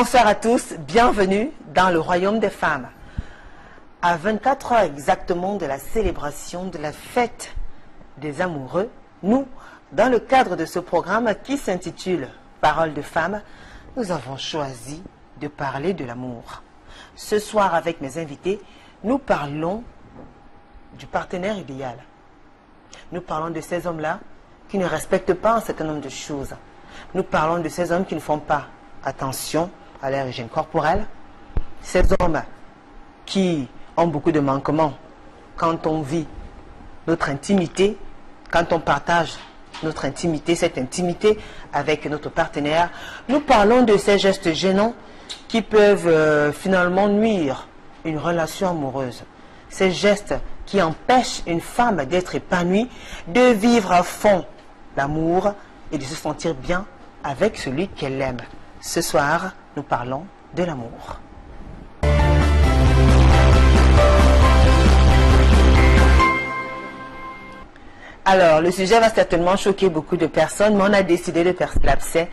Bonsoir à tous, bienvenue dans le royaume des femmes. À 24 heures exactement de la célébration de la fête des amoureux, nous, dans le cadre de ce programme qui s'intitule Paroles de femmes, nous avons choisi de parler de l'amour. Ce soir, avec mes invités, nous parlons du partenaire idéal. Nous parlons de ces hommes-là qui ne respectent pas un certain nombre de choses. Nous parlons de ces hommes qui ne font pas attention à leur hygiène corporelle. Ces hommes qui ont beaucoup de manquements quand on vit notre intimité, quand on partage notre intimité, cette intimité avec notre partenaire. Nous parlons de ces gestes gênants qui peuvent finalement nuire une relation amoureuse. Ces gestes qui empêchent une femme d'être épanouie, de vivre à fond l'amour et de se sentir bien avec celui qu'elle aime. Ce soir, nous parlons de l'amour. Alors, le sujet va certainement choquer beaucoup de personnes, mais on a décidé de percer l'abcès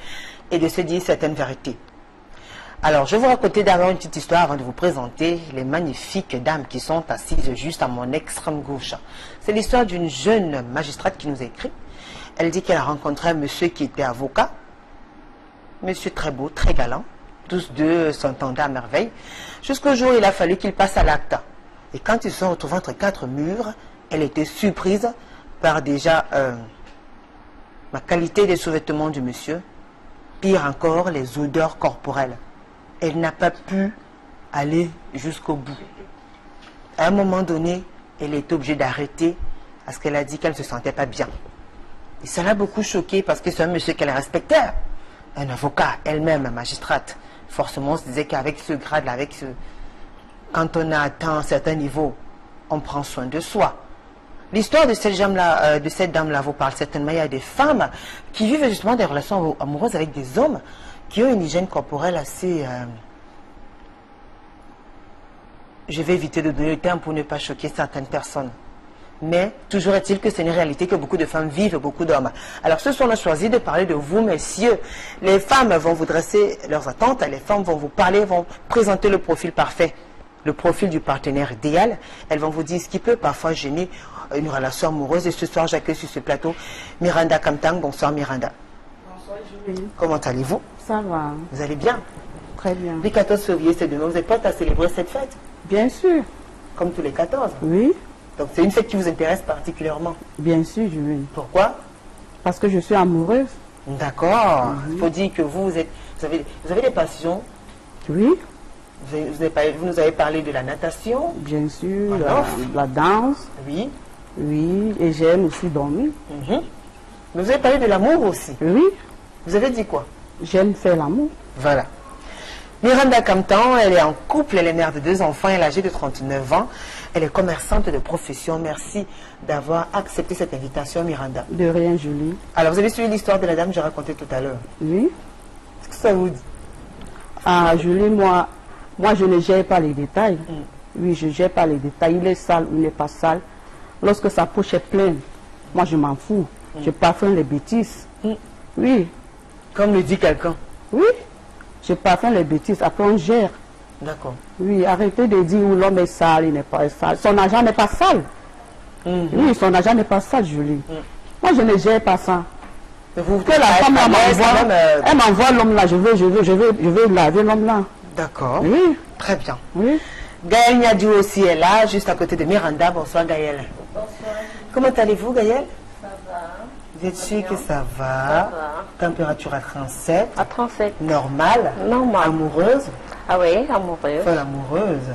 et de se dire certaines vérités. Alors, je vais vous raconter d'abord une petite histoire avant de vous présenter les magnifiques dames qui sont assises juste à mon extrême gauche. C'est l'histoire d'une jeune magistrate qui nous a écrit. Elle dit qu'elle a rencontré un monsieur qui était avocat, monsieur très beau, très galant. Tous deux s'entendaient à merveille. Jusqu'au jour où il a fallu qu'il passe à l'acte. Et quand ils se sont retrouvés entre quatre murs, elle était surprise par déjà la qualité des sous-vêtements du monsieur. Pire encore, les odeurs corporelles. Elle n'a pas pu aller jusqu'au bout. À un moment donné, elle est obligée d'arrêter parce qu'elle a dit qu'elle ne se sentait pas bien. Et ça l'a beaucoup choquée parce que c'est un monsieur qu'elle respectait. Un avocat, elle-même, magistrate. Forcément, on se disait qu'avec ce grade-là, quand on a atteint un certain niveau, on prend soin de soi. L'histoire de cette dame-là vous parle certainement. Il y a des femmes qui vivent justement des relations amoureuses avec des hommes qui ont une hygiène corporelle assez... Je vais éviter de donner le terme pour ne pas choquer certaines personnes. Mais toujours est-il que c'est une réalité que beaucoup de femmes vivent, beaucoup d'hommes. Alors ce soir, on a choisi de parler de vous, messieurs. Les femmes vont vous dresser leurs attentes, les femmes vont vous parler, vont présenter le profil parfait, le profil du partenaire idéal. Elles vont vous dire ce qui peut parfois gêner une relation amoureuse. Et ce soir, j'accueille sur ce plateau Miranda Kamtang. Bonsoir Miranda. Bonsoir Julie. Comment allez-vous? Ça va. Vous allez bien? Très bien. Le 14 février, c'est demain. Vous êtes prête à célébrer cette fête? Bien sûr. Comme tous les 14? Oui. Donc c'est une fête qui vous intéresse particulièrement? Bien sûr, Julie. Pourquoi? Parce que je suis amoureuse. D'accord. Il faut dire que vous avez des passions. Oui. Vous nous avez parlé de la natation. Bien sûr. Alors, la danse. Oui. Oui. Et j'aime aussi dormir. Mais vous avez parlé de l'amour aussi. Oui. Vous avez dit quoi? J'aime faire l'amour. Voilà. Miranda Kamtang, elle est en couple, elle est mère de 2 enfants, elle est âgée de 39 ans. Elle est commerçante de profession. Merci d'avoir accepté cette invitation, Miranda. De rien, Julie. Alors, vous avez suivi l'histoire de la dame que j'ai racontée tout à l'heure. Oui. Qu'est-ce que ça vous dit? Ah, Julie, moi, je ne gère pas les détails. Oui, je ne gère pas les détails. Il est sale ou il n'est pas sale. Lorsque sa poche est pleine, moi, je m'en fous. Je parfume les bêtises. Oui. Comme le dit quelqu'un. Oui. Je parfume les bêtises. Après, on gère. D'accord. Oui, arrêtez de dire où l'homme est sale, il n'est pas sale. Son argent n'est pas sale. Oui, son argent n'est pas sale, Julie. Moi, je ne gère pas ça. Que la femme elle m'envoie l'homme là, je veux laver l'homme là. D'accord. Oui. Très bien. Oui. Gaëlle Niadou aussi est là, juste à côté de Miranda. Bonsoir Gaëlle. Bonsoir. Comment allez-vous Gaëlle? Ça va. Vous êtes sûr que ça va? Ça va. Température à 37. À 37. Normale? Normal. Amoureuse? Ah oui, amoureuse. Folle amoureuse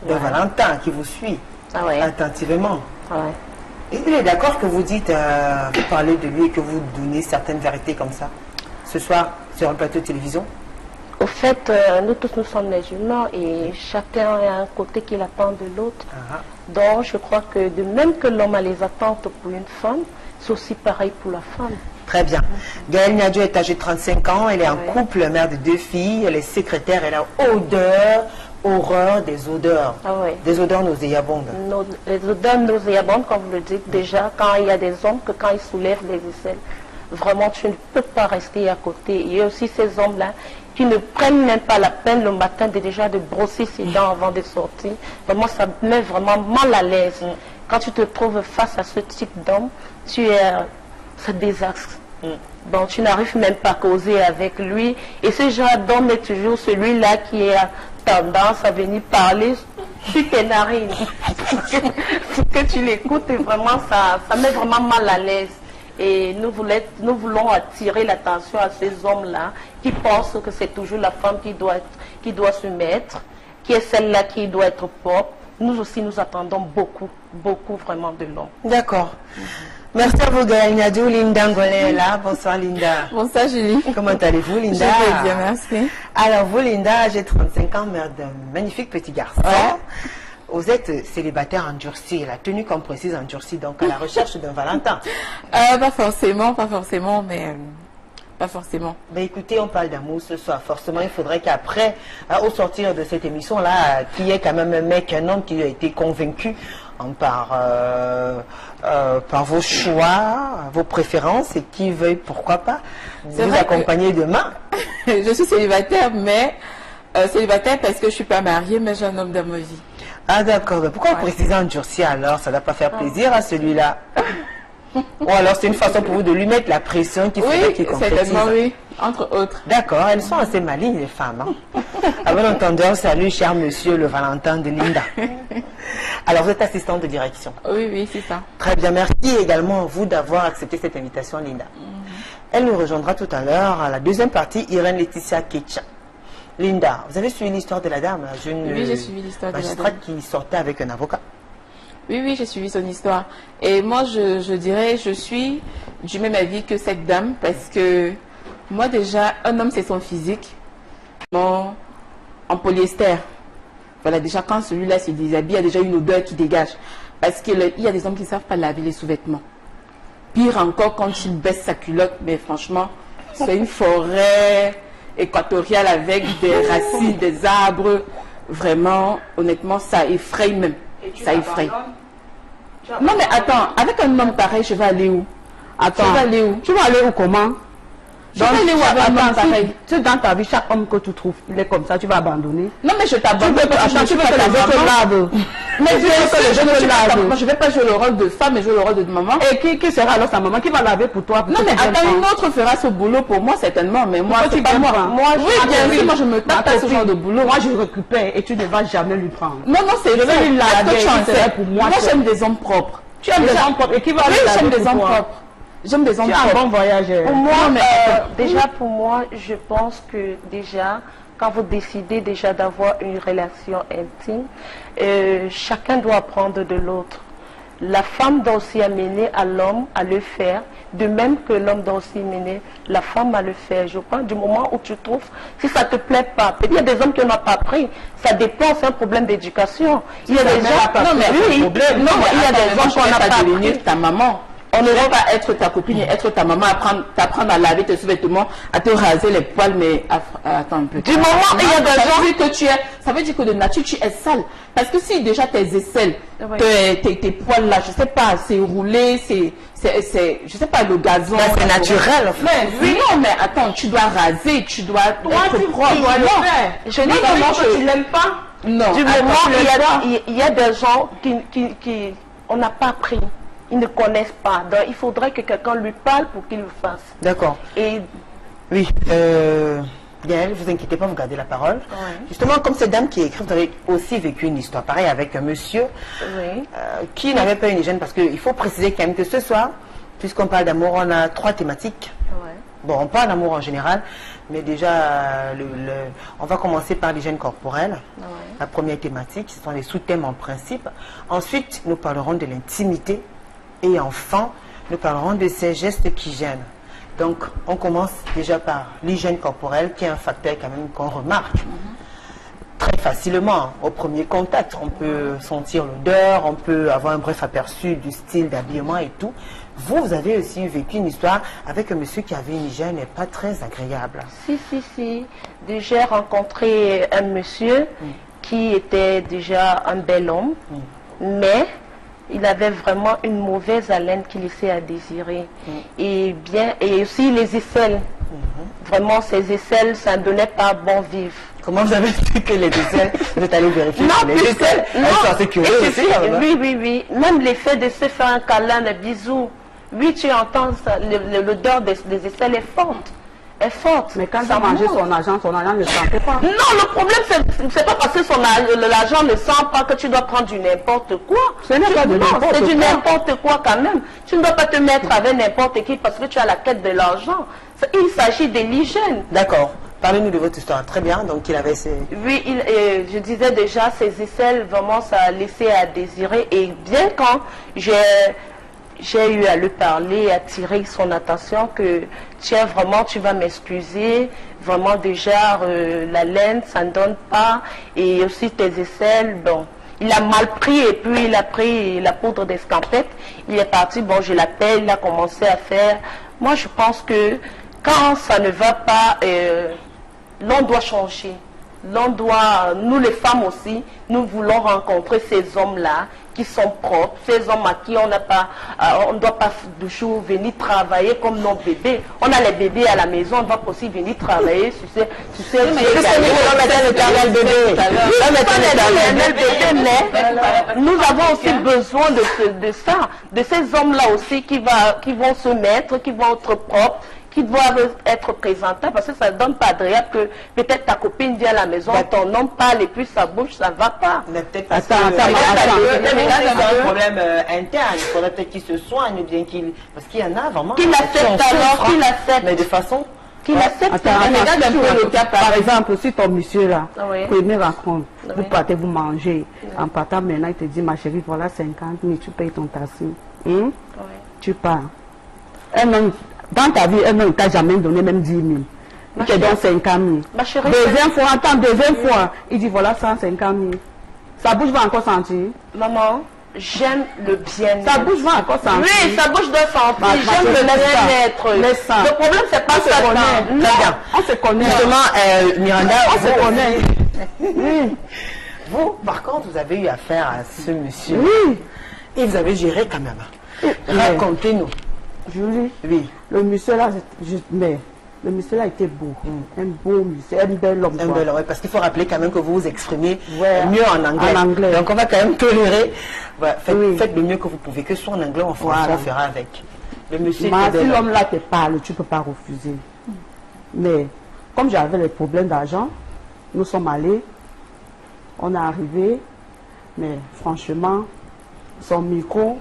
de Valentin qui vous suit Ah oui. attentivement. Ah oui. Et il est d'accord que vous dites, vous parlez de lui et que vous donnez certaines vérités comme ça ce soir sur un plateau de télévision? Au fait, nous tous nous sommes les humains et chacun a un côté qu'il attend de l'autre. Donc je crois que de même que l'homme a les attentes pour une femme, c'est aussi pareil pour la femme. Très bien. Gaëlle Niadou est âgée de 35 ans, elle est en couple, mère de 2 filles, elle est secrétaire, elle a horreur des odeurs. Ah oui. Des odeurs nauséabondes. Les odeurs nauséabondes, comme vous le dites déjà, quand il y a des hommes, que quand ils soulèvent les aisselles, vraiment tu ne peux pas rester à côté. Il y a aussi ces hommes-là qui ne prennent même pas la peine le matin déjà de brosser ses dents avant de sortir. Vraiment, ça me met vraiment mal à l'aise. Quand tu te trouves face à ce type d'homme, c'est désastre. Bon, tu n'arrives même pas à causer avec lui. Et ce genre d'homme est toujours celui-là qui a tendance à venir parler sur tes narines. Pour que tu l'écoutes, et vraiment, ça met vraiment mal à l'aise. Et nous voulons attirer l'attention à ces hommes-là qui pensent que c'est toujours la femme qui doit se mettre, qui est celle-là qui doit être propre. Nous aussi, nous attendons beaucoup, beaucoup vraiment de l'homme. D'accord. Merci à vous, Gaël Niadou. Linda Ngolé est là. Bonsoir, Linda. Bonsoir, Julie. Comment allez-vous, Linda? Je vais bien, merci. Alors, vous, Linda, j'ai 35 ans, mère d'un magnifique petit garçon. Ouais. Vous êtes célibataire endurci, la tenue comme précise endurcie, donc à la recherche d'un Valentin. Pas forcément, mais pas forcément. Ben écoutez, on parle d'amour ce soir. Forcément, il faudrait qu'après, au sortir de cette émission-là, qu'il y ait quand même un mec, un homme qui a été convaincu par vos choix, vos préférences et qui veuille, pourquoi pas, vous accompagner demain. Je suis célibataire, mais célibataire parce que je suis pas mariée, mais j'ai un homme dans ma vie. Ah d'accord, mais pourquoi vous précisez endurci alors? Ça ne va pas faire plaisir à celui-là. Ou alors c'est une façon pour vous de lui mettre la pression qu'il faudrait qu'il concrétise. Certainement, oui, entre autres. D'accord, elles sont assez malignes les femmes. Hein? À bon entendeur, salut cher monsieur le Valentin de Linda. Alors vous êtes assistante de direction. Oui, c'est ça. Très bien, merci également à vous d'avoir accepté cette invitation, Linda. Elle nous rejoindra tout à l'heure à la deuxième partie, Irène Laetitia Ketcha. Linda, vous avez suivi l'histoire de la dame, la jeune Oui, j'ai suivi l'histoire de la dame. magistrate qui sortait avec un avocat. Oui, j'ai suivi son histoire. Et moi, je dirais, je suis du même avis que cette dame, parce que moi déjà, un homme, c'est son physique. Bon, en polyester. Voilà, déjà quand celui-là se déshabille, il y a déjà une odeur qui dégage. Parce qu'il y a des hommes qui ne savent pas laver les sous-vêtements. Pire encore, quand il baisse sa culotte, mais franchement, c'est une forêt équatoriale avec des racines, des arbres. Vraiment, honnêtement, ça effraie même. Ça effraie. Non mais attends, avec un homme pareil, je vais aller où? Attends, je vais aller où? tu vas aller où comment? Je vais aller où avec un homme pareil? Si dans ta vie, chaque homme que tu trouves, il est comme ça, tu vas abandonner. Non mais je t'abandonne. Tu veux que les autres lavent. Mais je veux que les autres lavent. Moi je ne vais pas jouer le rôle de femme, mais jouer le rôle de maman. Et qui sera alors sa maman? Qui va laver pour toi? Non mais attends, une autre fera ce boulot pour moi certainement, mais moi c'est pas moi. Oui, bien sûr, moi je me tape pas ce genre de boulot. Moi je récupère et tu ne vas jamais lui prendre. Non, c'est vrai. Je vais lui laver, pour moi. Moi j'aime des hommes propres. Tu aimes des hommes propres et qui va lui laver? J'aime des hommes propres. J'aime des hommes propres. Un bon voyage. Pour moi, déjà pour moi, je pense que déjà, quand vous décidez déjà d'avoir une relation intime, chacun doit apprendre de l'autre. La femme doit aussi amener à l'homme à le faire, de même que l'homme doit aussi amener la femme à le faire. Je crois, du moment où tu trouves, si ça ne te plaît pas, peut-être il y a des hommes qui n'ont pas appris, ça dépend, c'est un problème d'éducation. Il y a des gens, non mais il y a des hommes qui n'ont pas appris. Ta maman. On ne va pas être ta copine et être ta maman, t'apprendre à laver tes sous-vêtements, à te raser les poils, mais attends un peu. Du moment où il y a des gens que tu es, ça veut dire que de nature tu es sale. Parce que si déjà tes aisselles, tes poils là, je sais pas, c'est roulé, c'est, je sais pas, le gazon. C'est naturel. Mais oui, non, mais attends, tu dois raser, tu dois être propre. Tu dois le faire. Je dis que tu l'aimes pas. Non. Du moment il y a des gens qui on n'a pas appris. Ils ne connaissent pas. Donc, il faudrait que quelqu'un lui parle pour qu'il le fasse. D'accord. Et oui, Gaëlle, vous inquiétez pas, vous gardez la parole. Ouais. Justement, comme cette dame qui écrit, vous avez aussi vécu une histoire pareille avec un monsieur qui n'avait pas une hygiène, parce qu'il faut préciser quand même que ce soir, puisqu'on parle d'amour, on a 3 thématiques. ouais. Bon, on parle d'amour en général, mais déjà, on va commencer par l'hygiène corporelle. La première thématique, ce sont les sous-thèmes en principe. Ensuite, nous parlerons de l'intimité. Et enfin, nous parlerons de ces gestes qui gênent. Donc, on commence déjà par l'hygiène corporelle, qui est un facteur quand même qu'on remarque très facilement. Au premier contact, on peut sentir l'odeur, on peut avoir un bref aperçu du style d'habillement et tout. Vous avez aussi vécu une histoire avec un monsieur qui avait une hygiène pas très agréable. Si. J'ai rencontré un monsieur qui était déjà un bel homme, mais il avait vraiment une mauvaise haleine qui laissait à désirer. Et aussi les aisselles. vraiment ses aisselles, ça ne donnait pas bon vivre. Comment vous avez dit que les aisselles, vous êtes allé vérifier Non, les aisselles? Elles sont assez curieuses aussi. Oui. Même l'effet de se faire un câlin, des bisous. Oui, tu entends l'odeur des aisselles est forte. Est forte. Mais quand il a mangé son argent ne sentait pas. Non, le problème, c'est pas parce que l'argent ne sent pas que tu dois prendre du n'importe quoi. Ce n'est pas de n'importe quoi. C'est du n'importe quoi quand même. Tu ne dois pas te mettre avec n'importe qui parce que tu as la quête de l'argent. Il s'agit de l'hygiène. D'accord. Parlez-nous de votre histoire. Très bien. Donc, il avait ses... Oui, je disais déjà, ses aisselles, vraiment, ça a laissé à désirer. Et bien quand j'ai eu à lui parler, attirer son attention que tiens vraiment tu vas m'excuser, vraiment déjà la laine ça ne donne pas et aussi tes aisselles, bon il a mal pris et puis il a pris la poudre d'escampette, il est parti, bon je l'appelle, il a commencé à faire, moi je pense que quand ça ne va pas, l'on doit changer. Nous les femmes aussi, nous voulons rencontrer ces hommes-là qui sont propres, ces hommes à qui on ne doit pas toujours venir travailler comme nos bébés. On a les bébés à la maison, on doit aussi venir travailler sur ces nous avons aussi besoin de ça, de ces hommes-là aussi qui vont se mettre, qui vont être propres, qui doivent être présentables parce que ça ne donne pas agréable que peut-être ta copine vient à la maison, ton homme parle et puis sa bouche, ça ne va pas. Mais peut-être parce que c'est un problème interne. Il faudrait peut-être qu'il se soigne ou bien qu'il... Parce qu'il y en a vraiment... Qu'il accepte alors, qu'il accepte. Mais de façon... Qu'il accepte. Par exemple, si ton monsieur là, Oui. première rencontre, vous Oui. partez vous manger, en partant maintenant, il te dit, ma chérie, voilà 50 000, tu payes ton taxi. Oui. Tu pars. Un homme, dans ta vie, un homme ne t'a jamais donné même 10 000. Il te donne 50 000. Ma chérie, Deuxième fois, il dit voilà 150 000. Sa bouche va encore sentir. maman, j'aime le bien-être. Sa bouche va encore sentir. Oui, sa bouche doit sentir. Ma J'aime le chérie, bien-être. ça. Le problème, c'est pas On se ça. connaît. Non. On se connaît. Justement, Miranda, On se connaît. Oui. vous, par contre, vous avez eu affaire à ce monsieur. Oui. Et vous avez géré quand même. Racontez-nous. Julie, Oui. le monsieur là, mais le monsieur là était beau. Un beau monsieur, un bel homme. Un bel, ouais, parce qu'il faut rappeler quand même que vous vous exprimez Ouais. mieux en anglais. En anglais. Donc on va quand même tolérer. Ouais, Oui. faites le mieux que vous pouvez, que ce soit en anglais ou en français, Voilà. on fera avec. Le monsieur Mais était si bel l'homme homme. là te parle, tu ne peux pas refuser. Mais comme j'avais les problèmes d'argent, nous sommes allés, on est arrivé, mais franchement, son micro,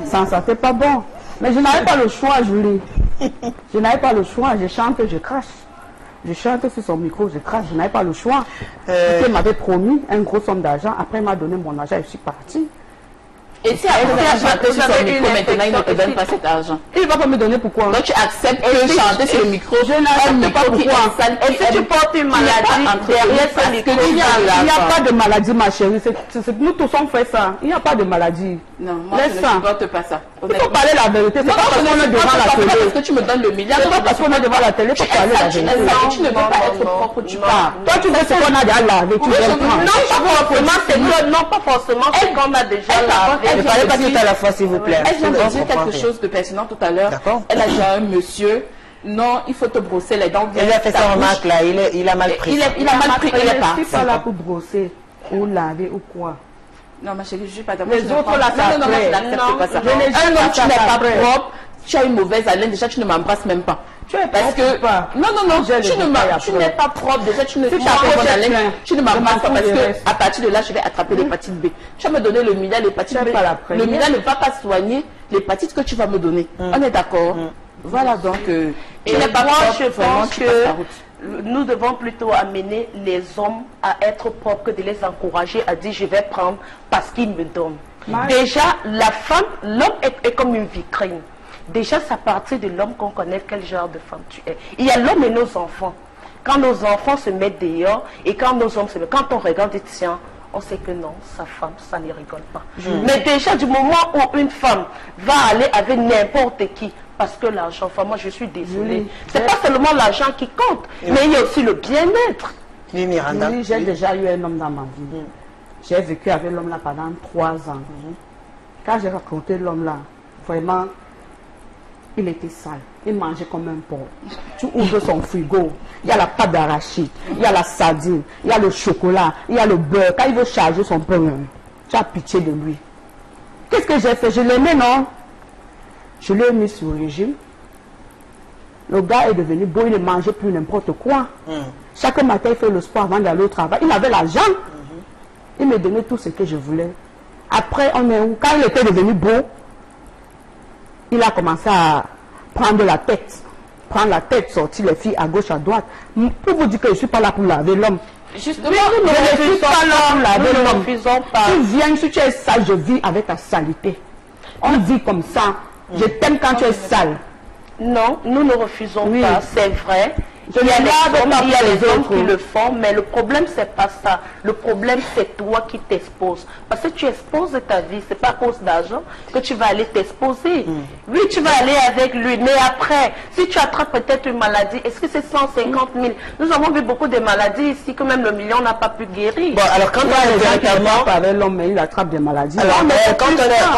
ça ne sentait pas bon. Mais je n'avais pas le choix, Julie. Je n'avais pas le choix, je chante, je crache. Je chante sur son micro, je crache, je n'avais pas le choix. Il m'avait promis un gros somme d'argent, après il m'a donné mon argent et je suis partie. Et si après chanter sur son micro, maintenant il ne te donne pas cet argent. Il ne va pas me donner pourquoi. Donc tu acceptes que chanter sur le micro, Je n'accepte pas pourquoi. Et si tu portes une maladie derrière ce micro, Il n'y a pas de maladie, ma chérie. Nous tous on fait ça. Il n'y a pas de maladie. Non, moi Laisse je ne ça. supporte pas ça. Il faut parler la vérité. C'est pas parce qu'on est devant la Parce télé. que tu me donnes le milliard. C'est pas parce qu'on est devant la télé pour parler la Tu vérité. ne veux pas être propre, tu pars. Toi, tu veux ce qu'on a déjà lavé, tu veux prendre. non, pas forcément ce qu'on a déjà lavé. Ne parlez pas tout à la fois, s'il vous plaît. Elle vient de Je dire comprends quelque rien. chose de pertinent tout à l'heure. D'accord. Elle a dit à un monsieur, non, il faut te brosser les dents. Il a fait sa remarque là, il a mal pris. Il a mal pris, il est Je parti. suis pas là pour brosser ou laver ou quoi. Non, ma chérie, je suis pas d'accord. Les autres, là, ça non, après. je n'accepte pas ça. Je n'ai Un jamais homme, tu ça n'es pas après. propre, tu as une mauvaise haleine, déjà tu ne m'embrasses même pas. Tu es Parce que, pas. non, J'ai tu le détail après. n'es pas propre, déjà tu ne Si tu tu as as pas fait bonne cette haleine, plainte, tu ne je m'embrasses m'en pas fous parce du que reste. à partir de là, je vais attraper l'hépatite B. Tu vas me donner le milliard, l'hépatite Tu B. es pas la Le première. milliard ne va pas soigner l'hépatite que tu vas me donner. On est d'accord? Voilà donc, tu n'es pas moi, propre, je vraiment, pense tu passes ta route. que nous devons plutôt amener les hommes à être propres que de les encourager à dire je vais prendre parce qu'ils me donnent. Déjà, la femme, l'homme est comme une vitrine. Déjà, c'est à partir de l'homme qu'on connaît quel genre de femme tu es. Il y a l'homme et nos enfants. Quand nos enfants se mettent dehors et quand nos hommes se mettent, quand on regarde et tiens, on sait que non, sa femme, ça ne rigole pas. Mais déjà, du moment où une femme va aller avec n'importe qui, parce que l'argent, enfin, moi je suis désolée, c'est pas seulement l'argent qui compte, mais il y a aussi le bien-être. Oui, Miranda. Oui, j'ai déjà eu un homme dans ma vie. J'ai vécu avec l'homme là pendant 3 ans. Quand j'ai rencontré l'homme là, vraiment, il était sale. Il mangeait comme un porc. Tu ouvres son frigo, il y a la pâte d'arachide, il y a la sardine, il y a le chocolat, il y a le beurre. Quand il veut charger son pain, tu as pitié de lui. Qu'est-ce que j'ai fait? Je l'aimais, non? Je l'ai mis sur le régime. Le gars est devenu beau, il ne mangeait plus n'importe quoi. Chaque matin, il fait le sport avant d'aller au travail. Il avait l'argent. Il me donnait tout ce que je voulais. Après, quand il était devenu beau, il a commencé à prendre la tête. Prendre la tête, sortir les filles à gauche, à droite. Pour vous dire que je ne suis pas là pour laver l'homme. Justement, je ne suis pas là pour laver l'homme. Pas. Tu viens, si tu es sale, je vis avec ta saleté. On vit comme ça. Je t'aime quand tu es sale. Non, nous ne refusons pas, c'est vrai. Il y a les hommes qui le font, mais le problème, c'est pas ça. Le problème, c'est toi qui t'exposes. Parce que tu exposes ta vie, c'est pas à cause d'argent que tu vas aller t'exposer. Oui, tu vas aller avec lui, mais après, si tu attrapes peut-être une maladie, est-ce que c'est 150 000? Nous avons vu beaucoup de maladies ici que même le million n'a pas pu guérir. Bon, alors quand on est véritablement avec l'homme, mais il attrape des maladies. Alors, quand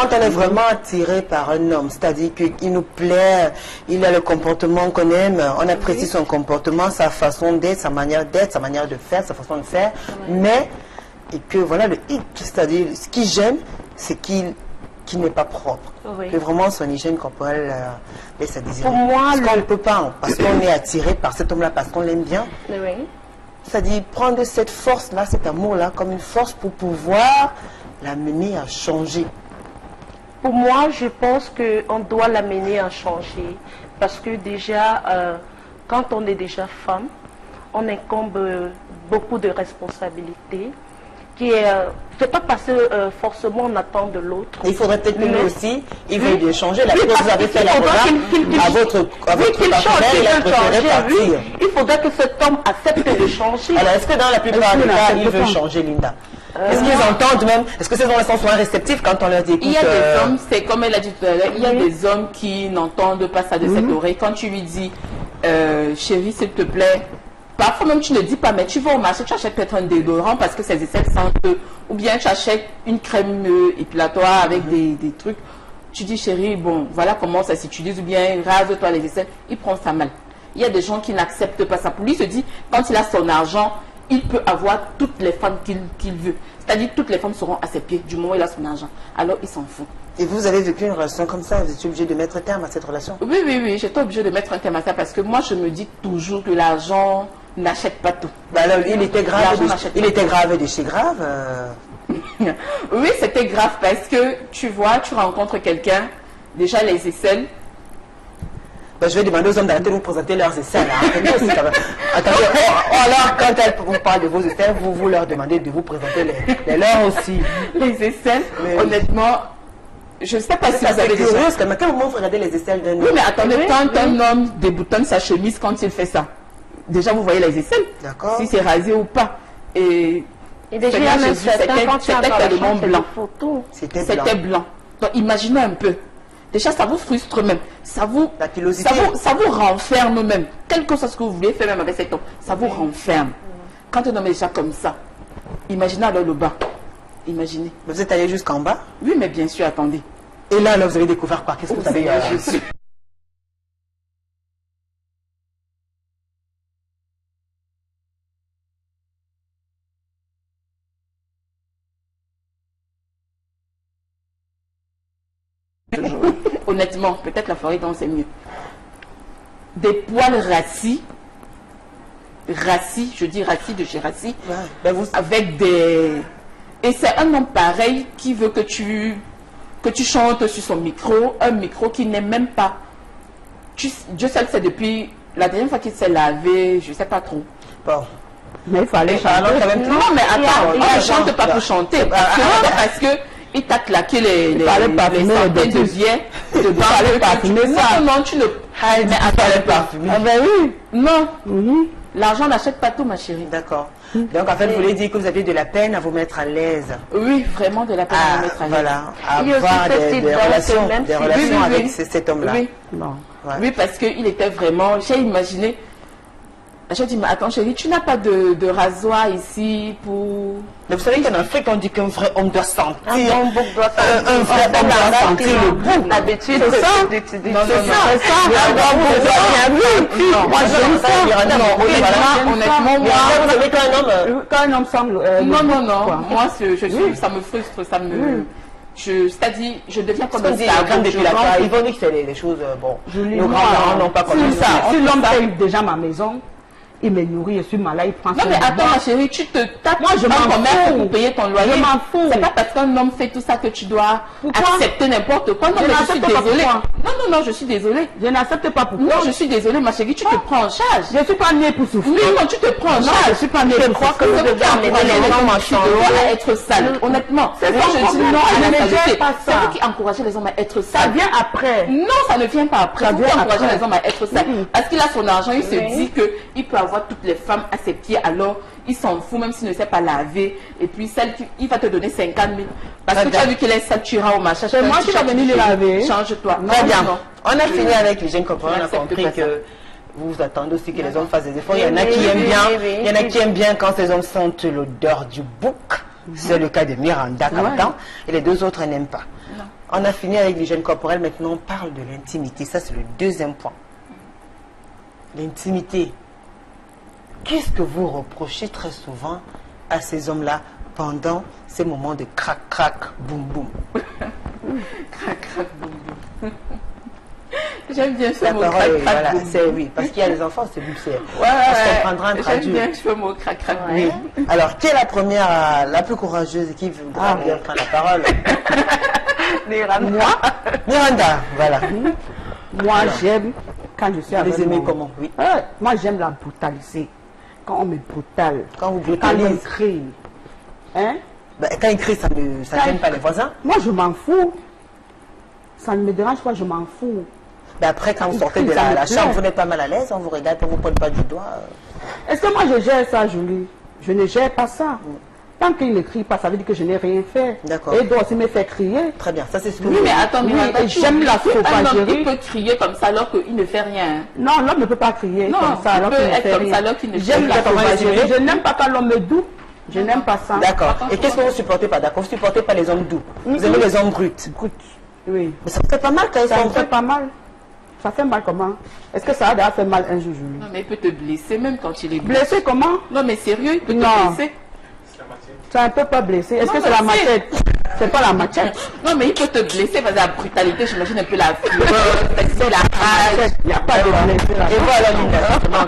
on est vraiment attiré par un homme, c'est-à-dire qu'il nous plaît, il a le comportement qu'on aime, on apprécie son comportement, sa façon d'être, sa manière de faire, sa façon de faire, mais et que voilà le hic, c'est-à-dire ce que j'aime, c'est qu'il n'est pas propre, que vraiment son hygiène corporelle laisse à désirer. Pour moi, parce qu'on ne peut pas, parce qu'on est attiré par cet homme-là, parce qu'on l'aime bien. C'est-à-dire prendre cette force-là, cet amour-là, comme une force pour pouvoir l'amener à changer. Pour moi, je pense qu'on doit l'amener à changer, parce que déjà, quand on est déjà femme, on incombe beaucoup de responsabilités qui ne fait pas passer forcément en attente de l'autre. Il faudrait peut-être que lui aussi, il veuille bien changer. La vous avez fait la programme à votre partenaire, il a préféré partir. Il faudrait que cet homme accepte de changer. Alors, est-ce que dans la plupart des cas, il veut changer, Linda? Est-ce qu'ils entendent même? Est-ce que ces hommes sont souvent réceptifs quand on leur dit écoute, il y a des hommes, c'est comme elle a dit tout à l'heure, il y a des hommes qui n'entendent pas ça de cette oreille. Quand tu lui dis chérie, s'il te plaît, parfois même tu ne dis pas, mais tu vas au marché, tu achètes peut-être un déodorant parce que ses aisselles sentent, ou bien tu achètes une crème épilatoire avec des trucs. Tu dis chérie, bon, voilà comment ça s'utilise, ou bien rase-toi les aisselles. Il prend ça mal. Il y a des gens qui n'acceptent pas ça. Pour lui, il se dit, quand il a son argent, il peut avoir toutes les femmes qu'il veut. C'est-à-dire toutes les femmes seront à ses pieds du moment où il a son argent. Alors il s'en fout. Et vous avez vécu une relation comme ça? Vous étiez obligé de mettre un terme à cette relation? Oui, j'étais obligée de mettre un terme à ça parce que moi je me dis toujours que l'argent n'achète pas tout. Bah alors, il était grave de chez grave. Oui, c'était grave parce que tu vois, tu rencontres quelqu'un, déjà les aisselles. Ben, je vais demander aux hommes d'arrêter de vous présenter leurs aisselles. Attendez, alors quand elle vous parle de vos aisselles, vous leur demandez de vous présenter les leurs aussi. Les aisselles, honnêtement, je ne sais pas si vous avez déjà... Mais à quel moment vous regardez les aisselles d'un homme? Oui, mais attendez, quand un homme déboutonne sa chemise quand il fait ça, déjà vous voyez les aisselles. D'accord. Si c'est rasé ou pas. Et déjà, il y a même certains, quand tu as tellement blanc. C'était blanc. Donc imaginez un peu. Déjà, ça vous frustre même. Ça vous renferme même. Quel que soit ce que vous voulez faire même avec cet homme, ça vous renferme. Quand un homme est déjà comme ça, imaginez alors le bas. Imaginez. Vous êtes allé jusqu'en bas? Oui, mais bien sûr, attendez. Et là, vous avez découvert quoi? Qu'est-ce que vous avez reçu? Honnêtement, peut-être la forêt dans c'est mieux. Des poils rassis, je dis rassis de chez rassis, avec des... Et c'est un homme pareil qui veut que tu chantes sur son micro, un micro qui n'est même pas... Dieu sait que c'est depuis la dernière fois qu'il s'est lavé, je ne sais pas trop. Bon. Mais il fallait chanter. Non, mais attends, on ne chante pas pour chanter. Parce que il t'a claqué les centaines de billets de banque. Non, tu ne... Mais attends, parfumer. Ah ben oui. Non. L'argent n'achète pas tout, ma chérie. D'accord. Donc en fait, vous voulez dire que vous avez de la peine à vous mettre à l'aise. Oui, vraiment de la peine à vous mettre à l'aise. Voilà, à avoir des relations avec cet homme-là. Oui. Oui, parce qu'il était vraiment... J'ai imaginé J'ai dit, mais attends chérie, tu n'as pas de rasoir ici pour... Mais vous savez qu'en Afrique, on dit qu'un vrai homme doit sentir. Un bon bouc doit sentir. Un vrai homme doit sentir le bouc. L'habitude, c'est ça. Non, Moi, j'aime ça. Honnêtement, moi... Vous savez qu'un homme... Quand un homme semble... Non. Moi, ça me frustre, ça me... C'est-à-dire, je deviens comme on dit, depuis la taille, ils vont dire que c'est les choses, bon, nos grands-parents n'ont pas comme ça. Si l'homme paye déjà ma maison, il me nourrit, je suis malade, il prend non, mais attends, ma chérie, tu te tapes moi, je m'en fous pour payer ton loyer. Je m'en fous. C'est pas parce qu'un homme fait tout ça que tu dois accepter n'importe quoi. Non, mais je suis désolée. Non, je suis désolée. Je n'accepte pas pourquoi. Non, je suis désolée, ma chérie, tu te prends en charge. Je ne suis pas née pour souffrir. Non, tu te prends en charge. Je ne suis pas née pour souffrir. que vous devez amener les hommes à changer. Tu dois être sale, honnêtement. C'est moi, ça, je dis non à la saleté. C'est ça. vous qui encouragez les hommes à être Ça sales. vient après. Non, ça ne vient pas après. Ça Vous vient encouragez après. les hommes à être sales. Parce qu'il a son argent, il se dit qu'il peut avoir toutes les femmes à ses pieds, alors il s'en fout, même s'il ne sait pas laver. Et puis, il va te donner 50 000. Parce que tu as vu qu'il est sale, tu iras au machin. C'est moi qui vais venir le laver. Change-toi. Très bien. Non. On a fini avec les jeunes copains, on a J'accepte compris pas que vous attendez aussi que les hommes fassent des efforts. Il y en a qui aiment bien, il y en a qui aiment bien quand ces hommes sentent l'odeur du bouc. C'est le cas de Miranda Captain. Et les deux autres n'aiment pas. On a fini avec l'hygiène corporelle. Maintenant, on parle de l'intimité. Ça, c'est le deuxième point. L'intimité. Qu'est-ce que vous reprochez très souvent à ces hommes-là pendant ces moments de crac-crac, boum-boum? Crac, boum, boum. J'aime bien ce La mot parole, crac, voilà, boum, c'est boum. oui, parce qu'il y a les enfants, c'est c'est Ouais, on comprendra un j'aime traduit. bien ce mot crac, boum. Oui. Alors, qui est la première, la plus courageuse et qui voudra bien prendre la parole? Moi, Miranda, voilà. moi j'aime quand je suis Vous avec les aimez mon- comment? Oui. Moi, j'aime la brutalité. Quand on me brutale. Quand vous Quand on me brutalisez, crie. Hein? quand ils crient, ça ne gêne pas les voisins. Moi, je m'en fous. Ça ne me dérange pas, je m'en fous. Mais après, quand vous sortez de Ça me la plaît. chambre, vous n'êtes pas mal à l'aise, on vous regarde, on ne vous pointe pas du doigt. Est-ce que moi, je gère ça, Julie? Je ne gère pas ça. Tant qu'il ne crie pas, ça veut dire que je n'ai rien fait. D'accord. Et il doit aussi me faire crier. Très bien, ça c'est ce que Oui, vous mais attends, Oui, Miranda, et tu j'aime la oublies qu'un homme, sauvagerie. il peut crier comme ça alors qu'il ne fait rien. Non, l'homme ne peut pas crier Non, comme ça il alors peut qu'il ne être fait comme rien. ça alors qu'il ne fait J'aime rien. la Comment sauvagerie. résumer? Je n'aime pas quand l'homme est doux. Je n'aime pas ça. D'accord. Et qu'est-ce que vous ne supportez pas? D'accord, vous ne supportez pas les hommes doux. Vous aimez les hommes bruts. Écoute, oui. Mais ça vous fait pas mal quand ils Ça sont me fait bruts. pas mal. Ça fait mal comment? Est-ce que ça a déjà fait mal un jour, Julie? Non, mais il peut te blesser même quand il est blessé. Blessé comment? Non, mais sérieux, il peut te Non. blesser. Ça ne peut pas blesser. Est-ce Non, que c'est mais la machette? C'est pas la machette. Non, mais il peut te blesser parce que la brutalité, j'imagine un peu la fureur, c'est la rage. Il n'y a pas de blessé là. Et voilà, Linda. Moi,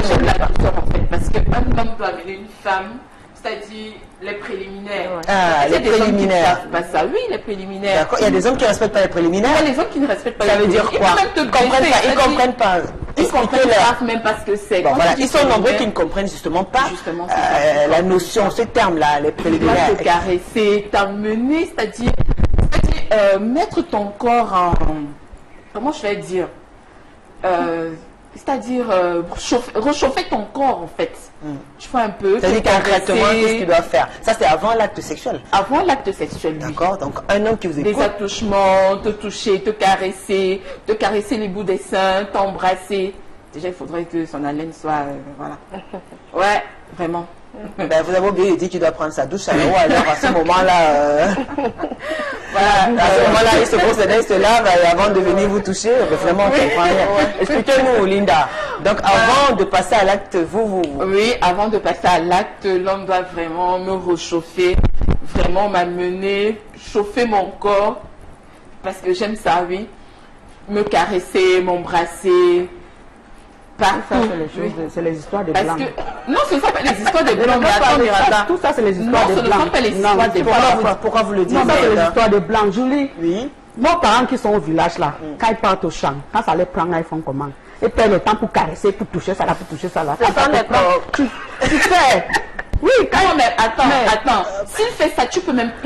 j'aime la douceur en fait, parce qu'un homme doit amener une femme, c'est-à-dire les préliminaires. Ah, Il y a les des hommes qui ne préliminaires. savent pas ça. Oui, les préliminaires. D'accord. Il y a des hommes qui ne respectent pas les Il y préliminaires. a les hommes qui ne respectent pas Ça les veut dire préliminaires. quoi? Ils peuvent même te Ils comprennent blesser, pas. Ils c'est-à-dire, comprennent pas. ils comprennent Expliquez-leur. pas même pas ce que c'est. Bon, Quand voilà. on dit Ils sont nombreux préliminaire, qui ne comprennent justement pas Justement, c'est la notion, ce terme-là, les tu dois préliminaires. te caresser, t'emmener, c'est-à-dire mettre ton corps en... Comment je vais dire c'est-à-dire réchauffer ton corps en fait. Tu fais un peu, te C'est-à-dire concrètement, qu'est-ce qu'il caresser doit faire? Ça, c'est avant l'acte sexuel. avant l'acte sexuel. Oui. D'accord. Donc, un homme qui vous Des écoute. attouchements, te toucher, te caresser les bouts des seins, t'embrasser. Déjà, il faudrait que son haleine soit... voilà. Ouais, vraiment. Ben, vous avez oublié de dire qu'il doit prendre sa douche à l'eau, alors à ce moment-là, Voilà. à ce moment-là, il se procède, il se lave avant de venir vous toucher. Ben, vraiment, on comprend rien. Expliquez-nous, Linda. Donc, avant de passer à l'acte, vous. Oui, avant de passer à l'acte, l'homme doit vraiment me réchauffer, vraiment m'amener, chauffer mon corps, parce que j'aime ça, oui. Me caresser, m'embrasser, Ça, partout. c'est les choses, Oui. c'est les histoires des Parce blancs. que, non, ce ne sont pas les histoires des Je ne blancs, veux mais pas attends, parler de ça. Miranda. Tout ça, c'est les Non, histoires ce des ne blancs. sont pas les Non, histoires des pourquoi blancs. Pourquoi vous le dites, Non, ça, c'est les Linda? histoires des blancs. Julie, Oui. nos parents qui sont au village là, quand ils partent au champ, quand ça les prend là, ils font comment? Ils prennent le temps pour caresser, pour toucher ça là, pour toucher ça là. Quand ça les prend, tu fais. Oui, quand Non, mais attends. S'il fait ça, il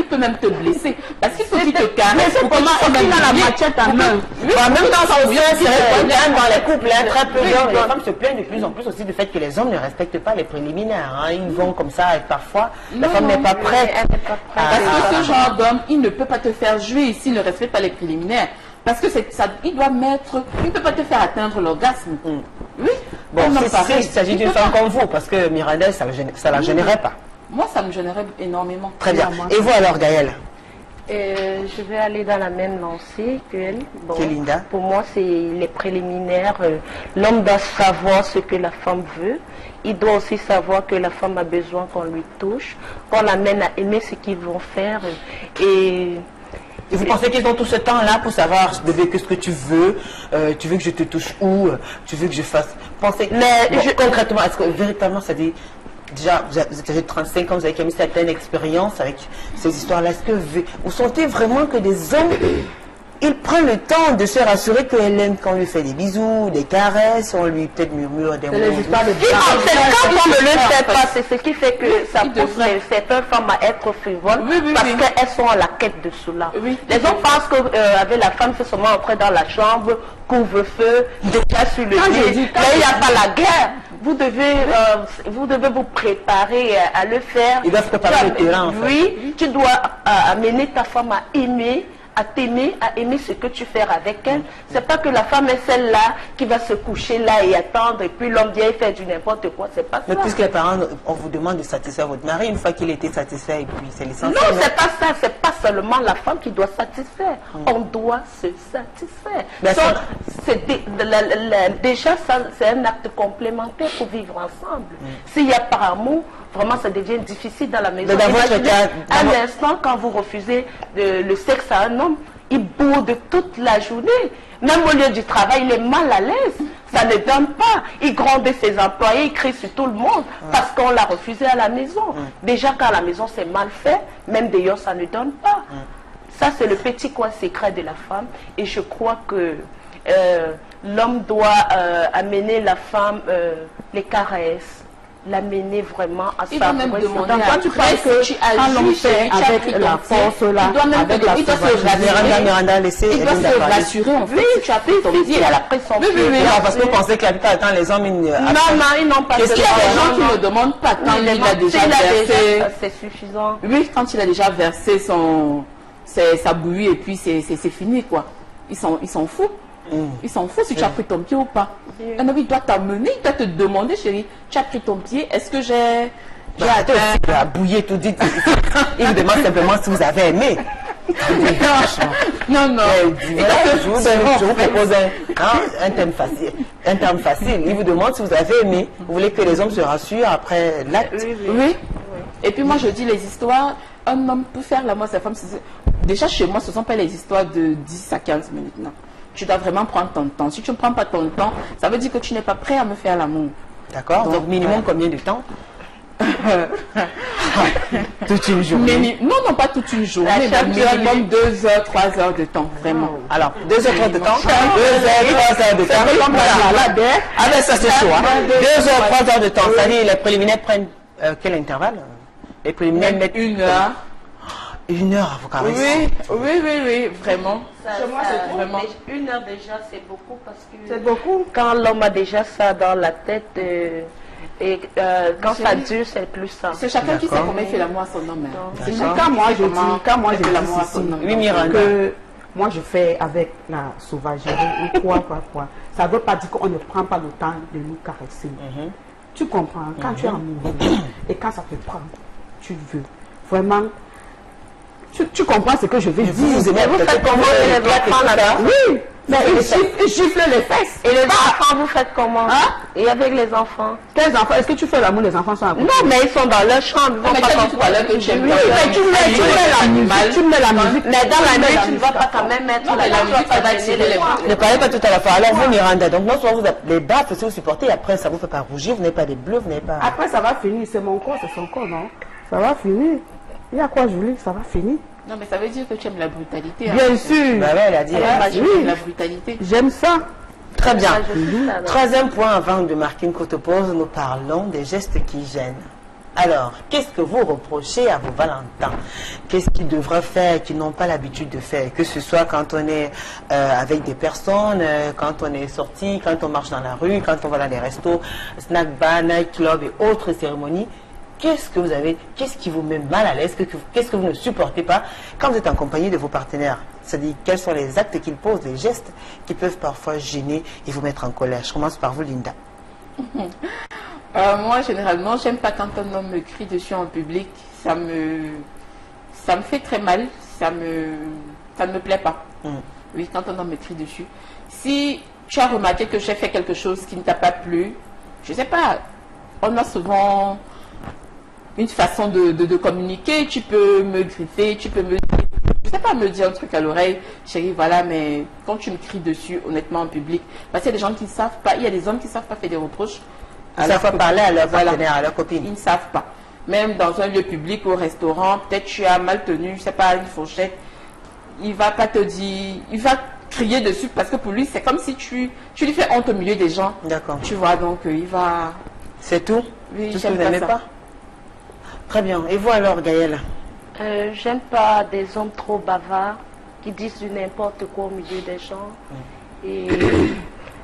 peut même te blesser. Parce qu'il faut qu'il te caresse. blesser pour que comment? tu sois Est-ce qu'il même a la bien. machette en main? En même temps, ça aussi, c'est oui, le problème dans les couples, hein, très peu Oui, d'hommes. oui. Les femmes se plaignent de plus en plus aussi du fait que les hommes ne respectent pas les préliminaires. Hein. Ils vont comme ça et parfois la Non, femme n'est pas Oui, prête. elle n'est pas prête. Parce que ce genre d'homme, il ne peut pas te faire jouer s'il ne respecte pas les préliminaires. Parce que il doit mettre, il ne peut pas te faire atteindre l'orgasme. Oui. Bon, un homme si pareil, il s'agit il d'une peut femme pas. comme vous, parce que Miranda, ça ne la gênerait pas. Moi, ça me gênerait énormément. Très bien. moi, Et vous alors, Gaëlle? Je vais aller dans la même lancée qu'elle. Bon, Que Linda. pour moi, c'est les préliminaires. L'homme doit savoir ce que la femme veut. Il doit aussi savoir que la femme a besoin qu'on lui touche, qu'on l'amène à aimer ce qu'ils vont faire. Et vous pensez qu'ils ont tout ce temps-là pour savoir, bébé, qu'est-ce que tu veux que je te touche où? Tu veux que je fasse? Pensez. Mais Bon, concrètement, est-ce que véritablement ça dit. Déjà, vous avez 35 ans, vous avez quand même une certaine expérience avec ces histoires-là. Est-ce que vous sentez vraiment que des hommes, ils prennent le temps de se rassurer qu'elle aime quand on lui fait des bisous, des caresses, on lui peut-être murmure des mots? les histoires de quand on ne le fait pas, c'est ce qui fait que ça Il pousse devrait. certaines femmes à être frivoles, parce qu'elles sont à la quête de cela. Oui. Les hommes pensent qu'avec la femme, c'est seulement entrer dans la chambre, couvre-feu, déjà sur le lit. Mais il n'y a pas la guerre. Vous devez vous préparer à le faire. Ils doivent préparer le terrain, en fait. Oui, tu dois amener ta femme à aimer, à t'aimer, à aimer ce que tu fais avec elle. C'est pas que la femme est celle-là qui va se coucher là et attendre, et puis l'homme vient faire du n'importe quoi. C'est pas ça. Mais puisque les parents, on vous demande de satisfaire votre mari, une fois qu'il était satisfait, et puis c'est l'essentiel. Non, c'est pas ça. C'est pas seulement la femme qui doit satisfaire. On doit se satisfaire. Ben, Donc, déjà, ça, c'est un acte complémentaire pour vivre ensemble. S'il y a par amour, vraiment, ça devient difficile dans la maison. Mais dans votre Imaginez cas, un instant, quand vous refusez le sexe à un homme, il boude toute la journée. Même au lieu du travail, il est mal à l'aise. Ça ne donne pas. Il gronde ses employés, il crie sur tout le monde parce qu'on l'a refusé à la maison. Déjà, quand à la maison c'est mal fait, même d'ailleurs, ça ne donne pas. Ça, c'est le petit coin secret de la femme. Et je crois que l'homme doit amener la femme les caresses, l'amener vraiment à Il doit même savourer. demander Donc, quand tu après parles que si tu quand l'homme agis, fait tu as avec pris la ton pied, force là, il doit même avec te- la il doit se sauvagité. rassurer. Miranda, laissez Il doit Linda se parler. rassurer en fait Oui, si tu as pris ton oui, pied. elle a pris son Oui, pied. oui, oui. Non, parce que vous pensez que la plupart du temps, les hommes, ils, Non, non, ils n'ont pas Qu'est-ce Il y a des gens qui non. ne demandent pas quand Oui, il a déjà s'il a versé. c'est suffisant. Oui, quand il a déjà versé sa bouillie et puis c'est fini quoi. Ils s'en foutent. Ils s'en foutent si tu as pris ton pied ou pas. Un homme il doit t'amener, il doit te demander, chérie, tu as pris ton pied, est-ce que j'ai Arrêtez aussi atteint. à bouiller tout dit. Il vous demande simplement si vous avez aimé. Non, non. Je vous propose un thème facile. Un terme facile. Il vous demande si vous avez aimé. Vous voulez que les hommes se rassurent après l'acte. Oui. Et puis moi je dis les histoires, un homme peut faire l'amour à sa femme. Déjà chez moi ce ne sont pas les histoires de 10 à 15 minutes. Non. Tu dois vraiment prendre ton temps. Si tu ne prends pas ton temps, ça veut dire que tu n'es pas prêt à me faire l'amour. D'accord. Donc minimum combien de temps? Toute une journée. Non, pas toute une journée, mais minimum 2 heures, 3 heures de temps, vraiment. Alors, 2 heures 30 de temps. 2 heures 3 heures de temps. Ah ben ça c'est chaud. 2 heures 3 heures de temps. C'est-à-dire les préliminaires prennent quel intervalle? Les préliminaires mettent 1 heure. 1 heure à vous caresser. Oui, vraiment. Moi, c'est vraiment- 1 heure déjà, c'est beaucoup parce que C'est beaucoup. quand l'homme a déjà ça dans la tête et quand ça dure, c'est plus ça. C'est chacun qui sait D'accord. comment il fait l'amour à son homme. Hein. C'est D'accord. chacun Quand moi je dis, quand moi il je fait dis l'amour à ceci, son homme. Oui, Miranda. que moi je fais avec la sauvagerie ou quoi, ça ne veut pas dire qu'on ne prend pas le temps de nous caresser. Tu comprends, quand tu es amoureux et quand ça te prend, tu veux vraiment. Tu comprends ce que je veux dire. Vous aimez Vous faites comment les enfants là-bas? Oui, mais il gifle les fesses. Et les enfants, vous faites comment? Hein? Et avec les enfants? Tes enfants, est-ce que tu fais l'amour, les enfants sont à côté? Non, mais ils sont dans leur chambre. Ils vont Mais pas tu as dit tout à l'heure que tu aimes Oui, bien mais tu mets la musique. Mais dans la nuit, tu ne vas pas quand même mettre Non, mais la musique, ça va attirer les voix. Ne parlez pas tout à la fois. Alors vous, Miranda, donc non seulement vous avez les baffes, si vous supportez, après ça vous fait pas rougir, vous n'avez pas des bleus, vous n'avez pas... Après, ça va finir. C'est mon corps, c'est son corps, non? Ça va finir. Il y a quoi, Julie? Ça va finir. Non, mais ça veut dire que tu aimes la brutalité. Hein. Bien sûr. Bah ouais, elle a dit. Tu Oui. aimes la brutalité. J'aime ça. Très bien. Ah, je suis ça, alors. Troisième point avant de marquer une courte pause, nous parlons des gestes qui gênent. Alors, qu'est-ce que vous reprochez à vos Valentins? Qu'est-ce qu'ils devraient faire qu'ils n'ont pas l'habitude de faire? Que ce soit quand on est avec des personnes, quand on est sorti, quand on marche dans la rue, quand on va dans les restos, snack bar, night club et autres cérémonies. Qu'est-ce que vous avez, qu'est-ce qui vous met mal à l'aise, qu'est-ce que vous ne supportez pas quand vous êtes en compagnie de vos partenaires? C'est-à-dire, quels sont les actes qu'ils posent, les gestes qui peuvent parfois gêner et vous mettre en colère? Je commence par vous, Linda. Moi, généralement, j'aime pas quand un homme me crie dessus en public. Ça me fait très mal. Ça ne me plaît pas. Oui, quand un homme me crie dessus. Si tu as remarqué que j'ai fait quelque chose qui ne t'a pas plu, je sais pas, on a souvent une façon de communiquer. Tu peux me griffer, tu peux me... Je sais pas, me dire un truc à l'oreille, chérie, voilà, mais quand tu me cries dessus, honnêtement, en public, parce qu'il y a des gens qui ne savent pas, il y a des hommes qui ne savent pas faire des reproches. Ils ne savent pas parler à leur partenaire, à leur copine. Ils ne savent pas. Même dans un lieu public, au restaurant, peut-être tu as mal tenu, je sais pas, une fourchette, il va pas te dire, il va crier dessus parce que pour lui, c'est comme si tu lui fais honte au milieu des gens. D'accord. Tu vois, donc il va... C'est tout? Oui, tout ce que vous n'aimez pas? Très bien. Et vous alors, Gaëlle? J'aime pas des hommes trop bavards qui disent du n'importe quoi au milieu des gens. Et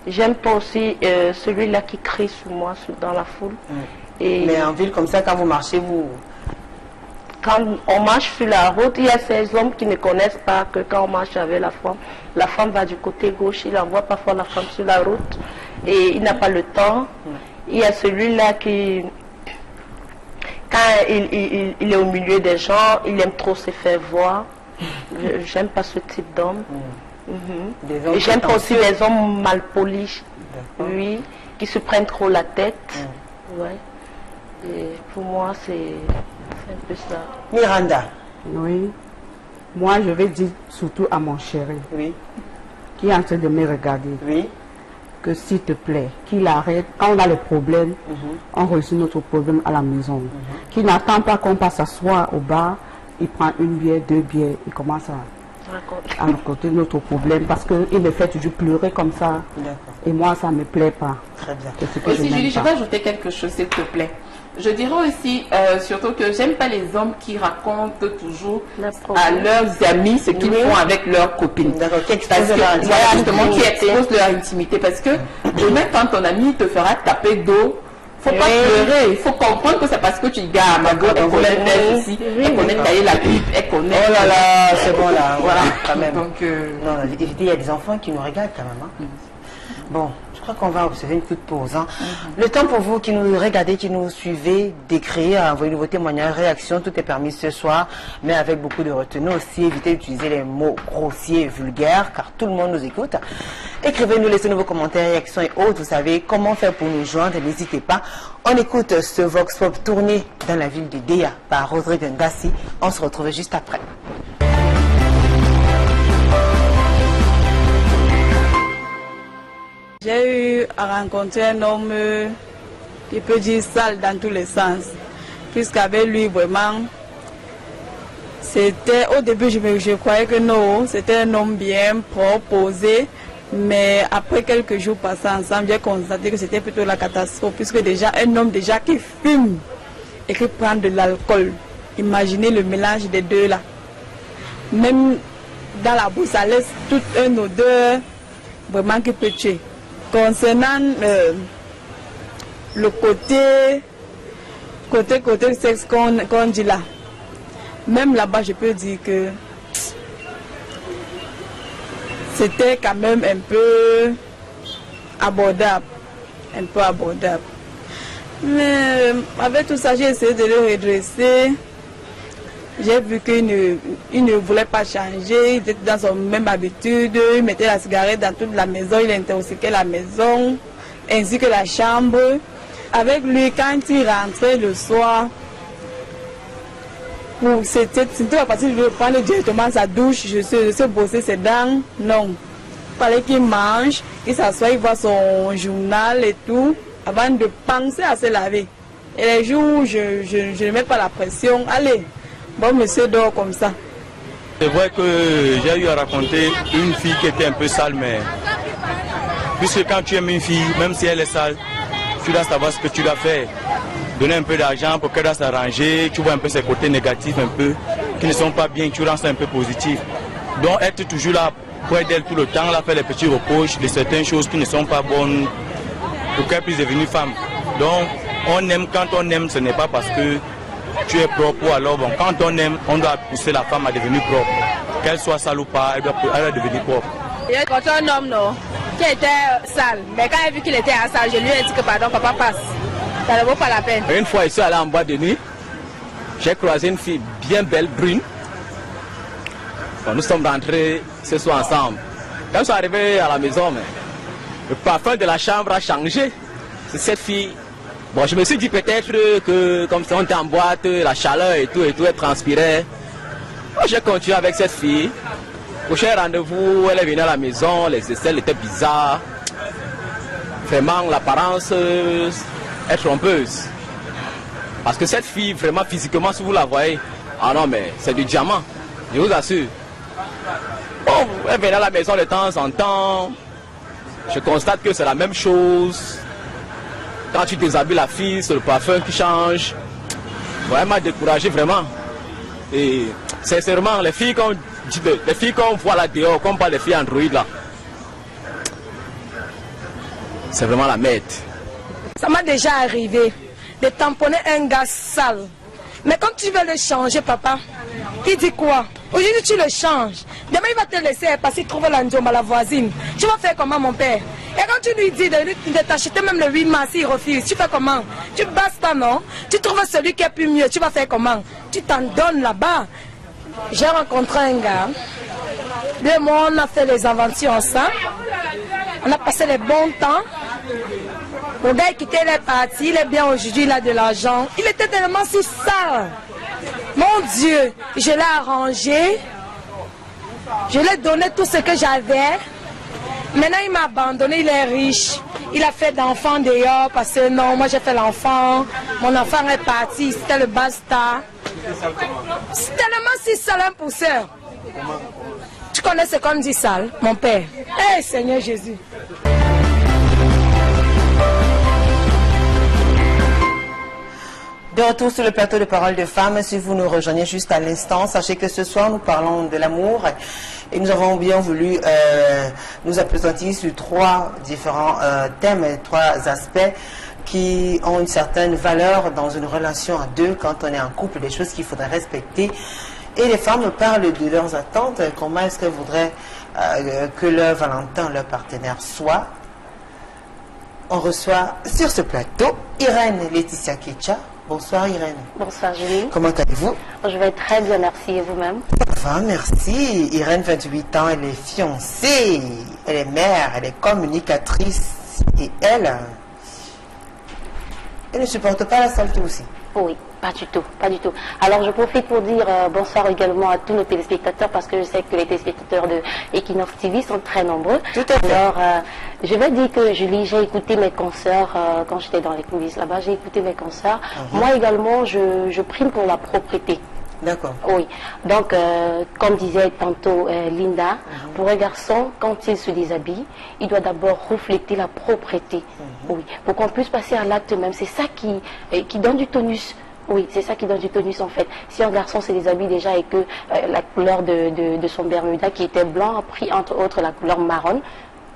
j'aime pas aussi celui-là qui crie sur moi dans la foule. Et mais en ville comme ça, quand vous marchez, vous... Quand on marche sur la route, il y a ces hommes qui ne connaissent pas que quand on marche avec la femme va du côté gauche, il envoie parfois la femme sur la route et il n'a pas le temps. Il y a celui-là qui... Quand il est au milieu des gens, il aime trop se faire voir. J'aime pas ce type d'homme. Et j'aime pas aussi les hommes mal polis, oui, qui se prennent trop la tête. Ouais. Et pour moi, c'est un peu ça. Miranda. Oui. Moi, je vais dire surtout à mon chéri, Oui. qui est en train de me regarder, Oui. que s'il te plaît, qu'il arrête, quand on a les problèmes, on résout notre problème à la maison. Qu'il n'attend pas qu'on passe s'asseoir au bar, il prend une bière, 2 bières, il commence à raconter notre problème parce qu'il me fait toujours pleurer comme ça. Et moi, ça ne me plaît pas. Très bien. Aussi, Julie, je vais ajouter quelque chose, s'il te plaît. Je dirais aussi, surtout que j'aime pas les hommes qui racontent toujours à leurs amis ce qu'ils font avec leurs copines. D'accord, qui exposent leur intimité. Parce que même quand ton ami te fera taper d'eau, faut pas pleurer. Il faut comprendre que c'est parce que tu dis, gars, Margot, elle connaît faire ceci, elle connaît tailler la pipe, elle connaît... Oh là là, c'est bon là, voilà, quand même. Donc, non, il y a des enfants qui nous regardent quand même. Hein. Bon, je crois qu'on va observer une petite pause. Hein. Le temps pour vous qui nous regardez, qui nous suivez, d'écrire, envoyer vos témoignages, réactions, tout est permis ce soir, mais avec beaucoup de retenue aussi. Évitez d'utiliser les mots grossiers et vulgaires, car tout le monde nous écoute. Écrivez-nous, laissez-nous vos commentaires, réactions et autres. Vous savez comment faire pour nous joindre, n'hésitez pas. On écoute ce Vox Pop tourné dans la ville de Déa par Rodrigue Ngassi. On se retrouve juste après. J'ai eu à rencontrer un homme qui peut dire sale dans tous les sens. Puisqu'avec lui, vraiment, c'était au début, je croyais que non, c'était un homme bien propre, posé. Mais après quelques jours passés ensemble, j'ai constaté que c'était plutôt la catastrophe. Puisque déjà, un homme déjà qui fume et qui prend de l'alcool. Imaginez le mélange des deux là. Même dans la bouche, ça laisse toute une odeur vraiment qui peut tuer. Concernant le côté sexe qu'on dit là, même là-bas, je peux dire que c'était quand même un peu abordable. Mais avec tout ça, j'ai essayé de le redresser. J'ai vu qu'il ne voulait pas changer, il était dans son même habitude, il mettait la cigarette dans toute la maison, il intoxiquait la maison, ainsi que la chambre. Avec lui, quand il rentrait le soir, c'était à partir de prendre directement sa douche, je sais bosser ses dents, non. Il fallait qu'il mange, qu'il s'assoie, il voit son journal et tout, avant de penser à se laver. Et les jours où je ne mets pas la pression, allez. Bon, monsieur dort comme ça. C'est vrai que j'ai eu à raconter une fille qui était un peu sale, mais puisque quand tu aimes une fille, même si elle est sale, tu dois savoir ce que tu dois faire. Donner un peu d'argent pour qu'elle doit s'arranger, tu vois un peu ses côtés négatifs un peu, qui ne sont pas bien, tu rends ça un peu positif. Donc être toujours là près d'elle tout le temps, là faire les petits reproches de certaines choses qui ne sont pas bonnes pour qu'elle puisse devenir femme. Donc on aime, quand on aime, ce n'est pas parce que tu es propre ou alors bon, quand on aime, on doit pousser la femme à devenir propre. Qu'elle soit sale ou pas, elle doit devenir propre. Il y a un homme non, qui qui était sale. Mais quand elle a vu qu'il était à sale, je lui ai dit que pardon, papa passe. Ça ne vaut pas la peine. Une fois, je suis allé en boîte de nuit. J'ai croisé une fille bien belle, brune. Bon, nous sommes rentrés ce soir ensemble. Quand je suis arrivé à la maison, mais le parfum de la chambre a changé. C'est cette fille. Bon, je me suis dit peut-être que comme ça on était en boîte, la chaleur et tout, elle transpirait. Bon, j'ai continué avec cette fille. Prochain rendez-vous, elle est venue à la maison, les aisselles étaient bizarres. Vraiment, l'apparence est trompeuse. Parce que cette fille, vraiment physiquement, si vous la voyez, ah non, mais c'est du diamant, je vous assure. Bon, elle vient à la maison de temps en temps. Je constate que c'est la même chose. Quand tu déshabilles la fille, c'est le parfum qui change. Vraiment découragé, vraiment. Et sincèrement, les filles qu'on voit là dehors, comme pas les filles Android là, c'est vraiment la merde. Ça m'a déjà arrivé de tamponner un gars sale. Mais quand tu veux le changer, papa, il dit quoi? Aujourd'hui, tu le changes. Demain, il va te laisser parce qu'il trouve l'andiom à la voisine. Tu vas faire comment, mon père? Et quand tu lui dis de t'acheter même le 8 mars, il refuse. Tu fais comment? Tu bastes, non? Tu trouves celui qui est plus mieux. Tu vas faire comment? Tu t'en donnes là-bas. J'ai rencontré un gars. 2 mois, on a fait les aventures ensemble. On a passé les bons temps. Le gars est quitté, il est parti, il est bien aujourd'hui, il a de l'argent. Il était tellement si sale. Mon Dieu, je l'ai arrangé. Je lui ai donné tout ce que j'avais. Maintenant, il m'a abandonné, il est riche. Il a fait d'enfants dehors parce que non, moi j'ai fait l'enfant. Mon enfant est parti, c'était le basta. C'est tellement si sale un pousseur. Tu connais ce qu'on dit sale, mon père? Eh Seigneur Jésus. De retour sur le plateau de Paroles de Femmes, si vous nous rejoignez juste à l'instant, sachez que ce soir nous parlons de l'amour et nous avons bien voulu nous appesantir sur 3 différents thèmes, 3 aspects qui ont une certaine valeur dans une relation à 2 quand on est en couple, des choses qu'il faudrait respecter. Et les femmes parlent de leurs attentes, comment est-ce qu'elles voudraient que leur Valentin, leur partenaire soit. On reçoit sur ce plateau Irène Laetitia Ketcha. Bonsoir Irène. Bonsoir Julie. Comment allez-vous? Je vais très bien, merci. Et vous-même? Ça va, merci. Irène, 28 ans, elle est fiancée, elle est mère, elle est communicatrice et elle ne supporte pas la saleté aussi. Oui, pas du tout, pas du tout. Alors je profite pour dire bonsoir également à tous nos téléspectateurs parce que je sais que les téléspectateurs de Equinox TV sont très nombreux. Tout à fait. Alors je vais dire que Julie, j'ai écouté mes consoeurs quand j'étais dans les coulisses là-bas, j'ai écouté mes consoeurs. Moi également, je prime pour la propreté. D'accord. Oui, donc comme disait tantôt Linda, pour un garçon, quand il se déshabille, il doit d'abord refléter la propreté. Oui, pour qu'on puisse passer à l'acte même. C'est ça qui donne du tonus. Oui, c'est ça qui donne du tonus en fait. Si un garçon se déshabille déjà et que la couleur de son Bermuda qui était blanc a pris entre autres la couleur marron,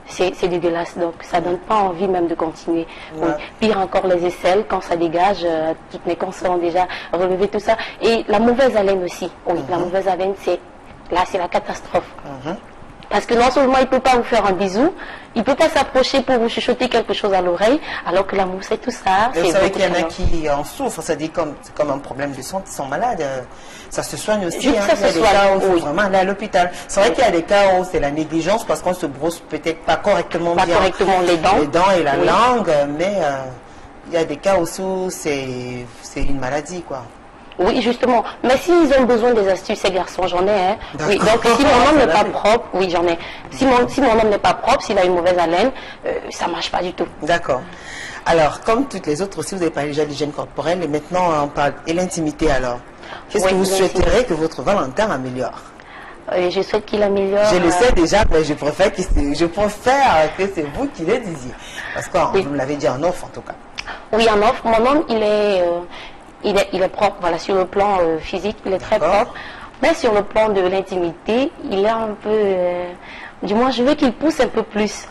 c'est dégueulasse, donc ça donne pas envie même de continuer. Oui. Pire encore les aisselles, quand ça dégage, toutes mes consoeurs ont déjà relevé tout ça. Et la mauvaise haleine aussi, oui, la mauvaise haleine, c'est la catastrophe. Parce que non seulement il ne peut pas vous faire un bisou, il ne peut pas s'approcher pour vous chuchoter quelque chose à l'oreille, alors que la mousse et tout ça, c'est... Vous savez qu'il y en a qui en souffrent, ça dit c'est comme un problème de santé, ils sont malades. Ça se soigne aussi. Juste hein. Ça il y a des cas où il faut vraiment aller à l'hôpital. C'est vrai qu'il y a des cas où c'est la négligence parce qu'on se brosse peut-être pas correctement bien les dents et la langue, mais il y a des cas aussi où c'est une maladie, quoi. Oui, justement. Mais s'ils ont besoin des astuces, ces garçons, j'en ai. Hein. Oui, donc si mon homme n'est pas propre, oui, j'en ai. Si mon homme n'est pas propre, s'il a une mauvaise haleine, ça ne marche pas du tout. D'accord. Alors, comme toutes les autres aussi, vous avez parlé déjà d'hygiène corporelle, et maintenant on parle de l'intimité alors. Qu'est-ce que vous souhaiteriez que votre Valentin améliore? Je souhaite qu'il améliore. Je le sais déjà, mais je préfère que c'est vous qui le disiez. Parce que vous me l'avez dit en offre en tout cas. Oui, en offre. Mon homme, il est propre, voilà, sur le plan physique, il est très propre. Mais sur le plan de l'intimité, il est un peu... du moins, je veux qu'il pousse un peu plus,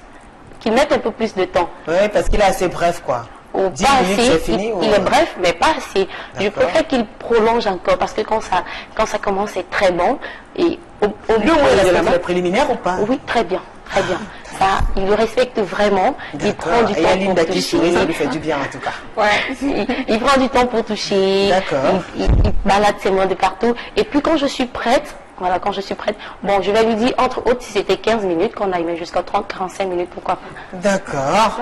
qu'il mette un peu plus de temps. Oui, parce qu'il est assez bref, quoi. Ou pas assez, il est bref, mais pas assez. Je préfère qu'il prolonge encore, parce que quand ça commence, c'est très bon. Et au lieu où il a fait le préliminaire ou pas? Oui, très bien. Très bien. ça, il le respecte vraiment. Il prend du temps pour toucher. Ça lui fait du bien en tout cas. Ouais. Il prend du temps pour toucher. D'accord. Il balade ses mains de partout. Et puis quand je suis prête, voilà, quand je suis prête, bon, je vais lui dire, entre autres, si c'était 15 minutes, qu'on aille même jusqu'à 30, 45 minutes, pourquoi pas. D'accord.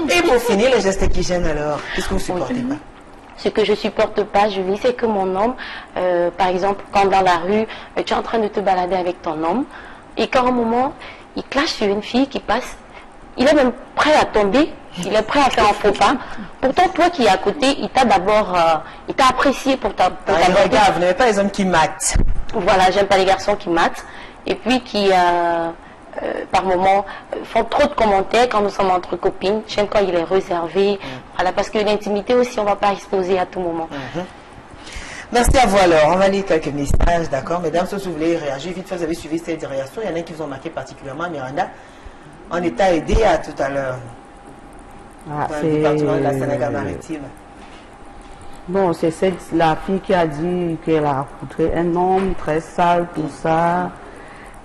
Et pour finir, les gestes qui gênent alors, qu'est-ce que vous supportez pas? Ce que je supporte pas, Julie, c'est que mon homme, par exemple, quand dans la rue, tu es en train de te balader avec ton homme, et qu'à un moment, il clash sur une fille qui passe, il est même prêt à tomber, il est prêt à faire un faux pas. Pourtant, toi qui es à côté, il t'a d'abord, il t'a apprécié pour ta regarde, vous n'avez pas les hommes qui matent. Voilà, j'aime pas les garçons qui matent, et puis qui, par moments, font trop de commentaires quand nous sommes entre copines. J'aime quand il est réservé, voilà, parce que l'intimité aussi, on ne va pas exposer à tout moment. Merci à vous alors. On va lire quelques messages, d'accord. Mesdames, si vous voulez réagir, vite fait, vous avez suivi cette réaction. Il y en a qui vous ont marqué particulièrement. Miranda, on est à aider à tout à l'heure. Dans le département de la Sénégal-Maritime. Bon, c'est la fille qui a dit qu'elle a rencontré un homme très sale, tout ça.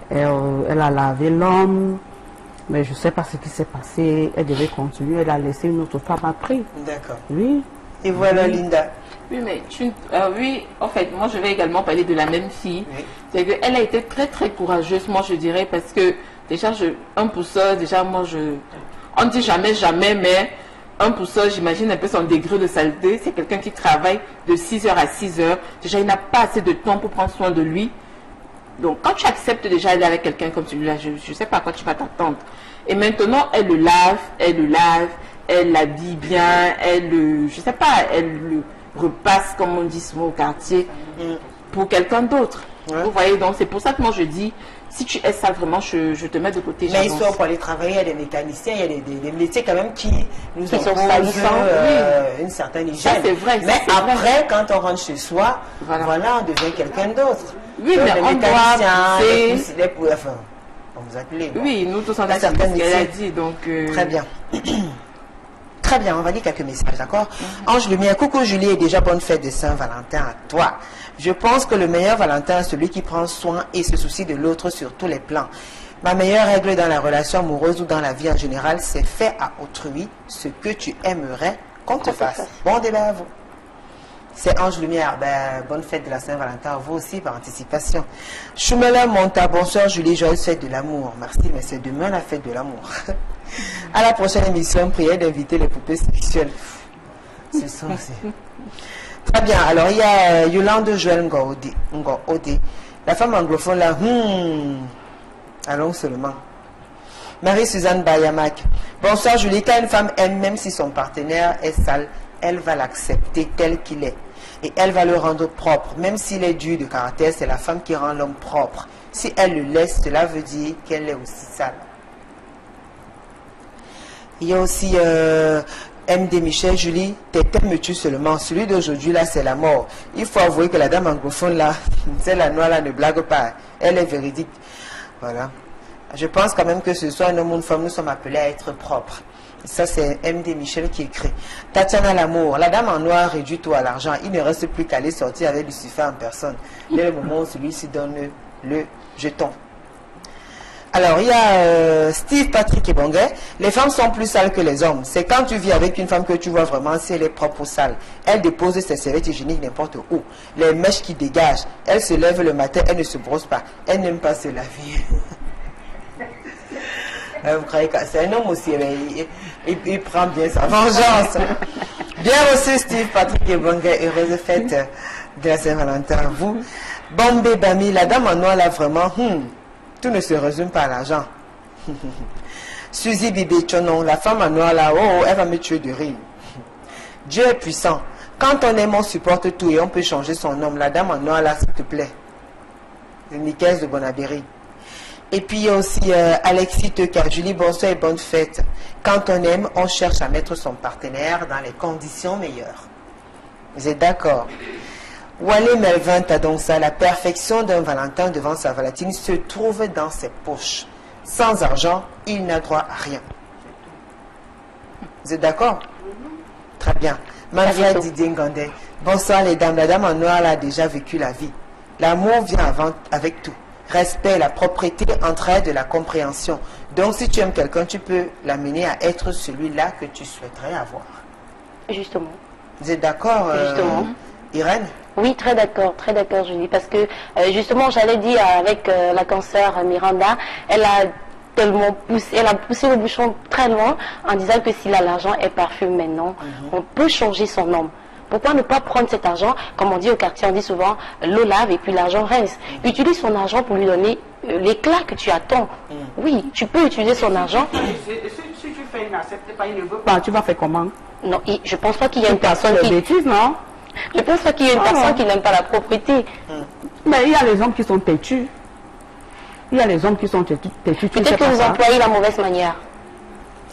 Elle a lavé l'homme. Mais je ne sais pas ce qui s'est passé. Elle devait continuer. Elle a laissé une autre femme après. D'accord. Oui. Et voilà, Linda. Oui, mais oui, en fait, moi je vais également parler de la même fille. Oui. C'est qu'elle a été très très courageuse, moi je dirais, parce que déjà, un pousseur, déjà moi on dit jamais, mais un pousseur, j'imagine un peu son degré de saleté. C'est quelqu'un qui travaille de 6h à 6h. Déjà, il n'a pas assez de temps pour prendre soin de lui. Donc, quand tu acceptes déjà d'aller avec quelqu'un comme celui-là, je ne sais pas à quoi tu vas t'attendre. Et maintenant, elle le lave, elle l'habille bien, je sais pas, elle le repasse, comme on dit souvent au quartier, pour quelqu'un d'autre. Ouais. Vous voyez, donc c'est pour ça que moi je dis, si tu es sale vraiment, je te mets de côté. Mais histoire pour aller travailler, il y a des mécaniciens, il y a des métiers quand même qui nous imposent une certaine hygiène. C'est vrai. Mais après, quand on rentre chez soi, voilà on devient quelqu'un d'autre. Oui, mais on doit on vous appelez. Oui, nous tous on a ce qu'elle a dit, donc... Très bien. Très bien, on va lire quelques messages, d'accord? Ange Lumière, coucou Julie et déjà bonne fête de Saint-Valentin à toi. Je pense que le meilleur Valentin est celui qui prend soin et se soucie de l'autre sur tous les plans. Ma meilleure règle dans la relation amoureuse ou dans la vie en général, c'est faire à autrui ce que tu aimerais qu'on te fasse. Bon débat à vous. C'est Ange Lumière. Bonne fête de la Saint-Valentin à vous aussi par anticipation. Choumela Monta, bonsoir Julie, joyeuse fête de l'amour. Merci, mais c'est demain la fête de l'amour. À la prochaine émission, priez d'inviter les poupées sexuelles. C'est ça aussi. Très bien. Alors, il y a Yolande Joël Ngo-Ode. La femme anglophone là, allons seulement. Marie-Suzanne Bayamak. Bonsoir Julie. Quand une femme aime, même si son partenaire est sale, elle va l'accepter tel qu'il est. Et elle va le rendre propre. Même s'il est dur de caractère, c'est la femme qui rend l'homme propre. Si elle le laisse, cela veut dire qu'elle est aussi sale. Il y a aussi MD Michel, Julie, tes thèmes me tuent seulement. Celui d'aujourd'hui, là, c'est la mort. Il faut avouer que la dame anglophone, là, c'est la noire, là, ne blague pas. Elle est véridique. Voilà. Je pense quand même que ce soit un homme ou une femme, nous sommes appelés à être propres. Ça, c'est MD Michel qui écrit. Tatiana Lamour, la dame en noir réduit tout à l'argent. Il ne reste plus qu'à aller sortir avec Lucifer en personne. Dès le moment où celui-ci donne le jeton. Alors, il y a Steve Patrick Ebonguet. Les femmes sont plus sales que les hommes. C'est quand tu vis avec une femme que tu vois vraiment si elle est propre ou sale. Elle dépose ses serviettes hygiéniques n'importe où. Les mèches qui dégagent. Elle se lève le matin, elle ne se brosse pas. Elle n'aime pas se laver. Vous croyez que c'est un homme aussi, mais il prend bien sa vengeance. Bien aussi, Steve Patrick Ebonguet. Heureuse fête de la Saint-Valentin à vous. Bombé Bami, la dame en noir là vraiment... Tout ne se résume pas à l'argent. Suzy Bibé Chonon, la femme en noir là, elle va me tuer de rire. Dieu est puissant. Quand on aime, on supporte tout et on peut changer son homme. La dame en noir là, s'il te plaît. C'est Nicaise de Bonabéry. Et puis il y a aussi Alexis Teka, Julie, bonsoir et bonne fête. Quand on aime, on cherche à mettre son partenaire dans les conditions meilleures. Vous êtes d'accord? Wale Melvin Tadonsa, la perfection d'un Valentin devant sa Valentine se trouve dans ses poches. Sans argent, il n'a droit à rien. Vous êtes d'accord? Très bien. Manfred Didier Ngandé. Bonsoir les dames. La dame en noir a déjà vécu la vie. L'amour vient avant avec tout. respect, la propreté, entraide, la compréhension. Donc si tu aimes quelqu'un, tu peux l'amener à être celui-là que tu souhaiterais avoir. Justement. Vous êtes d'accord, Irène? Oui, très d'accord, Julie, parce que justement, j'allais dire avec la cancer Miranda, elle a poussé le bouchon très loin en disant que si l'argent est parfait maintenant, on peut changer son nom. Pourquoi ne pas prendre cet argent, comme on dit au quartier, on dit souvent l'eau lave et puis l'argent reste. Utilise son argent pour lui donner l'éclat que tu attends. Oui, tu peux utiliser son argent. Si tu fais une accepte pas, il ne veut pas, tu vas faire comment? Non, je pense pas qu'il y a une personne qui... bêtises, non? Je pense pas qu'il y a une personne qui n'aime pas la propriété. Mais il y a les hommes qui sont têtus. Il y a les hommes qui sont têtus. Peut-être que vous employez la mauvaise manière.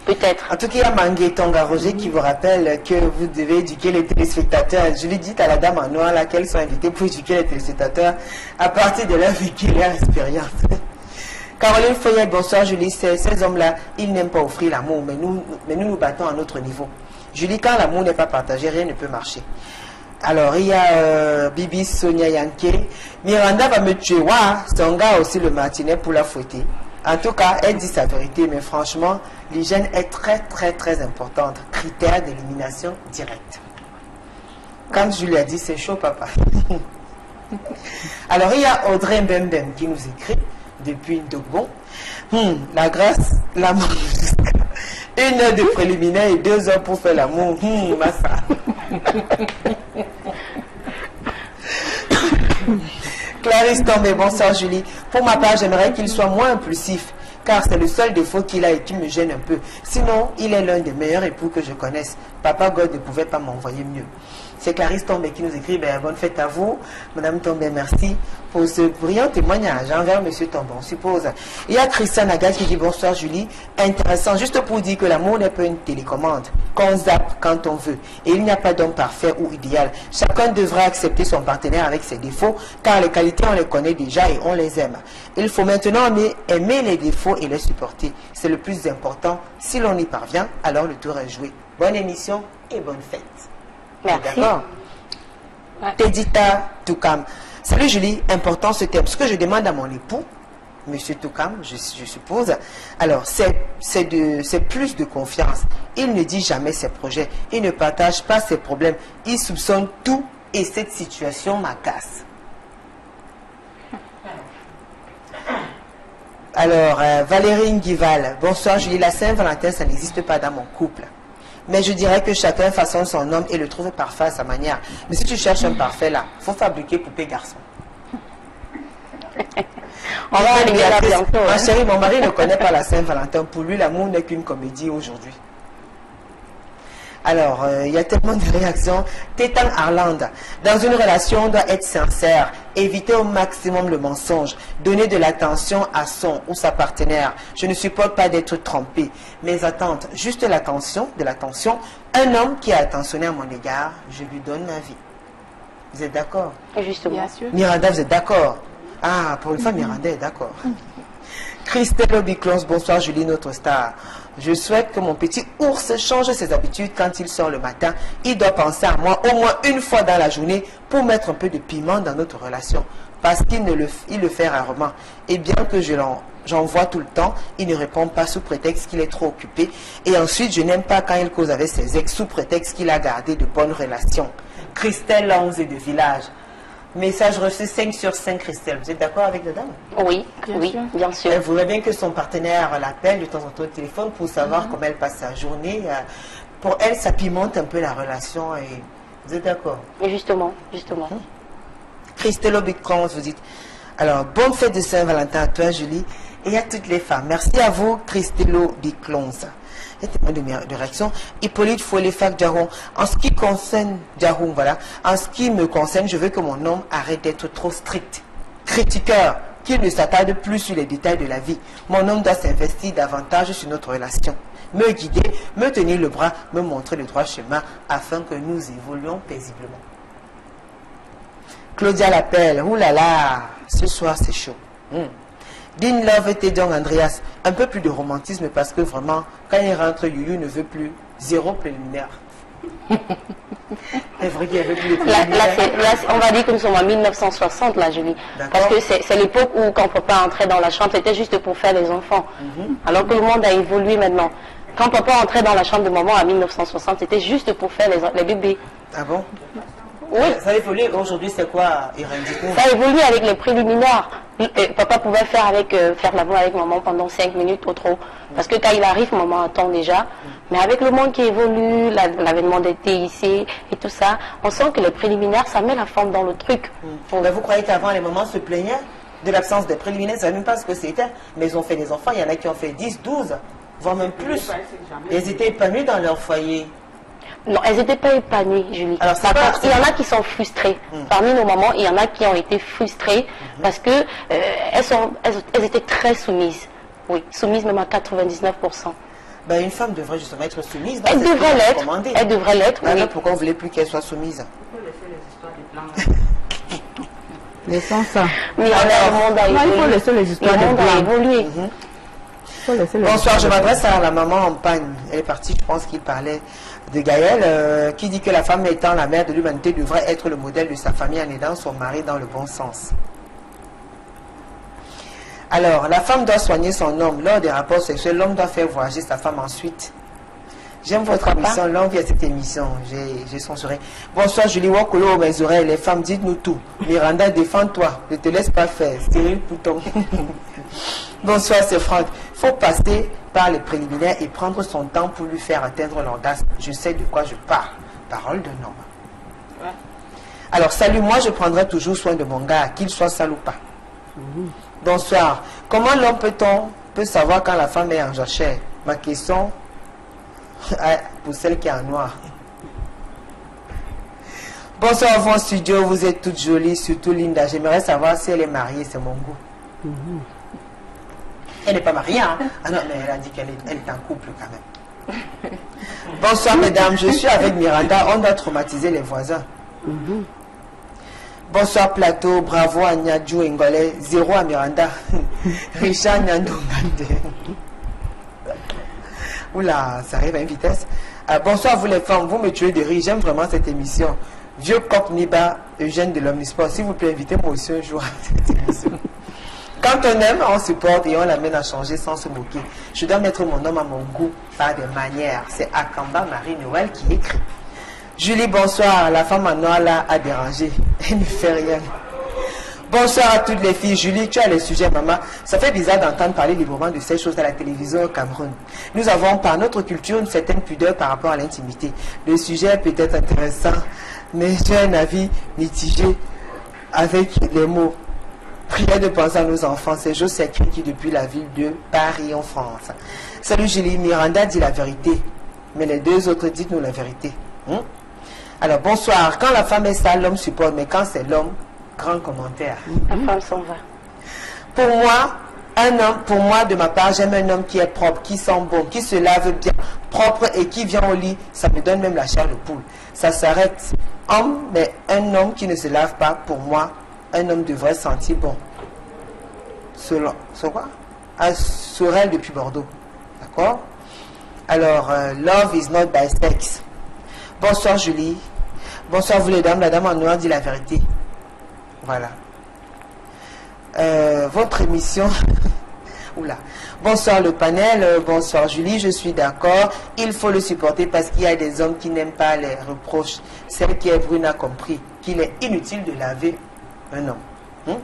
Peut-être. En tout cas, il y a Mangué Tonga Roger qui vous rappelle que vous devez éduquer les téléspectateurs. Je lui dis à la dame en noir là qu'elles sont invitées pour éduquer les téléspectateurs à partir de leur vécu et leur expérience. Caroline Foyet, bonsoir Julie. Ces hommes-là, ils n'aiment pas offrir l'amour, mais nous battons à notre niveau. Julie, quand l'amour n'est pas partagé, rien ne peut marcher. Alors, il y a Bibi Sonia Yanké. Miranda va me tuer. Waouh, son gars aussi le martinet pour la fouetter. En tout cas, elle dit sa vérité, mais franchement, l'hygiène est très importante. Critère d'élimination directe. Comme je lui ai dit, c'est chaud, papa. Alors, il y a Audrey Mbembem qui nous écrit depuis Dogbon. La grâce, l'amour. 1 heure de préliminaire et 2 heures pour faire l'amour. Massa. Clarisse Tombé, bonsoir Julie. Pour ma part, j'aimerais qu'il soit moins impulsif, car c'est le seul défaut qu'il a et qui me gêne un peu. Sinon, il est l'un des meilleurs époux que je connaisse. Papa God ne pouvait pas m'envoyer mieux. C'est Clarisse Tombé qui nous écrit, bonne fête à vous. Madame Tombé, merci pour ce brillant témoignage envers Monsieur Tombé, on suppose. Il y a Christian Agathe qui dit, bonsoir Julie. Intéressant, juste pour dire que l'amour n'est pas une télécommande, qu'on zappe quand on veut. Et il n'y a pas d'homme parfait ou idéal. Chacun devra accepter son partenaire avec ses défauts, car les qualités, on les connaît déjà et on les aime. Il faut maintenant aimer les défauts et les supporter. C'est le plus important. Si l'on y parvient, alors le tour est joué. Bonne émission et bonne fête. Merci. D'accord. Tedita Toukam. Salut Julie, important ce thème. Ce que je demande à mon époux, Monsieur Toukam, je suppose, alors c'est plus de confiance. Il ne dit jamais ses projets, il ne partage pas ses problèmes, il soupçonne tout et cette situation m'agace. Alors, Valérie Nguival, bonsoir Julie, la Saint-Valentin, ça n'existe pas dans mon couple. Mais je dirais que chacun façonne son homme et le trouve parfait à sa manière. Mais si tu cherches un parfait là, il faut fabriquer poupée garçon. On va arriver là bientôt. Ma chérie, mon mari ne connaît pas la Saint-Valentin. Pour lui, l'amour n'est qu'une comédie aujourd'hui. Alors, il y a tellement de réactions. Tétan Arland, dans une relation, on doit être sincère, éviter au maximum le mensonge, donner de l'attention à son ou sa partenaire. Je ne supporte pas d'être trompé. Mes attentes, juste l'attention, de l'attention. Un homme qui est attentionné à mon égard, je lui donne ma vie. Vous êtes d'accord? Justement. Bien sûr. Miranda, vous êtes d'accord? Ah, pour une fois, Miranda est d'accord. Christelle Obiclons, bonsoir Julie, notre star. Je souhaite que mon petit ours change ses habitudes quand il sort le matin. Il doit penser à moi au moins une fois dans la journée pour mettre un peu de piment dans notre relation. Parce qu'il le fait rarement. Et bien que j'en vois tout le temps, il ne répond pas sous prétexte qu'il est trop occupé. Et ensuite, je n'aime pas quand il cause avec ses ex sous prétexte qu'il a gardé de bonnes relations. Christelle Lanze de Village. Message reçu 5 sur 5, Christelle. Vous êtes d'accord avec la dame? Oui, bien sûr. Elle voudrait bien que son partenaire l'appelle de temps en temps au téléphone pour savoir comment elle passe sa journée. Pour elle, ça pimente un peu la relation. Et... Vous êtes d'accord? Et justement. Christelle Obicron, vous dites. Alors, bonne fête de Saint-Valentin à toi, Julie, et à toutes les femmes. Merci à vous, Christelle Obicron. Il y a tellement de réactions. Hippolyte Fouéléfac Diaron. En ce qui concerne Diaron, voilà. En ce qui me concerne, je veux que mon homme arrête d'être trop strict. Critiqueur, qu'il ne s'attarde plus sur les détails de la vie. Mon homme doit s'investir davantage sur notre relation. Me guider, me tenir le bras, me montrer le droit chemin afin que nous évoluions paisiblement. Claudia l'appelle. Ouh là là, ce soir c'est chaud. Dean Love Tedong Andreas, un peu plus de romantisme parce que vraiment, quand il rentre, Youyou ne veut plus. 0 préliminaire. C'est vrai qu'il y avait plus de Là, on va dire que nous sommes en 1960, là, Julie. Parce que c'est l'époque où, quand papa entrait dans la chambre, c'était juste pour faire des enfants. Alors que le monde a évolué maintenant. Quand papa entrait dans la chambre de maman en 1960, c'était juste pour faire les bébés. Ah bon? Oui. Ça a évolué. Aujourd'hui, c'est quoi, Irène? Ça a évolué avec les préliminaires. Papa pouvait faire l'amour avec maman pendant 5 minutes ou trop. Parce que quand il arrive, maman attend déjà. Mais avec le monde qui évolue, l'avènement des TIC et tout ça, on sent que les préliminaires, ça met la forme dans le truc. Mais vous croyez qu'avant, les mamans se plaignaient de l'absence des préliminaires? Ils ne savaient même pas ce que c'était. Mais ils ont fait des enfants. Il y en a qui ont fait 10, 12, voire même plus. Et ils étaient épanouis dans leur foyer. Non, elles n'étaient pas épanouies, Julie. Alors, par contre, il y en a qui sont frustrées. Parmi nos mamans, il y en a qui ont été frustrées parce que elles étaient très soumises. Oui, soumises même à 99%. Ben, une femme devrait justement être soumise. Elle devrait l'être. Elle devrait l'être, oui. Pourquoi vous ne voulez plus qu'elle soit soumise? Laissons ça. Mais le monde a évolué. Il faut laisser les histoires le monde a évolué. Bonsoir, je m'adresse à la maman en panne. Elle est partie, je pense qu'il parlait de Gaël, qui dit que la femme étant la mère de l'humanité devrait être le modèle de sa famille en aidant son mari dans le bon sens. Alors, la femme doit soigner son homme. Lors des rapports sexuels, l'homme doit faire voyager sa femme ensuite. J'aime votre émission, l'envie à cette émission. J'ai censuré. Bonsoir, Julie Wakolo, mes oreilles, les femmes, dites-nous tout. Miranda, défends-toi, ne te laisse pas faire. Cyril Pouton. Bonsoir, c'est Franck. Il faut passer par les préliminaires et prendre son temps pour lui faire atteindre l'orgasme. Je sais de quoi je parle. Parole d'un homme. Alors, salut, moi je prendrai toujours soin de mon gars, qu'il soit sale ou pas. Bonsoir. Comment l'homme peut savoir quand la femme est en jachère? Ma question pour celle qui est en noir. Bonsoir, avant studio, vous êtes toutes jolies, surtout Linda. J'aimerais savoir si elle est mariée, c'est mon goût. Elle n'est pas mariée, hein? Ah non, mais elle a dit qu'elle est en couple quand même. Bonsoir, mesdames, je suis avec Miranda. On doit traumatiser les voisins. Bonsoir, plateau. Bravo à Nyadjou Ngolé. 0 à Miranda. Richard Nyandongande. Oula, ça arrive à une vitesse. Bonsoir, vous les femmes. Vous me tuez de rire. J'aime vraiment cette émission. Vieux Cop Niba, Eugène de l'Omnisport. S'il vous plaît, invitez-moi aussi un jour à cette émission. Quand on aime, on supporte et on l'amène à changer sans se moquer. Je dois mettre mon homme à mon goût par des manières. C'est Akamba Marie-Noël qui écrit. Julie, bonsoir. La femme en noir là a dérangé. Elle ne fait rien. Bonsoir à toutes les filles. Julie, tu as les sujets, maman. Ça fait bizarre d'entendre parler librement de ces choses à la télévision au Cameroun. Nous avons, par notre culture, une certaine pudeur par rapport à l'intimité. Le sujet peut être intéressant, mais j'ai un avis mitigé avec les mots. Priez de penser à nos enfants. C'est José qui depuis la ville de Paris en France. Salut Julie, Miranda dit la vérité. Mais les deux autres, dites-nous la vérité. Alors, bonsoir. Quand la femme est sale, l'homme supporte. Mais quand c'est l'homme, grand commentaire. La femme s'en va. Pour moi, un homme, pour moi, de ma part, j'aime un homme qui est propre, qui sent bon, qui se lave bien, propre et qui vient au lit. Ça me donne même la chair de poule. Ça s'arrête. Homme, mais un homme qui ne se lave pas, pour moi, un homme devrait sentir bon. Selon quoi? Sorel depuis Bordeaux. D'accord? Alors, love is not by sex. Bonsoir Julie. Bonsoir vous les dames. La dame en noir dit la vérité. Voilà. Votre émission. Oula. Bonsoir le panel. Bonsoir Julie. Je suis d'accord. Il faut le supporter parce qu'il y a des hommes qui n'aiment pas les reproches. Celle qui est brune a compris qu'il est inutile de laver un homme.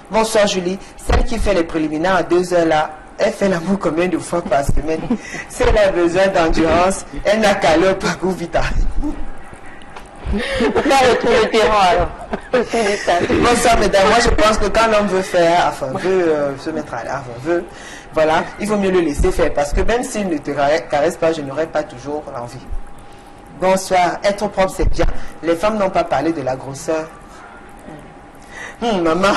Bonsoir Julie. Celle qui fait les préliminaires à 2 heures là, elle fait l'amour combien de fois par semaine? Si elle a besoin d'endurance, elle n'a qu'à leur parcours vital. Pourquoi retrouver le terrain alors? Bonsoir mesdames, moi je pense que quand l'homme veut faire, veut se mettre à l'art, voilà, il vaut mieux le laisser faire parce que même s'il ne te caresse pas, je n'aurai pas toujours l'envie. Bonsoir, être propre c'est bien. Les femmes n'ont pas parlé de la grosseur. Maman,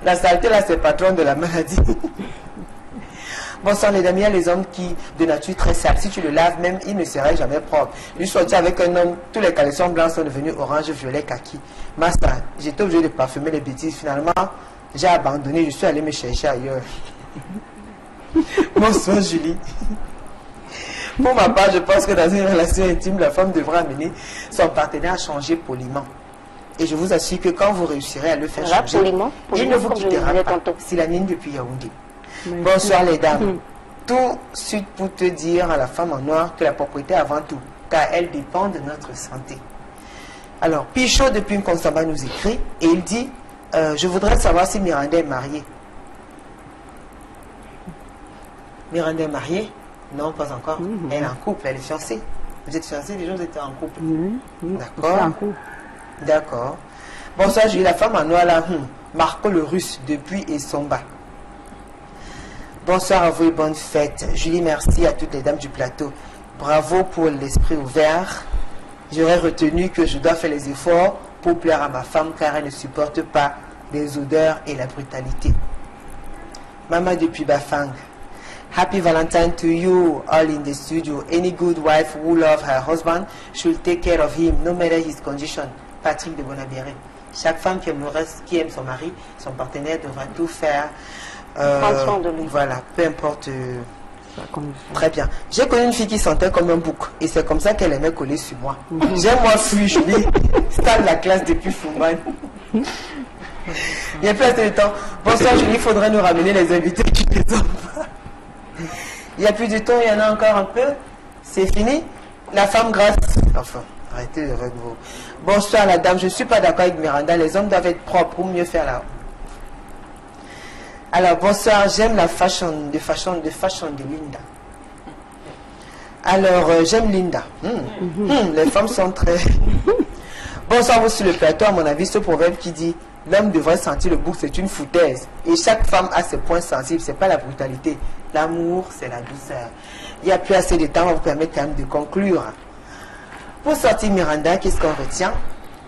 la saleté là c'est patron de la maladie. Bonsoir les dames, il y a les hommes qui, de nature très sale, si tu le laves même, il ne serait jamais propre. Je suis sorti avec un homme, tous les caleçons blancs sont devenus orange, violet, kaki. Master, j'étais obligé de parfumer les bêtises. Finalement, j'ai abandonné, je suis allé me chercher ailleurs. Bonsoir Julie. Pour ma part, je pense que dans une relation intime, la femme devra amener son partenaire à changer poliment. Et je vous assure que quand vous réussirez à le faire changer, il ne vous quittera pas. C'est la mienne depuis Yaoundé. Bonsoir les dames. Tout suite pour te dire à la femme en noir que la propriété avant tout, car elle dépend de notre santé. Alors, Pichot depuis Consamba nous écrit et il dit je voudrais savoir si Miranda est mariée. Miranda est mariée? Non, pas encore. Elle est en couple, elle est fiancée. Vous êtes fiancée, déjà vous êtes en couple. D'accord. D'accord. Bonsoir, j'ai eu la femme en noir là, Marco le russe depuis Essomba. Bonsoir à vous et bonne fête. Julie, merci à toutes les dames du plateau. Bravo pour l'esprit ouvert. J'aurais retenu que je dois faire les efforts pour plaire à ma femme car elle ne supporte pas les odeurs et la brutalité. Maman depuis Bafang. Happy Valentine to you all in the studio. Any good wife who loves her husband should take care of him no matter his condition. Patrick de Bonabéré. Chaque femme qui aime son mari, son partenaire devra tout faire. Voilà, peu importe. Très bien. J'ai connu une fille qui sentait comme un bouc et c'est comme ça qu'elle aimait coller sur moi. J'ai moi fui, je dis, stade la classe depuis Fouman. Il n'y a plus assez de temps. Bonsoir Julie, il faudrait nous ramener les invités qui les ont pas. Il n'y a plus de temps, il y en a encore un peu. C'est fini. La femme grasse. Enfin, arrêtez avec vous. Bonsoir la dame, je ne suis pas d'accord avec Miranda. Les hommes doivent être propres pour mieux faire la... Alors, bonsoir, j'aime la fashion de Linda. Alors, j'aime Linda. Les femmes sont très... Bonsoir, vous sur le plateau, à mon avis, ce proverbe qui dit « L'homme devrait sentir le bouc, c'est une foutaise. » Et chaque femme a ses points sensibles, ce n'est pas la brutalité. L'amour, c'est la douceur. Il n'y a plus assez de temps, on va vous permettre quand même de conclure. Pour sortir Miranda, qu'est-ce qu'on retient?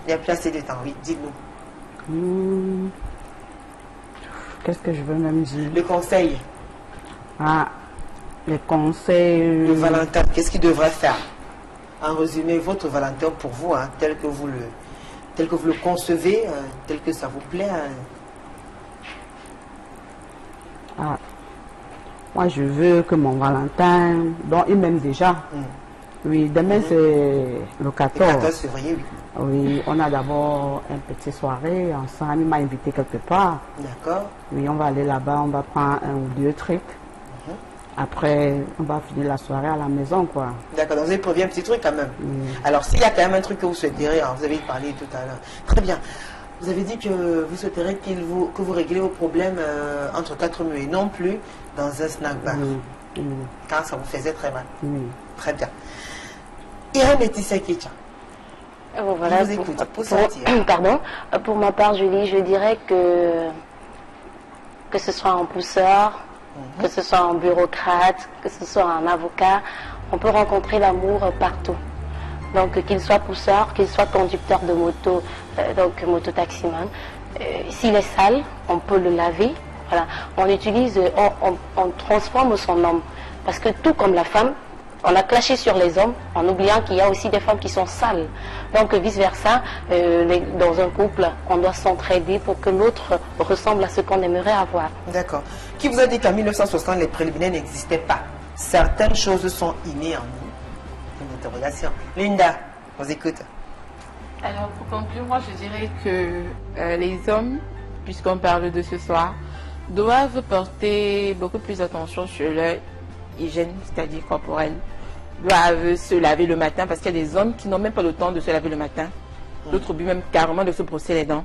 Il n'y a plus assez de temps, oui, dites-nous. Qu'est-ce que je veux même dire? Le conseil. Ah, les conseils. Le Valentin, qu'est-ce qu'il devrait faire? En résumé, votre Valentin pour vous, tel que vous le concevez, tel que ça vous plaît. Ah, moi, je veux que mon Valentin, dont il m'aime déjà. Oui, demain c'est le 14. Le 14 février, oui. Oui, on a d'abord une petite soirée ensemble. Il m'a invité quelque part. D'accord. Oui, on va aller là-bas, on va prendre un ou deux trucs. Après, on va finir la soirée à la maison, quoi. D'accord, donc vous avez prévu un petit truc quand même. Alors, s'il y a quand même un truc que vous souhaiteriez, vous avez parlé tout à l'heure. Très bien. Vous avez dit que vous souhaiteriez que vous réglez vos problèmes entre quatre murs et non plus dans un snack bar. Quand ça vous faisait très mal. Très bien. Irène Laetitia Ketia. Voilà, je vous écoute, pardon. Pour ma part, Julie, je dirais que ce soit un pousseur, que ce soit un bureaucrate, que ce soit un avocat, on peut rencontrer l'amour partout. Donc qu'il soit pousseur, qu'il soit conducteur de moto, donc moto-taximan. S'il est sale, on peut le laver. Voilà. On transforme son homme. Parce que tout comme la femme, on a clashé sur les hommes en oubliant qu'il y a aussi des femmes qui sont sales. Donc vice-versa, dans un couple, on doit s'entraider pour que l'autre ressemble à ce qu'on aimerait avoir. D'accord. Qui vous a dit qu'en 1960, les préliminaires n'existaient pas? Certaines choses sont innées en nous. Une interrogation. Linda, on vous écoute. Alors pour conclure, moi je dirais que les hommes, puisqu'on parle de ce soir, doivent porter beaucoup plus attention sur leur hygiène, c'est-à-dire corporelle, doivent se laver le matin parce qu'il y a des hommes qui n'ont même pas le temps de se laver le matin. D'autres oublient même carrément de se brosser les dents.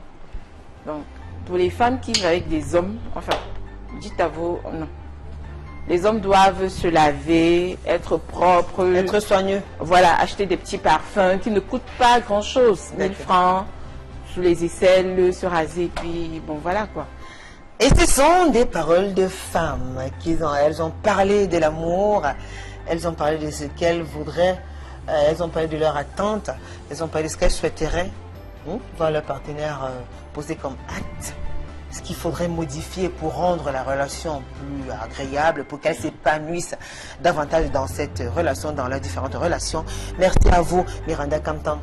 Donc, pour les femmes qui vivent avec des hommes, enfin, dites à vous, non. Les hommes doivent se laver, être propres. Être soigneux. Voilà, acheter des petits parfums qui ne coûtent pas grand-chose. 1000 francs, sous les aisselles, se raser, puis bon, voilà quoi. Et ce sont des paroles de femmes. Elles ont parlé de l'amour, elles ont parlé de ce qu'elles voudraient, elles ont parlé de leur attente, elles ont parlé de ce qu'elles souhaiteraient voir leur partenaire poser comme acte, ce qu'il faudrait modifier pour rendre la relation plus agréable, pour qu'elles s'épanouissent davantage dans cette relation, dans leurs différentes relations. Merci à vous, Miranda Kamtan.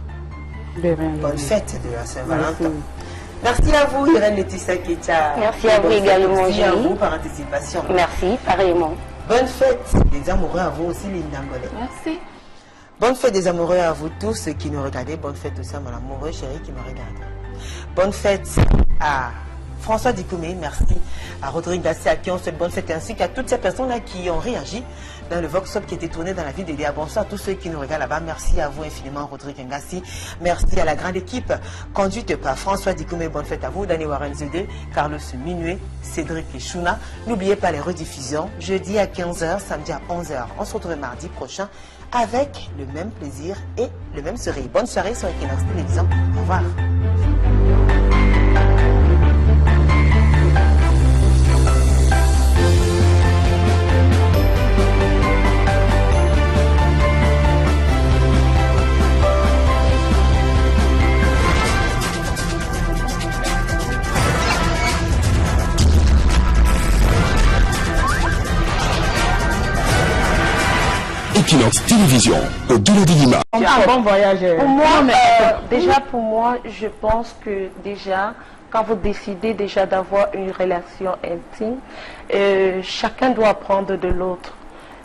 Bonne fête de la Saint-Valentin. Merci à vous, Irène Laetitia Ketia. Merci à vous également, Merci à vous par anticipation. Merci, pareillement. Bonne fête des amoureux à vous aussi, Linda Ngolé. Merci. Bonne fête des amoureux à vous tous ceux qui nous regardez. Bonne fête aussi à mon amoureux chéri qui me regarde. Bonne fête à François Dikoumé, merci à Rodrigue Dassé, à qui on souhaite bonne fête, ainsi qu'à toutes ces personnes-là qui ont réagi dans le Vox Up qui était tourné dans la ville d'Elia. Bonsoir à tous ceux qui nous regardent là-bas. Merci à vous infiniment, Rodrigue Ngassi. Merci à la grande équipe conduite par François Dikoumé. Bonne fête à vous, Dani Warren Zedé, Carlos Minuet, Cédric et Chouna. N'oubliez pas les rediffusions, jeudi à 15h, samedi à 11h. On se retrouve mardi prochain avec le même plaisir et le même sourire. Bonne soirée sur Equinox Télévision. Au revoir. Equinox Télévision, au-delà de l'image. Un bon voyage. Pour moi, déjà pour moi, je pense que déjà, quand vous décidez déjà d'avoir une relation intime, chacun doit apprendre de l'autre.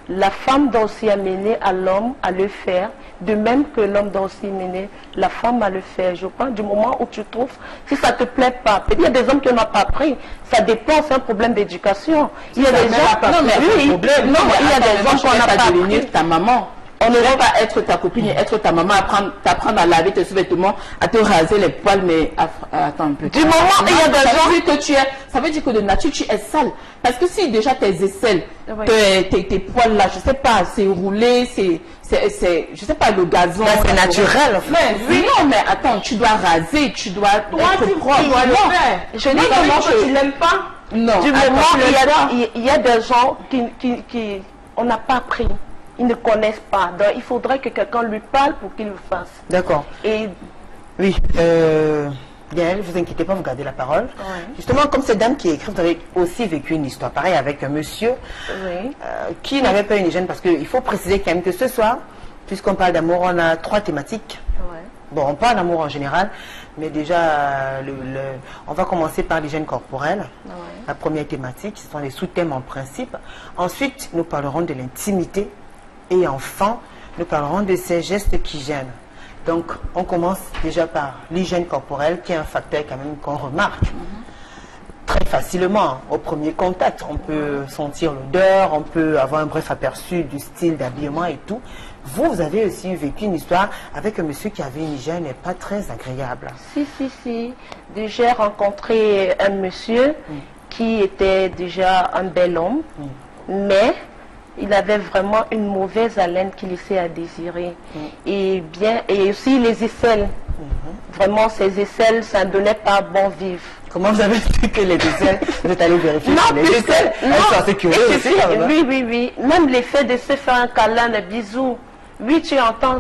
La femme doit aussi amener à l'homme à le faire, de même que l'homme doit aussi amener la femme à le faire. Je pense du moment où tu trouves, si ça ne te plaît pas, peut-être il y a des hommes qui n'ont pas appris, ça dépend, c'est un problème d'éducation. Il y a des gens, non mais oui, non, il y a des hommes qui n'ont pas devenir ta maman. On ne va pas être ta copine et être ta maman, t'apprendre à laver tes sous-vêtements, à te raser les poils, mais attends un peu. Du moment où il y a des gens... Ça veut dire que de nature, tu es sale. Parce que si déjà tes aisselles, tes poils là, je sais pas, c'est roulé, je sais pas, le gazon. C'est naturel. Mais oui, non, mais attends, tu dois raser, tu dois être propre. Je dis que tu l'aimes pas. Non. Du moment il y a des gens qui on n'a pas appris. Ils ne connaissent pas. Donc, il faudrait que quelqu'un lui parle pour qu'il le fasse. D'accord. Et... Oui. Gaëlle, vous inquiétez pas, vous gardez la parole. Ouais. Justement, comme cette dame qui écrit, vous avez aussi vécu une histoire pareille avec un monsieur qui n'avait pas une hygiène, parce qu'il faut préciser quand même que ce soir, puisqu'on parle d'amour, on a 3 thématiques. Ouais. Bon, on parle d'amour en général, mais déjà, on va commencer par l'hygiène corporelle. Ouais. La première thématique, ce sont les sous-thèmes en principe. Ensuite, nous parlerons de l'intimité. Et enfin, nous parlerons de ces gestes qui gênent. Donc, on commence déjà par l'hygiène corporelle, qui est un facteur quand même qu'on remarque très facilement. Au premier contact, on peut sentir l'odeur, on peut avoir un bref aperçu du style d'habillement et tout. Vous avez aussi vécu une histoire avec un monsieur qui avait une hygiène pas très agréable. Si. J'ai rencontré un monsieur qui était déjà un bel homme, mais... il avait vraiment une mauvaise haleine qui laissait à désirer. Et aussi les aisselles. Vraiment, ces aisselles, ça ne donnait pas bon vivre. Comment vous avez su que les aisselles, vous êtes allé vérifier les aisselles, elles sont sécurisées aussi, oui. Même l'effet de se faire un câlin, des bisous. Oui, tu entends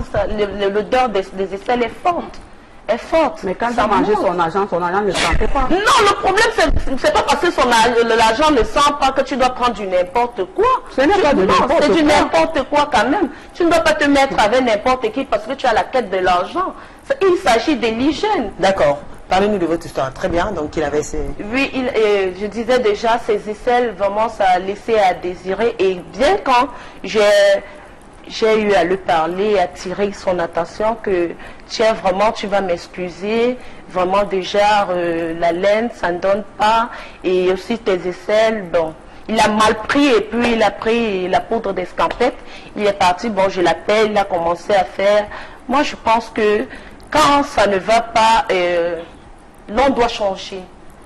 l'odeur des aisselles est forte. Est forte. Mais quand il a mangé son argent ne sentait pas. Non, le problème, c'est pas parce que l'argent ne sent pas que tu dois prendre du n'importe quoi. C'est du n'importe quoi quand même. Tu ne dois pas te mettre avec n'importe qui parce que tu as la quête de l'argent. Il s'agit de l'hygiène. D'accord. Parlez-nous de votre histoire. Très bien. Donc, il avait ses... Oui, je disais déjà, ses aisselles, vraiment, ça a laissé à désirer. Et bien quand j'ai eu à le parler, à attirer son attention que tiens, vraiment, tu vas m'excuser. Vraiment, déjà, la laine, ça ne donne pas. Et aussi tes aisselles, bon. Il a mal pris et puis il a pris la poudre d'escampette. Il est parti, bon, je l'appelle, il a commencé à faire. Moi, je pense que quand ça ne va pas, l'on doit changer.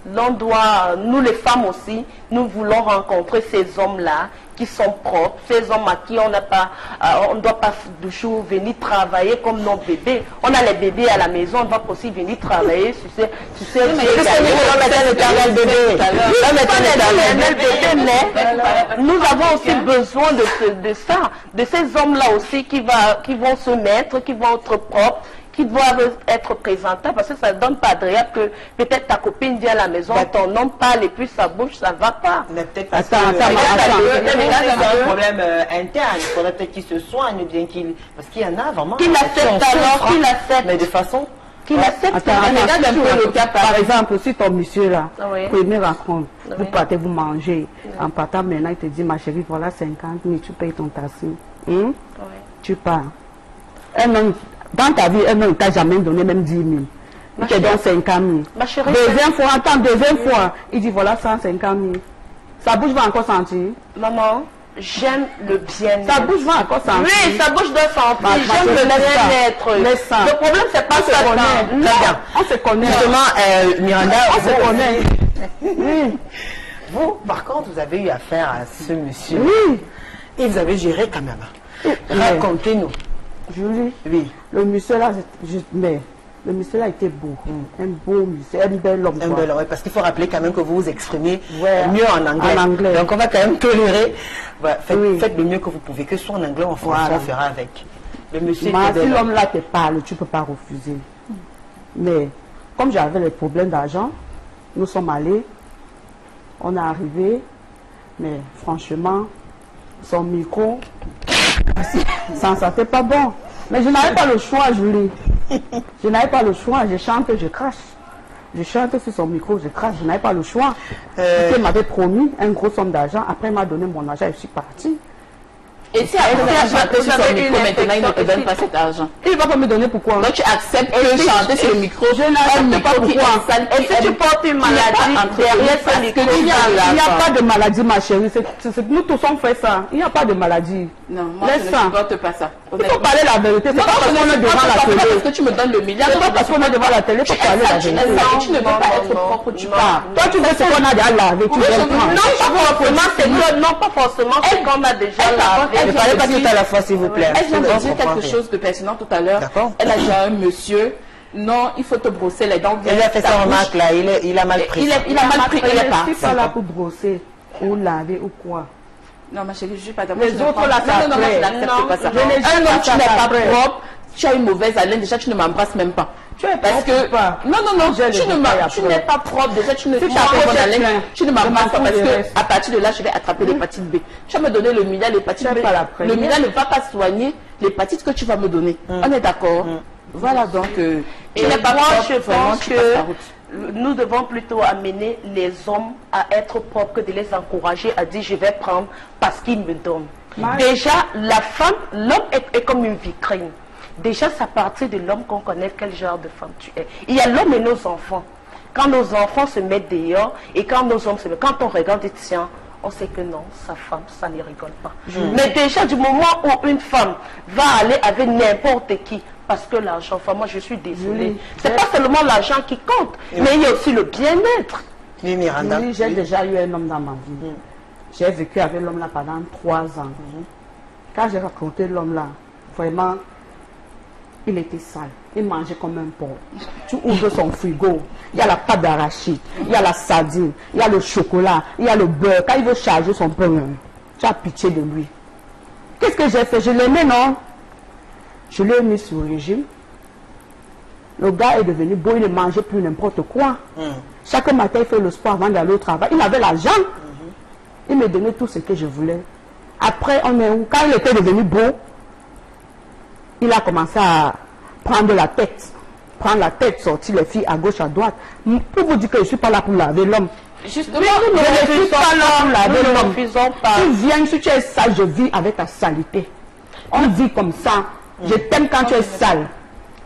Nous les femmes aussi, nous voulons rencontrer ces hommes-là qui sont propres, ces hommes à qui on ne doit pas toujours venir travailler comme nos bébés. On a les bébés à la maison, on ne va pas aussi venir travailler sur ces nous avons aussi besoin de ça, de ces hommes-là aussi qui vont se mettre, qui vont être propres, qui doivent être présentables, parce que ça ne donne pas agréable que peut-être ta copine vient à la maison, ton homme parle et puis sa bouche, ça ne va pas. Mais peut-être parce que c'est un problème interne, il faudrait peut-être qu'il se soigne, bien qu'il... Parce qu'il y en a vraiment... Qu'il accepte alors, qu'il accepte. Mais de façon Qu'il accepte. Regarde un peu le cas. Par exemple, si ton monsieur là, première rencontre, vous partez vous manger, en partant maintenant, il te dit, ma chérie, voilà 50 000, tu payes ton taxi. Tu pars. Un homme, dans ta vie, un homme ne t'a jamais donné même 10 000. Il te donne 50 000. Deuxième fois, attends, deuxième fois, il dit, voilà 150 000. Sa bouche va encore sentir. Maman, j'aime le bien-être. Sa bouche va encore sentir. Oui, sa bouche doit sentir. J'aime le bien-être. Le problème, c'est pas ça. On se connaît. Justement, Miranda, on se connaît. Oui. Vous, par contre, vous avez eu affaire à ce monsieur. Oui. Et vous avez géré quand même. Racontez-nous. Julie, oui. Le monsieur là, mais le monsieur là était beau. Un beau monsieur, un bel homme. Un bel homme, parce qu'il faut rappeler quand même que vous vous exprimez mieux en anglais. Donc on va quand même tolérer. Voilà, faites le mieux que vous pouvez, que ce soit en anglais ou en français, on fera avec. Le monsieur si l'homme là te parle, tu ne peux pas refuser. Mais comme j'avais les problèmes d'argent, nous sommes allés, on est arrivé, mais franchement, son micro, ça ne sentait pas bon. Mais je n'avais pas le choix, Julie. Je n'avais pas le choix. Je chante, je crache. Je chante sur son micro, je crache. Je n'avais pas le choix. Il m'avait promis un gros somme d'argent. Après, il m'a donné mon argent et je suis partie. Et si après chanter sur son micro, maintenant il ne te donne pas cet argent. Il ne va pas me donner pourquoi. Donc tu acceptes que chanter sur le micro, je n'accepte pas pourquoi. Et si tu portes une maladie derrière ce micro, il n'y a pas de maladie, ma chérie. Nous tous on fait ça. Il n'y a pas de maladie. Non, moi je ne supporte pas ça. Il faut parler la vérité. C'est pas parce qu'on est devant la télé. Parce que tu me donnes le milliard. C'est pas parce qu'on est devant la télé pour parler la vérité. Tu ne veux pas être propre, tu parles. Toi tu veux ce qu'on a déjà lavé, tu veux prendre. Non, pas forcément. Non, pas forcément ce qu'on a déjà lavé. Ne parlez pas tout à la fois, s'il vous plaît. Elle vient de dire quelque chose de pertinent tout à l'heure. Elle a dit à un monsieur, non, il faut te brosser les dents. Elle a fait sa remarque là, il a mal pris. Il a mal pris, il est parti. Je suis pas là pour brosser ou laver ou quoi. Non, ma chérie, je suis pas d'accord. Les autres là, ça non, je n'accepte pas ça. Un homme, tu n'es pas propre, tu as une mauvaise haleine, déjà tu ne m'embrasses même pas. Parce que non, tu n'es pas propre, déjà tu ne m'embrasses pas parce que à partir de là je vais attraper l'hépatite B. Tu vas me donner le milliard, l'hépatite B. Le milliard ne va pas soigner l'hépatite que tu vas me donner. On est d'accord? Voilà donc. Et moi je pense que nous devons plutôt amener les hommes à être propres que de les encourager à dire je vais prendre parce qu'ils me donnent. Déjà la femme, l'homme est comme une vitrine. Déjà, c'est à partir de l'homme qu'on connaît quel genre de femme tu es. Il y a l'homme et nos enfants. Quand nos enfants se mettent dehors et quand nos hommes se mettent, quand on regarde et tient, on sait que non, sa femme, ça ne rigole pas. Mais déjà, du moment où une femme va aller avec n'importe qui, parce que l'argent, enfin, moi je suis désolée, c'est pas seulement l'argent qui compte, mais il y a aussi le bien-être. Oui, Miranda. Oui, j'ai déjà eu un homme dans ma vie. J'ai vécu avec l'homme là pendant 3 ans. Quand j'ai rencontré l'homme là, vraiment, il était sale. Il mangeait comme un porc. Tu ouvres son frigo, il y a la pâte d'arachide, il y a la sardine, il y a le chocolat, il y a le beurre. Quand il veut charger son pain, tu as pitié de lui. Qu'est-ce que j'ai fait? Je l'aimais, non? Je l'ai mis sur le régime. Le gars est devenu beau, il ne mangeait plus n'importe quoi. Chaque matin, il fait le sport avant d'aller au travail. Il avait l'argent. Il me donnait tout ce que je voulais. Après, on est où? Quand il était devenu beau, il a commencé à prendre la tête. Prendre la tête, sortir les filles à gauche, à droite. Pour vous dire que je ne suis pas là pour laver l'homme. Justement, je ne suis pas là pour laver l'homme. Tu viens, si tu es sale, je vis avec ta saleté. On vit comme ça. Je t'aime quand tu es sale.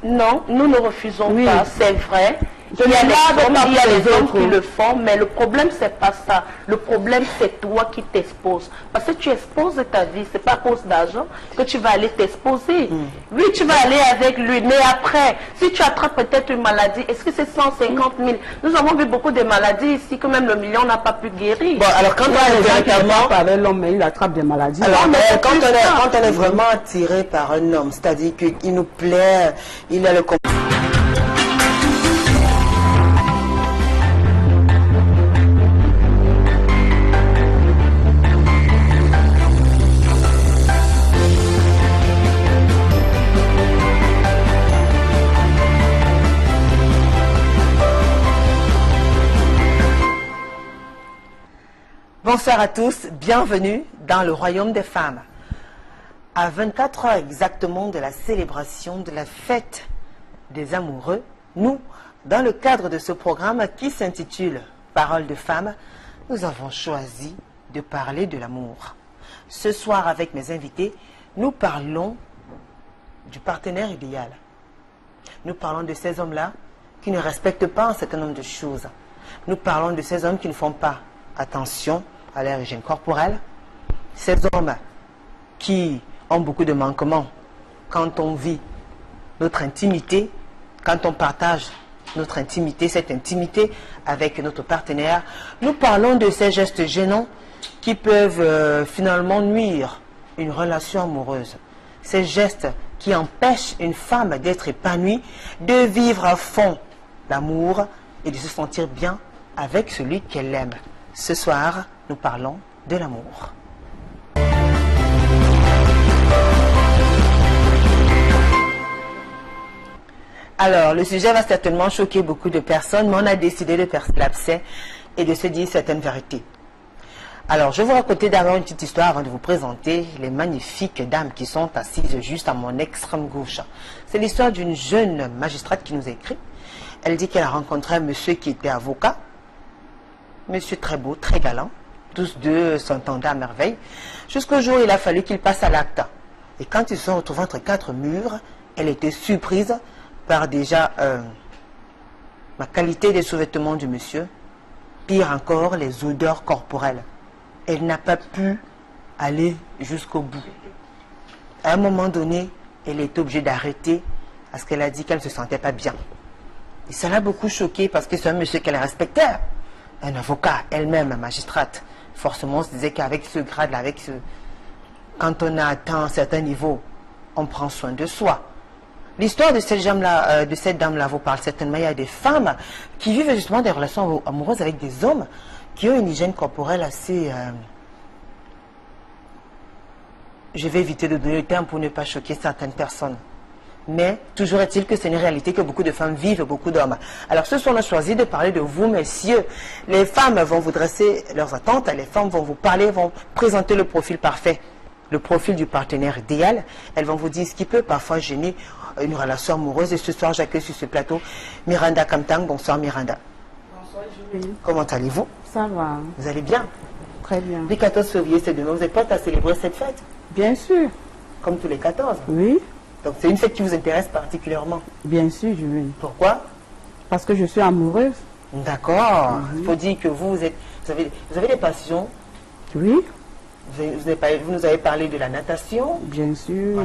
Non, nous ne refusons pas, c'est vrai. Il y a les hommes qui le font, mais le problème, c'est pas ça. Le problème, c'est toi qui t'exposes. Parce que tu exposes ta vie, c'est pas à cause d'argent que tu vas aller t'exposer. Oui, tu vas aller avec lui, mais après, si tu attrapes peut-être une maladie, est-ce que c'est 150 000? Nous avons vu beaucoup de maladies ici que même le million n'a pas pu guérir. Bon, alors quand on est véritablement avec l'homme, mais il attrape des maladies. Alors, quand on est vraiment attiré par un homme, c'est-à-dire qu'il nous plaît, il a le Bonsoir à tous, bienvenue dans le royaume des femmes. À 24 heures exactement de la célébration de la fête des amoureux, Nous, dans le cadre de ce programme qui s'intitule « Paroles de femmes », nous avons choisi de parler de l'amour. Ce soir, avec mes invités, nous parlons du partenaire idéal. Nous parlons de ces hommes-là qui ne respectent pas un certain nombre de choses. Nous parlons de ces hommes qui ne font pas attention à leur hygiène corporelle. Ces hommes qui ont beaucoup de manquements quand on vit notre intimité, quand on partage notre intimité, cette intimité avec notre partenaire. Nous parlons de ces gestes gênants qui peuvent finalement nuire une relation amoureuse. Ces gestes qui empêchent une femme d'être épanouie, de vivre à fond l'amour et de se sentir bien avec celui qu'elle aime. Ce soir, nous parlons de l'amour. Alors, le sujet va certainement choquer beaucoup de personnes, mais on a décidé de percer l'abcès et de se dire certaines vérités. Alors, je vais vous raconter d'abord une petite histoire avant de vous présenter les magnifiques dames qui sont assises juste à mon extrême gauche. C'est l'histoire d'une jeune magistrate qui nous a écrit. Elle dit qu'elle a rencontré un monsieur qui était avocat, monsieur très beau, très galant. Tous deux s'entendaient à merveille, jusqu'au jour où il a fallu qu'il passe à l'acte. Et quand ils se sont retrouvés entre quatre murs, elle était surprise par déjà la qualité des sous-vêtements du monsieur, pire encore, les odeurs corporelles. Elle n'a pas pu aller jusqu'au bout. À un moment donné, elle est obligée d'arrêter parce qu'elle a dit qu'elle ne se sentait pas bien. Et ça l'a beaucoup choquée parce que c'est un monsieur qu'elle respectait, un avocat, elle-même, magistrate. Forcément, on se disait qu'avec ce grade-là, quand on a atteint un certain niveau, on prend soin de soi. L'histoire de cette dame-là vous parle certainement. Il y a des femmes qui vivent justement des relations amoureuses avec des hommes qui ont une hygiène corporelle assez... Je vais éviter de donner le terme pour ne pas choquer certaines personnes. Mais toujours est-il que c'est une réalité que beaucoup de femmes vivent, beaucoup d'hommes. Alors ce soir, on a choisi de parler de vous, messieurs. Les femmes vont vous dresser leurs attentes, les femmes vont vous parler, vont présenter le profil parfait, le profil du partenaire idéal. Elles vont vous dire ce qui peut parfois gêner une relation amoureuse. Et ce soir, j'accueille sur ce plateau Miranda Kamtang. Bonsoir Miranda. Bonsoir Julie. Comment allez-vous? Ça va. Vous allez bien? Très bien. Le 14 février, c'est demain. Vous êtes prête à célébrer cette fête? Bien sûr. Comme tous les 14? Oui. Donc c'est une fête qui vous intéresse particulièrement? Bien sûr, Julie. Pourquoi? Parce que je suis amoureuse. D'accord. Il faut dire que vous avez des passions. Oui. Vous nous avez parlé de la natation. Bien sûr,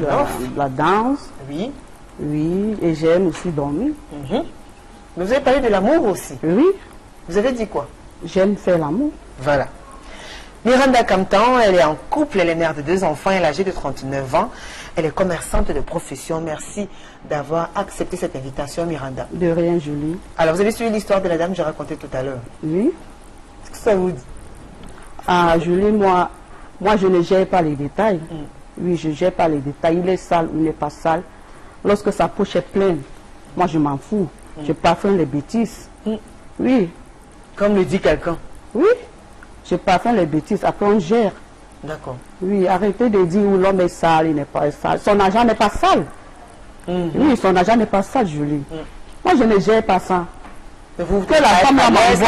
la danse. Oui. Oui, et j'aime aussi dormir. Mais vous avez parlé de l'amour aussi. Oui. Vous avez dit quoi? J'aime faire l'amour. Voilà. Miranda Kamtang, elle est en couple, elle est mère de 2 enfants, elle est âgée de 39 ans. Elle est commerçante de profession. Merci d'avoir accepté cette invitation, Miranda. De rien, Julie. Alors, vous avez suivi l'histoire de la dame que j'ai racontée tout à l'heure? Oui. Qu'est-ce que ça vous dit? Ah, Julie, moi, je ne gère pas les détails. Oui, je ne gère pas les détails. Il est sale ou il n'est pas sale. Lorsque sa poche est pleine, moi, je m'en fous. Je parfume les bêtises. Oui. Comme le dit quelqu'un? Oui. Je parfume les bêtises. Après, on gère. D'accord. Oui, arrêtez de dire où l'homme est sale, il n'est pas sale. Son argent n'est pas sale. Oui, son argent n'est pas sale, Julie. Moi, je ne gère pas ça. Que la femme m'envoie,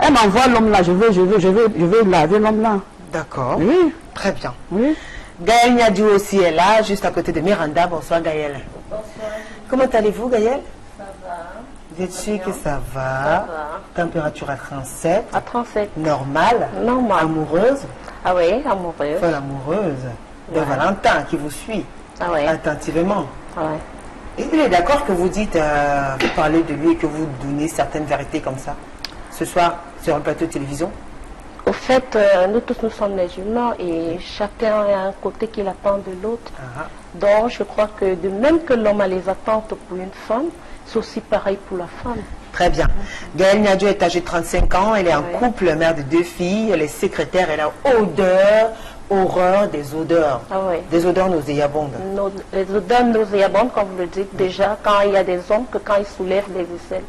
elle m'envoie l'homme là, je veux laver l'homme là. D'accord. Oui. Très bien. Oui. Gaëlle Niadou aussi est là, juste à côté de Miranda. Bonsoir Gaëlle. Bonsoir. Comment allez-vous Gaëlle? Ça va. Vous êtes sûr que ça va? Ça va. Température à 37. À 37. Normal. Normal. Amoureuse? Ah oui, amoureuse. Folle amoureuse de Valentin qui vous suit attentivement. Ah ouais. Et il est d'accord que vous dites, vous parlez de lui et que vous donnez certaines vérités comme ça, ce soir, sur un plateau de télévision? Au fait, nous tous, nous sommes les humains et chacun a un côté qu'il attend de l'autre. Donc, je crois que de même que l'homme a les attentes pour une femme, c'est aussi pareil pour la femme. Très bien. Gaëlle Niadou est âgée de 35 ans, elle est en couple, mère de 2 filles, elle est secrétaire, elle a horreur des odeurs. Ah oui. Des odeurs nauséabondes. Les odeurs nauséabondes, comme vous le dites, déjà, quand il y a des hommes, que quand ils soulèvent les aisselles,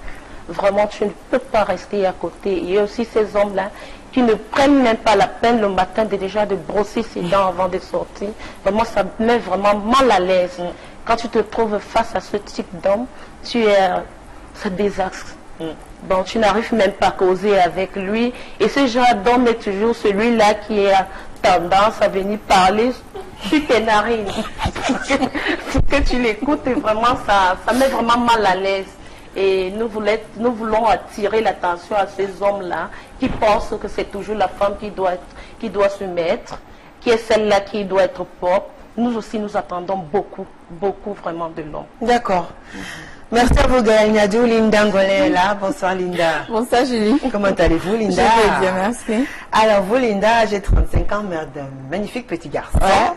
vraiment, tu ne peux pas rester à côté. Il y a aussi ces hommes-là qui ne prennent même pas la peine le matin de brosser ses dents avant de sortir. Vraiment, ça me met vraiment mal à l'aise. Quand tu te trouves face à ce type d'homme, tu es ça désaxe. Donc tu n'arrives même pas à causer avec lui. Et ce genre d'homme est toujours celui-là qui a tendance à venir parler sur tes narines. que tu l'écoutes et vraiment ça met vraiment mal à l'aise. Et nous voulons attirer l'attention à ces hommes-là qui pensent que c'est toujours la femme qui doit se mettre, qui est celle-là qui doit être propre. Nous aussi, nous attendons beaucoup, beaucoup vraiment de l'homme. D'accord. Merci à vous, Gaël Niadou. Linda Ngolé est là. Bonsoir, Linda. Bonsoir, Julie. Comment allez-vous, Linda? Je vais bien, merci. Alors, vous, Linda, j'ai 35 ans, mère d'un magnifique petit garçon. Ouais.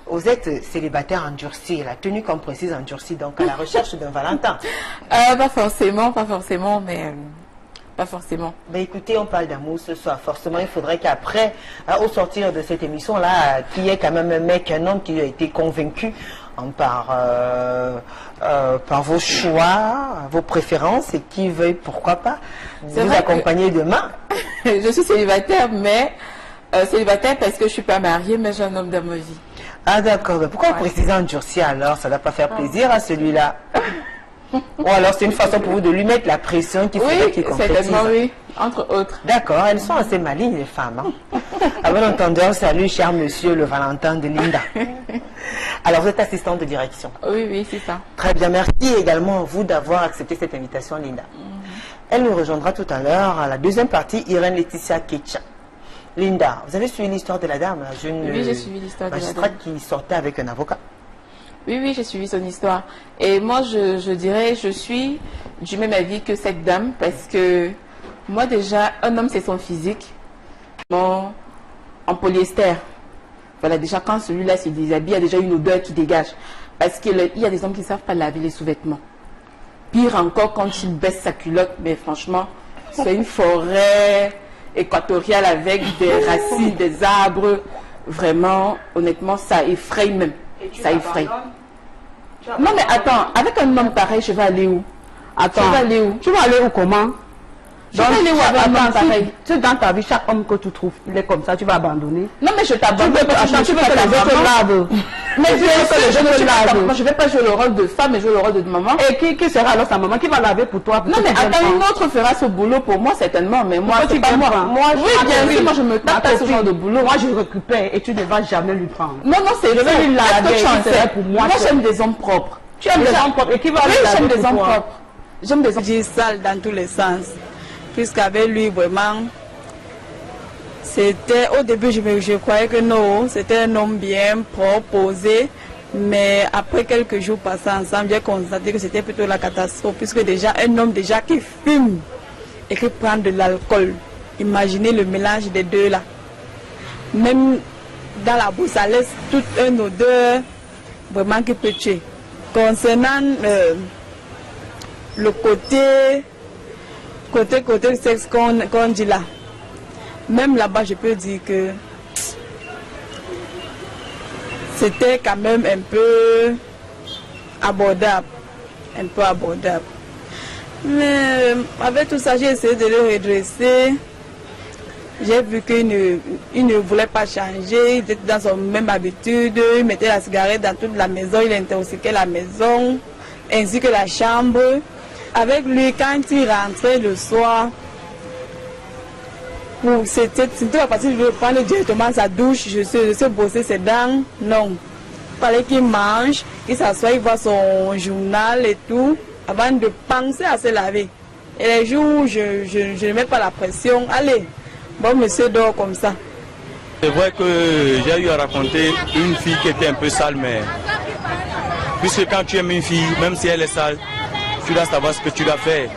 Vous êtes célibataire endurci, la tenue comme précise endurcie, donc à la recherche d'un Valentin. Pas forcément, mais pas forcément. Ben écoutez, on parle d'amour ce soir. Forcément, il faudrait qu'après, au sortir de cette émission-là, qu'il y ait quand même un mec, un homme qui a été convaincu par vos choix, vos préférences et qui veuille, pourquoi pas, vous accompagner demain. Je suis célibataire, mais célibataire parce que je ne suis pas mariée, mais j'ai un homme dans ma vie. Ah d'accord, mais pourquoi préciser endurci alors? Ça ne va pas faire plaisir à celui-là. Ou alors c'est une façon pour vous de lui mettre la pression qu'il faudrait qu'il concrétise. Certainement, oui, entre autres. D'accord, elles sont assez malignes les femmes. Hein? À bon entendeur, salut cher monsieur le Valentin de Linda. Alors vous êtes assistante de direction. Oui, oui, c'est ça. Très bien, merci également à vous d'avoir accepté cette invitation, Linda. Elle nous rejoindra tout à l'heure à la deuxième partie, Irène Laetitia Ketcha. Linda, vous avez suivi l'histoire de la dame, la jeune j'ai suivi l'histoire de la dame. magistrate qui sortait avec un avocat. Oui, j'ai suivi son histoire. Et moi, je dirais, je suis du même avis que cette dame, parce que moi déjà, un homme, c'est son physique, en polyester. Voilà, déjà, quand celui-là se déshabille, il y a déjà une odeur qui dégage. Parce qu'il y a des hommes qui ne savent pas laver les sous-vêtements. Pire encore, quand il baisse sa culotte, mais franchement, c'est une forêt équatoriale avec des racines, des arbres. Vraiment, honnêtement, ça effraie même. Ça effraie. Non mais attends, avec un homme pareil, je vais aller où? Attends, je vais aller où? Tu vas aller où comment? Je vais aller où avec un homme pareil? Si dans ta vie, chaque homme que tu trouves, il est comme ça, tu vas abandonner. Non mais je t'abandonne. Tu veux que les autres te lavent. Mais je veux que les autres te lavent. Moi je ne vais pas jouer le rôle de femme, mais jouer le rôle de maman. Et qui sera alors sa maman? Qui va laver pour toi? Non mais attends, une autre fera ce boulot pour moi certainement, mais moi c'est pas moi. Oui, bien sûr, moi je me tape à ce genre de boulot. Moi je récupère et tu ne vas jamais lui prendre. Non, c'est je vais lui laver pour moi. Moi j'aime des hommes propres. Tu aimes des hommes propres et qui va lui laver? J'aime des hommes propres. J'aime des hommes sales dans tous les sens. Puisqu'avec lui, vraiment, c'était, au début, je croyais que non, c'était un homme bien propre, posé, mais après quelques jours passés ensemble, j'ai constaté que c'était plutôt la catastrophe, puisque déjà, un homme déjà qui fume et qui prend de l'alcool, imaginez le mélange des deux là. Même dans la bouche, ça laisse toute une odeur vraiment qui peut tuer. Concernant le côté sexe qu'on dit là, même là-bas je peux dire que c'était quand même un peu abordable, mais avec tout ça j'ai essayé de le redresser. J'ai vu qu'il ne voulait pas changer, il était dans son même habitude, il mettait la cigarette dans toute la maison, il intoxiquait la maison ainsi que la chambre. Avec lui, quand il rentrait le soir, c'était la partie de prendre directement sa douche, je sais bosser ses dents, non. Il fallait qu'il mange, qu'il s'assoie, il voit son journal et tout, avant de penser à se laver. Et les jours où je ne mets pas la pression, allez, bon monsieur dort comme ça. C'est vrai que j'ai eu à raconter une fille qui était un peu sale, mais puisque quand tu aimes une fille, même si elle est sale, tu dois savoir ce que tu dois faire.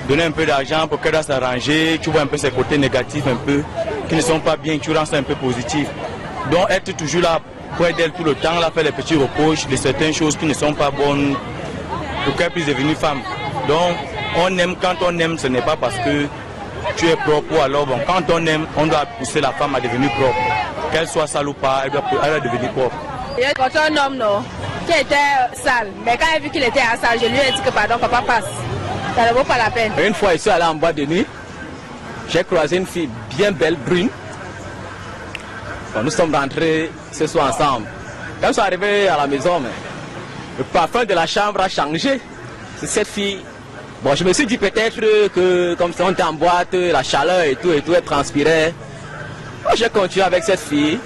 Donner un peu d'argent pour qu'elle doit s'arranger. Tu vois un peu ses côtés négatifs, un peu, qui ne sont pas bien, tu rends ça un peu positif. Donc être toujours là près d'elle tout le temps, là, faire les petits reproches de certaines choses qui ne sont pas bonnes pour qu'elle puisse devenir femme. Donc on aime, quand on aime, ce n'est pas parce que tu es propre ou alors bon, quand on aime, on doit pousser la femme à devenir propre. Qu'elle soit sale ou pas, elle doit devenir propre. Quand un homme, non, qui était sale, mais quand j'ai vu qu'il était sale, je lui ai dit que pardon, papa passe. Ça ne vaut pas la peine. Une fois, je suis allé en boîte de nuit, j'ai croisé une fille bien belle, brune. Bon, nous sommes rentrés ce soir ensemble. Quand je suis arrivé à la maison, le parfum de la chambre a changé. C'est cette fille Bon, je me suis dit peut-être que comme ça on était en boîte, la chaleur et tout, elle transpirait. Bon, j'ai continué avec cette fille.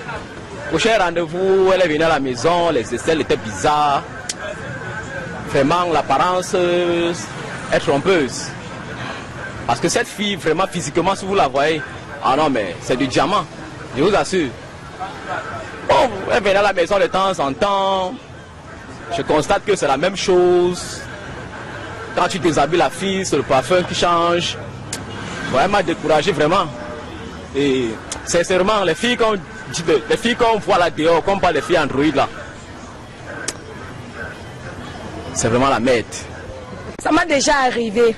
Prochain rendez-vous, elle est venue à la maison, les aisselles étaient bizarres. Vraiment, l'apparence est trompeuse. Parce que cette fille, vraiment physiquement, si vous la voyez, ah non mais c'est du diamant, je vous assure. Bon, elle venait à la maison de temps en temps. Je constate que c'est la même chose. Quand tu déshabilles la fille, c'est le parfum qui change. Bon, elle m'a découragé vraiment. Et sincèrement, les filles qu'on voit là dehors, comme pas les filles Android là, c'est vraiment la merde. Ça m'a déjà arrivé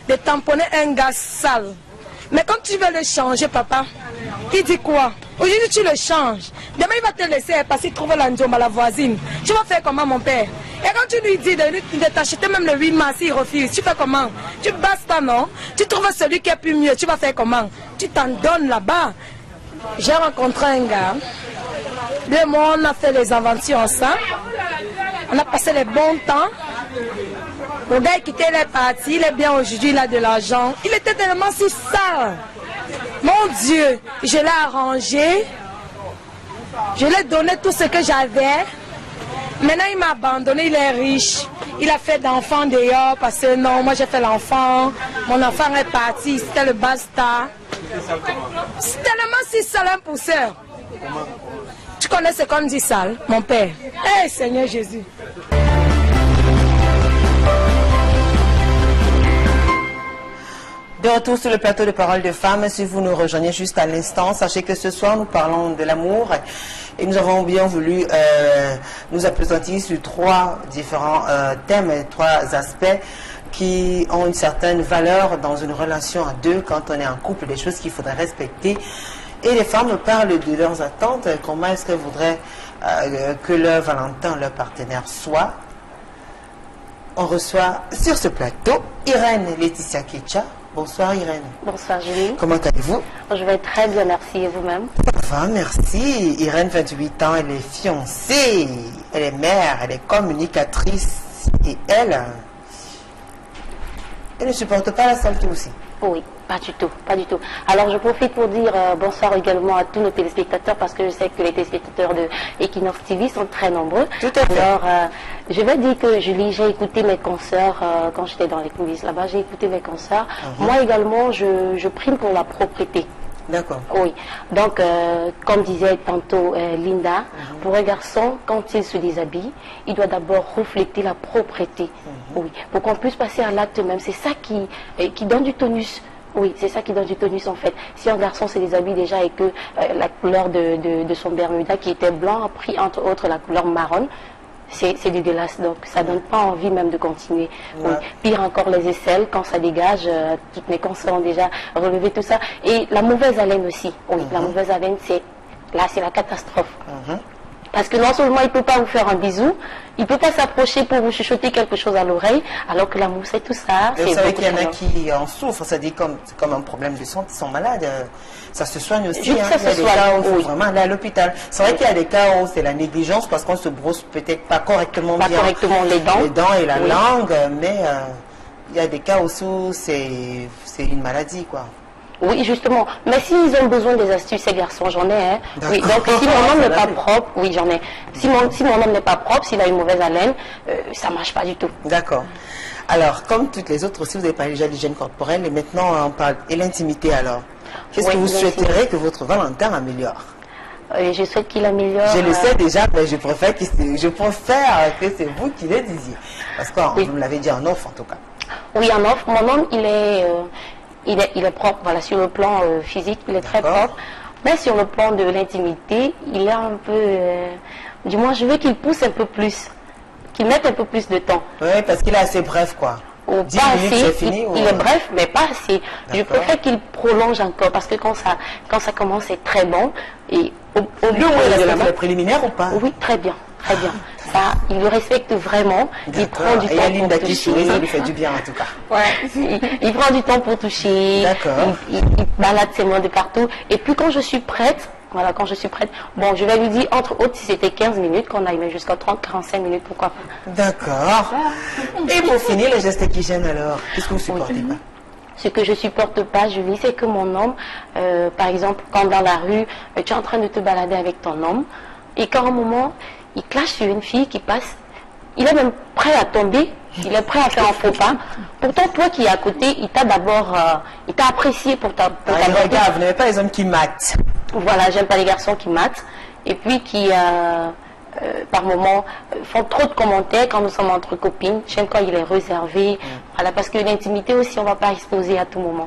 de tamponner un gars sale. Mais quand tu veux le changer, papa, il dit quoi? Aujourd'hui, tu le changes. Demain, il va te laisser parce qu'il trouve l'andioma, la voisine. Tu vas faire comment, mon père? Et quand tu lui dis de t'acheter même le 8 mars, il refuse. Tu fais comment? Tu bastes, non? Tu trouves celui qui est plus mieux. Tu vas faire comment? Tu t'en donnes là-bas. J'ai rencontré un gars. 2 mois, on a fait les inventions ensemble. On a passé les bons temps. Le gars qui était parti, il est bien aujourd'hui, il a de l'argent. Il était tellement si sale. Mon Dieu, je l'ai arrangé. Je lui ai donné tout ce que j'avais. Maintenant, il m'a abandonné, il est riche. Il a fait d'enfants dehors parce que non, moi j'ai fait l'enfant. Mon enfant est parti, c'était le basta. C'est tellement si sale un pousseur. Tu connais ce qu'on dit sale, mon père? Eh, Seigneur Jésus. De retour sur le plateau de Paroles de Femmes, si vous nous rejoignez juste à l'instant, sachez que ce soir nous parlons de l'amour et nous avons bien voulu nous appesantir sur 3 différents thèmes, 3 aspects qui ont une certaine valeur dans une relation à 2 quand on est en couple, des choses qu'il faudrait respecter. Et les femmes parlent de leurs attentes, comment est-ce qu'elles voudraient que leur Valentin, leur partenaire soit. On reçoit sur ce plateau Irène Laetitia Ketcha. Bonsoir Irène. Bonsoir Julie. Comment allez-vous? Je vais très bien, merci. Et vous-même? Ça va, merci. Irène, 28 ans, elle est fiancée, elle est mère, elle est communicatrice et elle ne supporte pas la saleté aussi. Oui, pas du tout, pas du tout. Alors je profite pour dire bonsoir également à tous nos téléspectateurs parce que je sais que les téléspectateurs de Equinox TV sont très nombreux. Tout à fait. Alors je vais dire que Julie, j'ai écouté mes consoeurs quand j'étais dans les coulisses là-bas, j'ai écouté mes consoeurs. Moi également, je prime pour la propreté. D'accord. Oui. Donc, comme disait tantôt Linda, pour un garçon, quand il se déshabille, il doit d'abord refléter la propreté. Oui. Pour qu'on puisse passer à l'acte même. C'est ça qui donne du tonus. Oui, c'est ça qui donne du tonus en fait. Si un garçon se déshabille déjà et que la couleur de son Bermuda qui était blanc a pris entre autres la couleur marron, c'est dégueulasse, donc ça donne pas envie même de continuer. Oui. Pire encore les aisselles, quand ça dégage, toutes mes consoeurs ont déjà relevé tout ça. Et la mauvaise haleine aussi, oui, la mauvaise haleine, c'est la catastrophe. Parce que non seulement il ne peut pas vous faire un bisou, il ne peut pas s'approcher pour vous chuchoter quelque chose à l'oreille, alors que l'amour c'est tout ça. Et vous savez qu'il y en a qui en souffrent, ça dit comme un problème de santé, ils sont malades. Ça se soigne aussi. Juste ça il y a se des soigne, cas où il faut oui. vraiment aller à l'hôpital. C'est vrai qu'il y a des cas où c'est la négligence parce qu'on se brosse peut-être pas correctement bien les dents et la langue, mais il y a des cas aussi où c'est une maladie, quoi. Oui, justement. Mais s'ils ont besoin des astuces, ces garçons, j'en ai. Hein. Oui, donc si mon homme n'est pas propre, oui, j'en ai. Si mon homme n'est pas propre, s'il a une mauvaise haleine, ça ne marche pas du tout. D'accord. Alors, comme toutes les autres aussi, vous avez parlé déjà d'hygiène corporelle et maintenant on parle de l'intimité alors. Qu'est-ce que vous souhaiteriez que votre Valentin améliore? Je souhaite qu'il améliore. Je le sais déjà, mais je préfère que c'est vous qui le disiez. Parce que vous me l'avez dit en offre en tout cas. Oui, en offre. Mon homme, il est propre. Voilà, sur le plan physique, il est très propre. Mais sur le plan de l'intimité, il est un peu... du moins, je veux qu'il pousse un peu plus. Qu'il mette un peu plus de temps. Oui, parce qu'il est assez bref, quoi. Ou pas assez, il est bref, mais pas assez. Je préfère qu'il prolonge encore, parce que quand ça commence, c'est très bon. Et au lieu où il a fait le préliminaire ou pas? Oui, très bien, très bien. Ça, il le respecte vraiment. Il prend du temps pour toucher. Ça lui fait du bien en tout cas. Ouais. Il prend du temps pour toucher. D'accord. Il balade ses mains de partout. Et puis quand je suis prête, Voilà, quand je suis prête. Bon, je vais lui dire, entre autres, si c'était 15 minutes, qu'on aille même jusqu'à 30-45 minutes, pourquoi pas. D'accord. Et pour finir, les gestes qui gênent alors, qu'est-ce que vous supportez pas? Ce que je supporte pas, Julie, c'est que mon homme, par exemple, quand dans la rue, tu es en train de te balader avec ton homme, et qu'à un moment, il clash sur une fille qui passe, il est même prêt à tomber, il est prêt à faire un faux pas. Pourtant, toi qui es à côté, il t'a d'abord, il t'a apprécié pour ta regarde, vous n'avez pas les hommes qui matent. Voilà, j'aime pas les garçons qui matent, et puis qui, par moments, font trop de commentaires quand nous sommes entre copines. J'aime quand il est réservé, voilà, parce que l'intimité aussi, on ne va pas exposer à tout moment.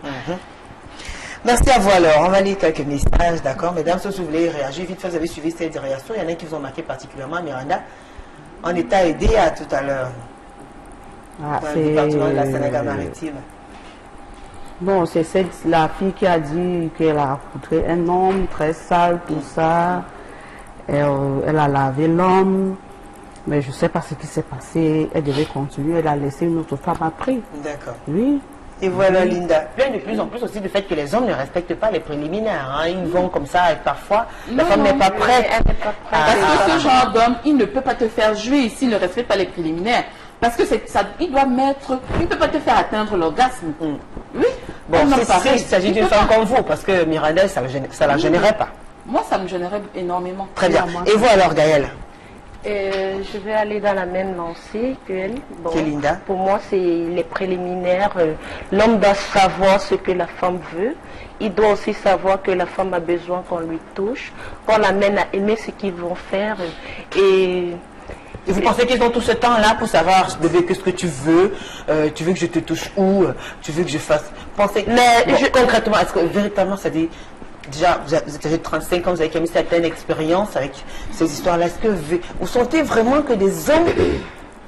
Merci à vous alors. On va lire quelques messages, d'accord. Mesdames, si vous voulez réagir, vite fait, vous avez suivi cette réaction. Il y en a qui vous ont marqué particulièrement. Miranda, on est à aider à tout à l'heure. Dans le département de la Sénégal-Maritime. Bon, c'est la fille qui a dit qu'elle a rencontré un homme très sale, tout ça. Elle a lavé l'homme. Mais je ne sais pas ce qui s'est passé. Elle devait continuer. Elle a laissé une autre femme après. D'accord. Oui. Et voilà, Linda. Bien de plus en plus aussi du fait que les hommes ne respectent pas les préliminaires. Hein. Ils vont comme ça et parfois la femme n'est pas prête. Parce que ce genre d'homme, il ne peut pas te faire jouer s'il ne respecte pas les préliminaires. Parce que il doit mettre, il ne peut pas te faire atteindre l'orgasme. Oui. Bon, il s'agit d'une femme comme vous, parce que Miranda, ça ne la gênerait pas. Moi, ça me gênerait énormément. Très bien. Et vous alors, Gaëlle? Je vais aller dans la même lancée qu'elle. Bon, Linda. Pour moi, c'est les préliminaires. L'homme doit savoir ce que la femme veut. Il doit aussi savoir que la femme a besoin qu'on lui touche, qu'on l'amène à aimer ce qu'ils vont faire. Et vous pensez qu'ils ont tout ce temps-là pour savoir, bébé, qu'est-ce que tu veux? Tu veux que je te touche où? Tu veux que je fasse? Pensez. Mais concrètement, est-ce que véritablement ça dit. Déjà, vous avez 35 ans, vous avez quand même une certaine expérience avec ces histoires-là. Est-ce que vous sentez vraiment que des hommes,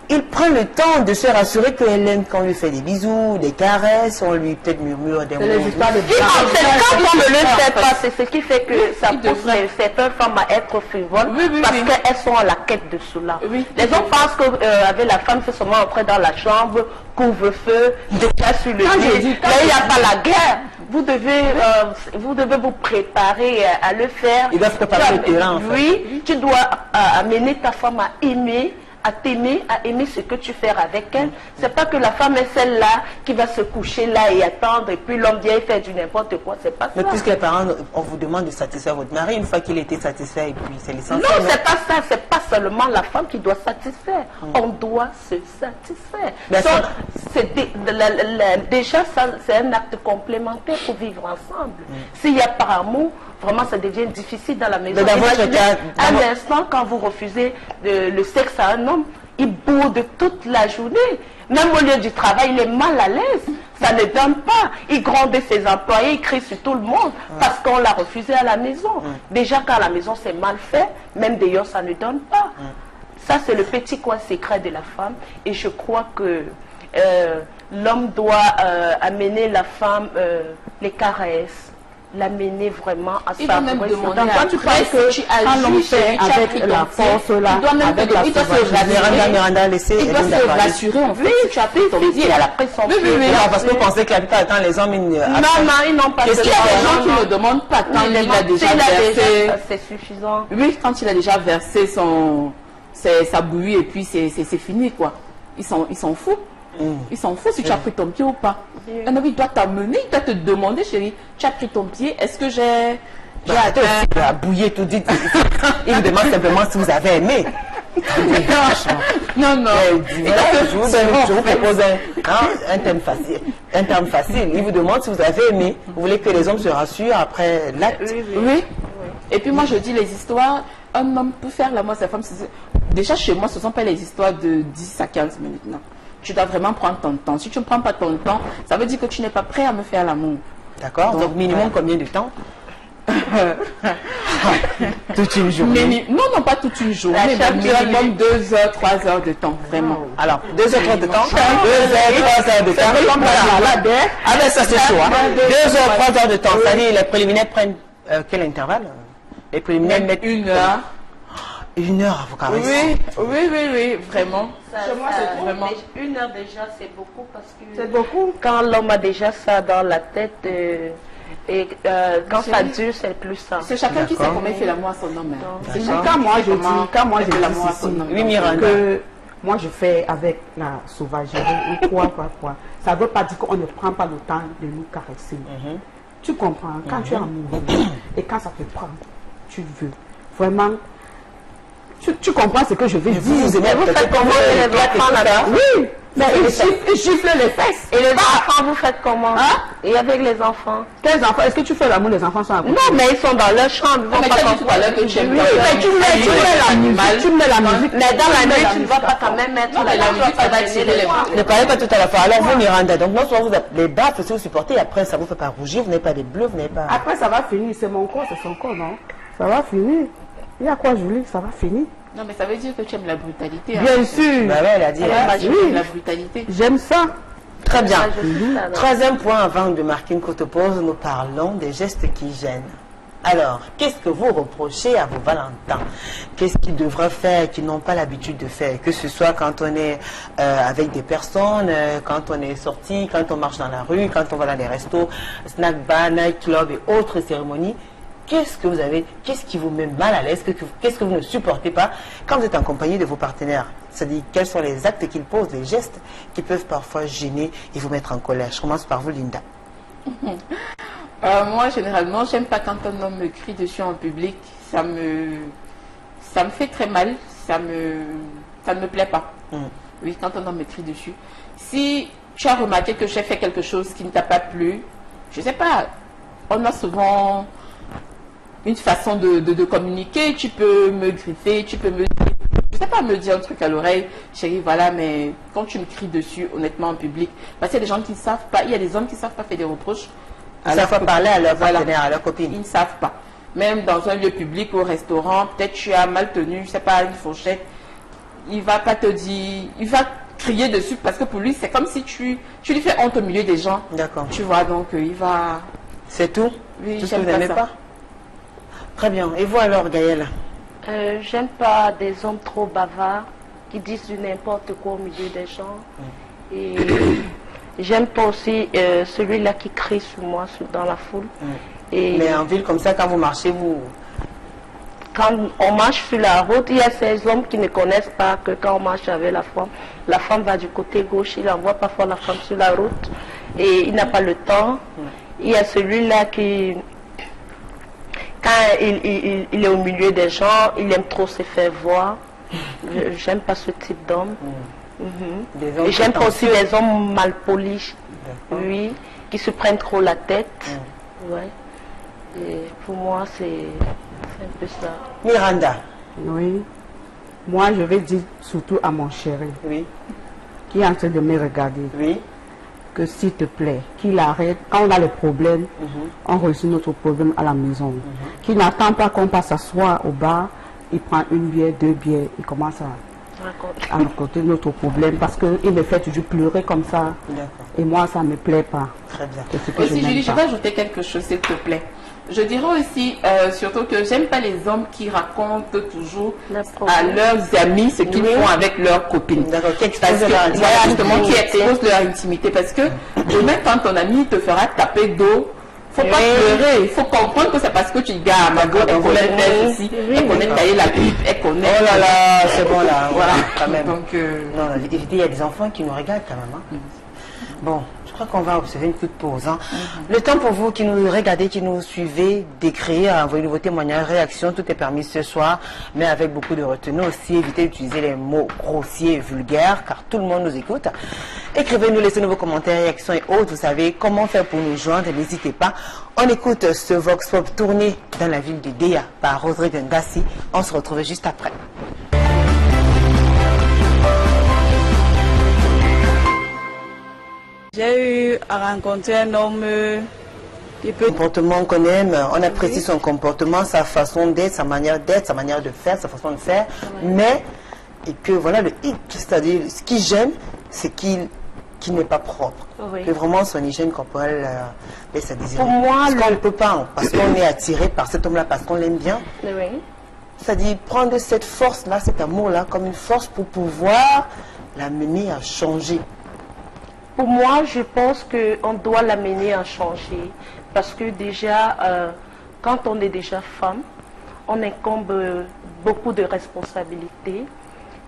ils prennent le temps de se rassurer qu'elle aime quand on lui fait des bisous, des caresses, on lui peut-être murmure des mots? Quand on ne le fait pas, c'est ce qui fait que ça pousse certaines femmes à être frivoles, parce qu'elles sont à la quête de cela. Les hommes pensent qu'avec la femme, c'est seulement entrer dans la chambre, couvre-feu, déjà sur le lit. Mais il n'y a pas la guerre. Vous devez vous préparer à le faire. Ils doivent préparer le terrain, en fait. Oui, tu dois amener ta femme à aimer, à t'aimer, à aimer ce que tu fais avec elle. C'est pas que la femme est celle-là qui va se coucher là et attendre, et puis l'homme vient faire du n'importe quoi. C'est pas ça. Mais puisque les parents, on vous demande de satisfaire votre mari, une fois qu'il était satisfait, et puis c'est l'essentiel. Non, c'est pas ça. C'est pas seulement la femme qui doit satisfaire. On doit se satisfaire. Déjà, c'est un acte complémentaire pour vivre ensemble. S'il y a par amour, vraiment, ça devient difficile dans la maison. Un instant, quand vous refusez le sexe à un homme, il boude toute la journée. Même au lieu du travail, il est mal à l'aise. Ça ne donne pas. Il gronde ses employés, il crie sur tout le monde parce qu'on l'a refusé à la maison. Déjà, quand à la maison, c'est mal fait, même d'ailleurs, ça ne donne pas. Ça, c'est le petit coin secret de la femme. Et je crois que l'homme doit amener la femme les caresses, l'amener vraiment à sa quand tu penses que tu agis avec la force là, avec la il doit se rassurer en fait. Tu as pris ton pied, elle a pris son pied. Parce que vous pensez que la plupart du temps les hommes ils n'ont pas. Est-ce qu'il y a des gens qui ne demandent pas quand il a déjà versé? C'est suffisant. Oui, quand il a déjà versé sa bouillie et puis c'est fini quoi. Ils s'en foutent. Ils s'en foutent si tu as pris ton pied ou pas. Un homme, il doit t'amener, il doit te demander, chérie, tu as pris ton pied, est-ce que j'ai atteint bouillé tout dit. Il vous demande simplement si vous avez aimé. Non. Je vous propose un terme facile. Il vous demande si vous avez aimé. Vous voulez que les hommes se rassurent après l'acte. Oui. Et puis moi je dis les histoires, un homme peut faire l'amour à sa femme. Déjà chez moi, ce ne sont pas les histoires de 10 à 15 minutes, non. Tu dois vraiment prendre ton temps. Si tu ne prends pas ton temps, ça veut dire que tu n'es pas prêt à me faire l'amour. D'accord. Donc minimum combien de temps? Toute une journée? Non, pas toute une journée, mais minimum 2 heures, 3 heures de temps, vraiment. Alors, 2 heures, 3 heures de temps? 2 heures, 3 heures de temps. Ah ben ça c'est chaud. 2 heures, 3 heures de temps. C'est-à-dire les préliminaires prennent quel intervalle? Les préliminaires mettent 1 heure. 1 heure à vous caresser. Oui, vraiment. Moi, c'est vraiment 1 heure déjà, c'est beaucoup parce que quand l'homme a déjà ça dans la tête, Et quand ça dure, c'est plus ça. C'est chacun qui sait comment il fait l'amour à son homme. C'est quand moi je dis, l'amour à son homme. Oui, Miranda. Que moi je fais avec la sauvagerie ou quoi. Ça ne veut pas dire qu'on ne prend pas le temps de nous caresser. Tu comprends, quand tu es amoureux et quand ça te prend, tu veux. Vraiment, tu comprends ce que je veux dire. Vous faites comment les enfants là-bas? Oui, mais ils giflent les fesses. Et les enfants, vous faites comment? Et avec les enfants? Quels enfants? Est-ce que tu fais l'amour, les enfants sont à côté? Non, mais ils sont dans leur chambre. Mais tu as dit tout à l'heure que tu aimes Oui, mais tu mets la musique. Mais dans la nuit, tu ne vas pas quand même mettre la musique, ça va tirer les bras. Ne parlez pas tout à la fois. Alors vous, Miranda, donc non seulement vous avez les baffes, si vous supportez, après ça vous fait pas rougir, vous n'avez pas des bleus, vous n'avez pas... Après ça va finir, c'est mon corps, c'est son corps, non? Ça va finir. Il y a quoi, Julie? Ça va finir. Non, mais ça veut dire que tu aimes la brutalité. Bien sûr. Bah ouais, elle a dit. La brutalité. J'aime ça. Très bien. Troisième point, avant de marquer une courte pause, nous parlons des gestes qui gênent. Alors, qu'est-ce que vous reprochez à vos Valentins? Qu'est-ce qu'ils devraient faire qu'ils n'ont pas l'habitude de faire? Que ce soit quand on est avec des personnes, quand on est sorti, quand on marche dans la rue, quand on va dans les restos, snack bar, night club et autres cérémonies. Qu'est-ce que vous avez, qu'est-ce qui vous met mal à l'aise, qu'est-ce que vous ne supportez pas quand vous êtes en compagnie de vos partenaires? C'est-à-dire, quels sont les actes qu'ils posent, les gestes qui peuvent parfois gêner et vous mettre en colère? Je commence par vous, Linda. Moi, généralement, j'aime pas quand un homme me crie dessus en public. Ça me fait très mal. Ça ne me plaît pas. Oui, quand un homme me crie dessus. Si tu as remarqué que j'ai fait quelque chose qui ne t'a pas plu, je sais pas, on a souvent une façon de communiquer. Tu peux me griffer, tu peux me dire, je sais pas, me dire un truc à l'oreille, chérie, voilà, mais quand tu me cries dessus, honnêtement, en public, parce qu'il y a des gens qui ne savent pas, il y a des hommes qui ne savent pas faire des reproches. Ils ne savent pas parler à leur partenaire, à leur copine. Ils ne savent pas. Même dans un lieu public, au restaurant, peut-être tu as mal tenu, je sais pas, une fourchette, il va pas te dire, il va crier dessus parce que pour lui, c'est comme si tu lui fais honte au milieu des gens. D'accord. Tu vois, donc il va... C'est tout? Oui, tout ce que vous n'aimez pas? Très bien. Et vous alors, Gaëlle? J'aime pas des hommes trop bavards qui disent du n'importe quoi au milieu des gens. Et j'aime pas aussi celui-là qui crie sur moi dans la foule. Et mais en ville comme ça, quand vous marchez, vous... Quand on marche sur la route, il y a ces hommes qui ne connaissent pas que quand on marche avec la femme va du côté gauche, il envoie parfois la femme sur la route et il n'a pas le temps. Il y a celui-là qui... Quand il est au milieu des gens, il aime trop se faire voir. J'aime pas ce type d'homme. Et j'aime pas aussi les hommes mal polis, oui, qui se prennent trop la tête. Ouais. Et pour moi, c'est un peu ça. Miranda. Oui. Moi, je vais dire surtout à mon chéri, oui, qui est en train de me regarder, oui, que s'il te plaît, qu'il arrête, quand on a les problèmes, on résout notre problème à la maison. Qu'il n'attend pas qu'on passe s'asseoir au bar, il prend une bière, deux bières, il commence à raconter notre problème parce qu'il me fait toujours pleurer comme ça. Et moi, ça ne me plaît pas. Très bien. Aussi, Julie, je vais ajouter quelque chose, s'il te plaît. Je dirais aussi, surtout que j'aime pas les hommes qui racontent toujours à leurs amis ce qu'ils font avec leurs copines. D'accord, qui exposent leur intimité. Parce que demain, quand ton ami te fera taper d'eau, faut pas pleurer. Il faut comprendre que c'est parce que tu dis, gars, Margot, elle connaît faire ici, elle connaît tailler la pipe, elle connaît... Oh là là, c'est bon là, voilà, quand même. Donc, non, il y a des enfants qui nous regardent quand même. Hein. Bon, je crois qu'on va observer une petite pause. Hein. Le temps pour vous qui nous regardez, qui nous suivez, d'écrire, envoyer vos témoignages, réactions, tout est permis ce soir, mais avec beaucoup de retenue aussi. Évitez d'utiliser les mots grossiers et vulgaires, car tout le monde nous écoute. Écrivez-nous, laissez-nous vos commentaires, réactions et autres. Vous savez comment faire pour nous joindre, n'hésitez pas. On écoute ce Vox Pop tourné dans la ville de Déa par Rodrigue Ngassi. On se retrouve juste après. J'ai eu à rencontrer un homme qui peut... Comportement qu'on aime, on apprécie son comportement, sa façon d'être, sa manière de faire, sa façon de faire, mais et que voilà le hic, c'est-à-dire ce qu'il j'aime, c'est qu'il n'est pas propre, que vraiment son hygiène corporelle laisse à désirer. Pour moi, parce qu'on ne peut pas, parce qu'on est attiré par cet homme-là, parce qu'on l'aime bien. C'est-à-dire prendre cette force-là, cet amour-là, comme une force pour pouvoir l'amener à changer. Pour moi, je pense qu'on doit l'amener à changer. parce que déjà, quand on est déjà femme, on incombe beaucoup de responsabilités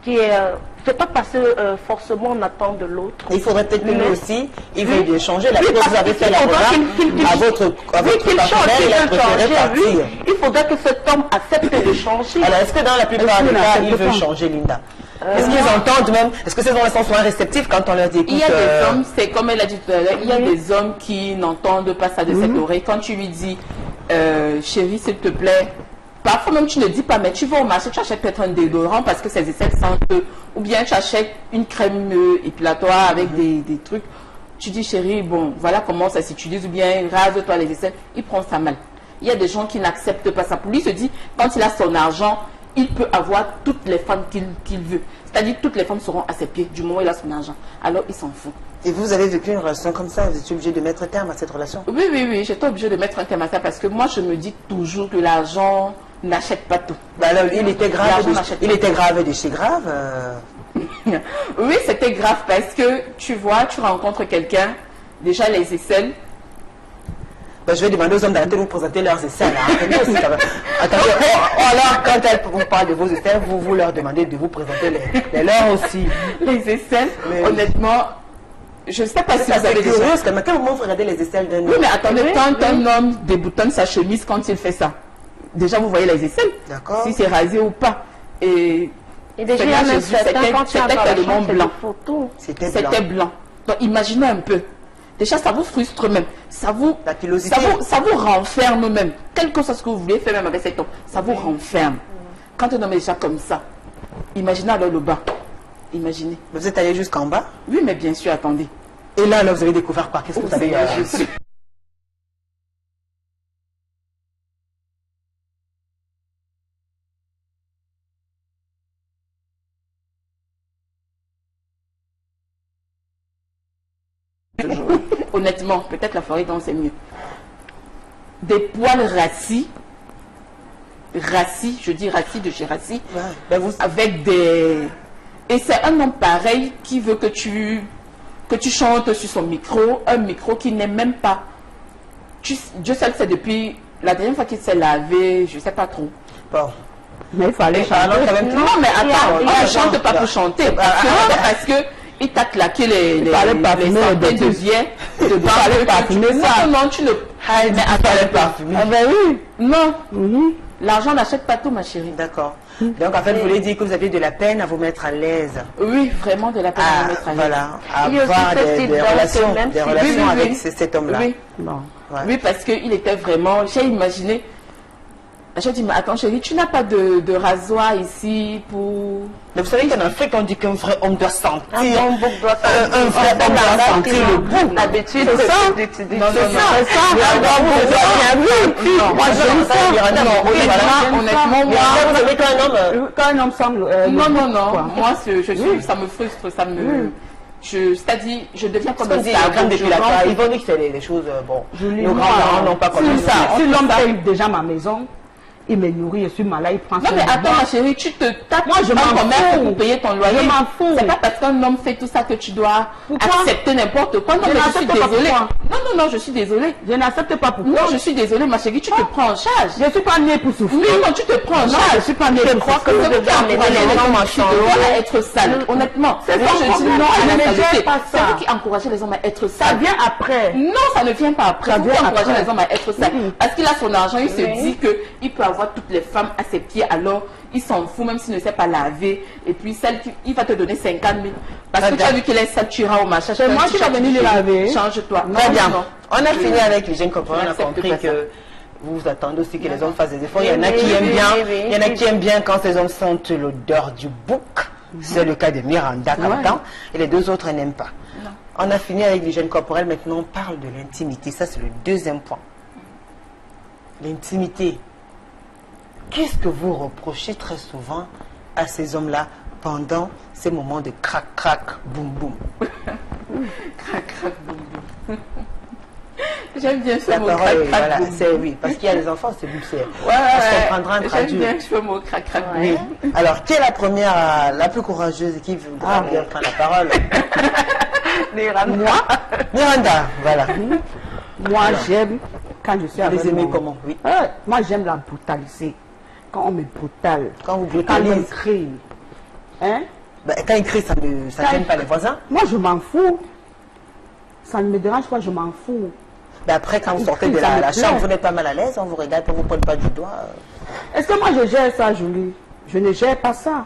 qui est, fait pas passer forcément en attente de l'autre. Il faudrait peut-être que nous aussi, il veut bien changer. La preuve, vous avez fait la programme à votre partenaire, il a préféré partir. Il faudrait que cet homme accepte de changer. Alors, est-ce que dans la plupart des cas, il veut changer, Linda? Est-ce qu'ils entendent même? Est-ce que ces adolescents sont réceptifs quand on leur dit écoute, il y a des hommes, c'est comme elle a dit tout à l'heure, il y a des hommes qui n'entendent pas ça de cette oreille. Quand tu lui dis, chérie, s'il te plaît, parfois même tu ne dis pas, mais tu vas au marché, tu achètes peut-être un déodorant parce que ses aisselles sentent, ou bien tu achètes une crème épilatoire avec des trucs. Tu dis, chérie, bon, voilà comment ça s'utilise, ou bien rase-toi les aisselles. Il prend ça mal. Il y a des gens qui n'acceptent pas ça. Pour lui, il se dit, quand il a son argent, il peut avoir toutes les femmes qu'il veut. C'est-à-dire, toutes les femmes seront à ses pieds du moment où il a son argent. Alors, il s'en fout. Et vous avez vécu une relation comme ça? Vous étiez obligé de mettre un terme à cette relation? Oui, j'étais obligée de mettre un terme à ça parce que moi, je me dis toujours que l'argent n'achète pas tout. Bah alors, il était grave de chez grave. Oui, c'était grave parce que, tu vois, tu rencontres quelqu'un, déjà les aisselles. Ben, je vais demander aux hommes d'arrêter de vous présenter leurs aisselles. Attendez, alors, quand elle vous parle de vos aisselles, vous leur demandez de vous présenter les leurs aussi. Les aisselles, honnêtement, je ne sais pas si vous avez des curieuse, mais à quel moment vous regardez les aisselles d'un homme? Oui, mais attendez, quand un homme déboutonne sa chemise quand il fait ça, déjà vous voyez les aisselles. D'accord. Si c'est rasé ou pas. Et déjà, même c'était tellement blanc. C'était blanc. Donc imaginez un peu. Déjà, ça vous frustre même. Ça vous renferme même. Quel que soit ce que vous voulez faire même avec cet homme, ça vous renferme. Quand un homme est déjà comme ça, imaginez alors le bas. Imaginez. Vous êtes allé jusqu'en bas? Oui, mais bien sûr, attendez. Et là, vous avez découvert quoi? Qu'est-ce que vous avez eu? Honnêtement, peut-être la forêt donc c'est mieux. Des poils rassis, je dis rassis de chez rassis, avec des... Et c'est un homme pareil qui veut que tu chantes sur son micro, un micro qui n'est même pas... Dieu seul sait depuis la dernière fois qu'il s'est lavé, je ne sais pas trop. Bon. Mais il fallait chanter. Non, mais attends, on ne chante pas pour chanter. Parce que il t'a claqué les centaines de billets de banque. Non, tu ne... Mais attends, parfumer. Ah ben oui. Non. L'argent n'achète pas tout, ma chérie. D'accord. Donc en fait, vous voulez dire que vous avez de la peine à vous mettre à l'aise. Oui, vraiment de la peine à vous mettre à l'aise. Voilà, à avoir des relations avec cet homme-là. Oui. Oui, parce qu'il était vraiment... J'ai imaginé... J'ai dit, mais attends chérie, tu n'as pas de rasoir ici pour... Mais vous savez qu'en Afrique, on dit qu'un vrai homme doit sentir. Un vrai homme doit sentir le goût. L'habitude, c'est ça. Non, moi, j'aime ça. Honnêtement, moi... Vous savez quand un homme semble... Non. Moi, ça me frustre, ça me... C'est-à-dire, je deviens comme ça. Ils vont dire que c'est des choses... Bon, nos grands-parents n'ont pas compris ça. Si l'homme paye déjà ma maison... Il me nourrit, je suis malade, il prend ça. Non, mais attends, ma chérie, tu te tapes. Moi, je m'en fous pour payer ton loyer. Je m'en fous. C'est pas parce qu'un homme fait tout ça que tu dois accepter n'importe quoi. Non, mais je suis désolée. Non, je suis désolée. Je n'accepte pas pourquoi. Non, je suis désolée, ma chérie, tu te prends en charge. Je ne suis pas née pour souffrir. Non, tu te prends en charge. Je ne suis pas née pour souffrir. Je crois que vous devez encourager être sale. Honnêtement. C'est ça, je dis non à la saleté. C'est vous qui encouragez les hommes à être sales. Ça vient après. Non, ça ne vient pas après. Vous encouragez les hommes à être sales. Parce qu'il a son argent, il se dit qu'il peut avoir toutes les femmes à ses pieds, alors il s'en fout même s'il ne sait pas laver. Et puis celle qui il va te donner 50 000 parce que tu as vu qu'il est sale, tu iras au marché. C'est moi qui va venir le laver. Change-toi. Très bien. On a fini avec les jeunes copains. On a compris que vous attendez aussi que les hommes fassent des efforts. Il y en a qui aiment bien. Il y en a qui aiment bien quand ces hommes sentent l'odeur du bouc. C'est le cas de Miranda comme temps. Et les deux autres n'aiment pas. On a fini avec les jeunes corporels. Maintenant, on parle de l'intimité. Ça, c'est le deuxième point. L'intimité. Qu'est-ce que vous reprochez très souvent à ces hommes-là pendant ces moments de crac-crac, boum-boum? Crac-crac, boum-boum. J'aime bien ce mot crac-crac, boum-boum. Oui, parce qu'il y a les enfants, c'est on comprendra un traduit. J'aime bien ce mot crac-crac, oui. Alors, qui est la première, la plus courageuse et qui voudra bien prendre la parole? Miranda. Moi Miranda, voilà. Moi, j'aime quand je suis Vous avec les aimez mon- comment? Oui. Moi, j'aime la brutalité. Quand on me brutale. Quand vous Quand on me brutalise. crie. Hein? Ben, quand il crie, ça ne gêne pas les voisins. Moi, je m'en fous. Ça ne me dérange pas, je m'en fous. Ben après, quand vous sortez de Ça me la plaît. chambre, vous n'êtes pas mal à l'aise, on vous regarde, on ne vous pointe pas du doigt. Est-ce que moi, je gère ça, Julie? Je ne gère pas ça.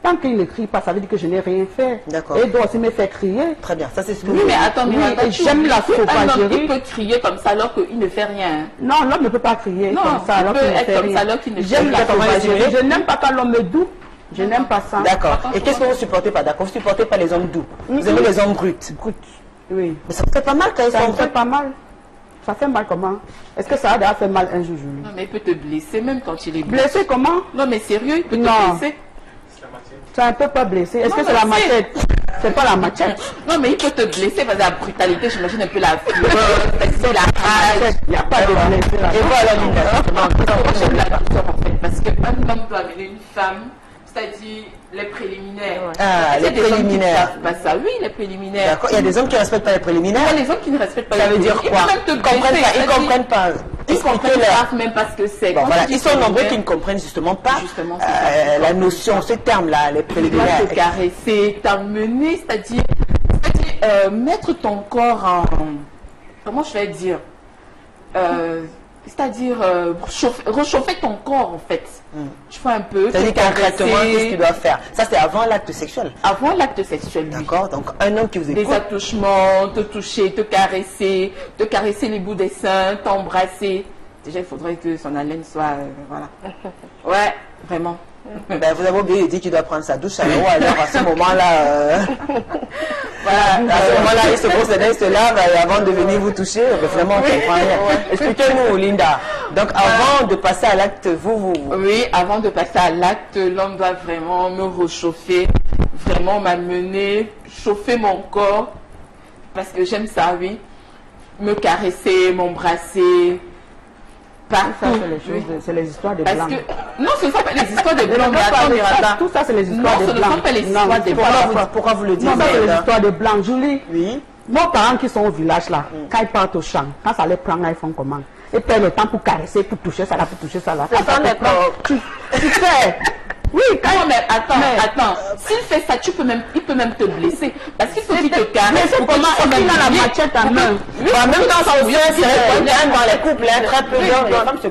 Tant qu'il ne crie pas, ça veut dire que je n'ai rien fait. D'accord. Et il doit aussi me faire crier. Très bien, ça c'est ce que Oui, vous mais voulez. attends, Oui, Miranda, et j'aime la un homme, sauvagerie. il peut crier comme ça alors qu'il ne fait rien. Non, l'homme ne peut pas crier Non, comme ça il alors peut qu'il ne être fait comme rien. ça alors qu'il ne fait J'aime rien. la sauvagerie. Sauvagerie. Je n'aime pas quand l'homme me doux. Je n'aime pas ça. D'accord. Et qu'est-ce que vous ne supportez pas? D'accord, vous ne supportez pas les hommes doux. Vous aimez les hommes bruts. Écoute, oui. Mais ça vous fait pas mal quand ils Ça sont me fait bruts. pas mal. Ça fait mal comment? Est-ce que ça a déjà fait mal un jour, Julie? Non, mais il peut te blesser même quand il est blessé. Blessé comment? Non, mais sérieux, il peut Non. te blesser. Ça ne peut pas blesser. Est-ce Non, que c'est mais la c'est- machette? C'est pas la machette. Non, mais il peut te blesser parce que la brutalité, j'imagine un peu la fureur, c'est la rage. Il n'y a pas de blessé là. Et voilà, Linda. Moi, j'aime la douceur en fait, parce qu'un homme doit amener une femme, c'est-à-dire les préliminaires. Ah, Il y a les des hommes qui ne préliminaires. savent pas ça. Oui, les préliminaires. D'accord. Il y a des hommes qui ne respectent pas les Il y préliminaires. a les hommes qui ne respectent pas Ça les veut dire préliminaires. quoi? Ils peuvent Ils même te comprennent blesser, pas. Ils c'est-à-dire- comprennent pas. Ils comprennent Expliquez-leur. pas même pas ce que c'est. Bon, Quand voilà. tu dis Ils sont nombreux préliminaire, qui ne comprennent justement pas Justement, c'est ça. la notion, ce terme-là, les tu dois préliminaires. te caresser, t'amener, c'est-à-dire mettre ton corps en... Comment je vais dire c'est-à-dire réchauffer ton corps en fait. Tu fais un peu, C'est-à-dire te concrètement, caresser. qu'est-ce qu'il doit faire? Ça, c'est avant l'acte sexuel. Avant l'acte sexuel, oui. D'accord. Donc, un homme qui vous Des écoute. attouchements, te toucher, te caresser les bouts des seins, t'embrasser. Déjà, il faudrait que son haleine soit... voilà. Ouais, vraiment. Ben, vous avez oublié de dire qu'il doit prendre sa douche à l'eau, alors à ce moment-là, voilà, à ce moment-là, il se procède, il se lave avant de venir vous toucher, ben, vraiment, on comprend rien. Expliquez-nous, Linda. Donc, avant de passer à l'acte, vous... Oui, avant de passer à l'acte, l'homme doit vraiment me réchauffer, vraiment m'amener, chauffer mon corps, parce que j'aime ça, oui. Me caresser, m'embrasser, Ça, partout. c'est les choses, c'est les histoires des Parce blancs. que, non, ce ne sont pas les histoires des Je ne blancs, veux mais pas attends, de ça. Miranda. Tout ça, c'est les histoires Non, des ce ne blancs. sont pas les Non, histoires des c'est blancs. Pourquoi vous le dites? Non, ça c'est les Linda? histoires des blancs. Julie, Oui. nos parents qui sont au village là, quand ils partent au champ, quand ça les prend là, ils font comment? Ils prennent le temps pour caresser, pour toucher ça là, pour toucher ça là. Quand ça te prend, tu fais. Oui, quand Non, mais attends. S'il fait ça, il peut même te blesser. Parce qu'il faut qu'il te mais caresse. c'est pour que comment tu sois il a la bien. machette en main. En même temps, ça aussi, c'est un dans les couples, hein, très peu. Donc,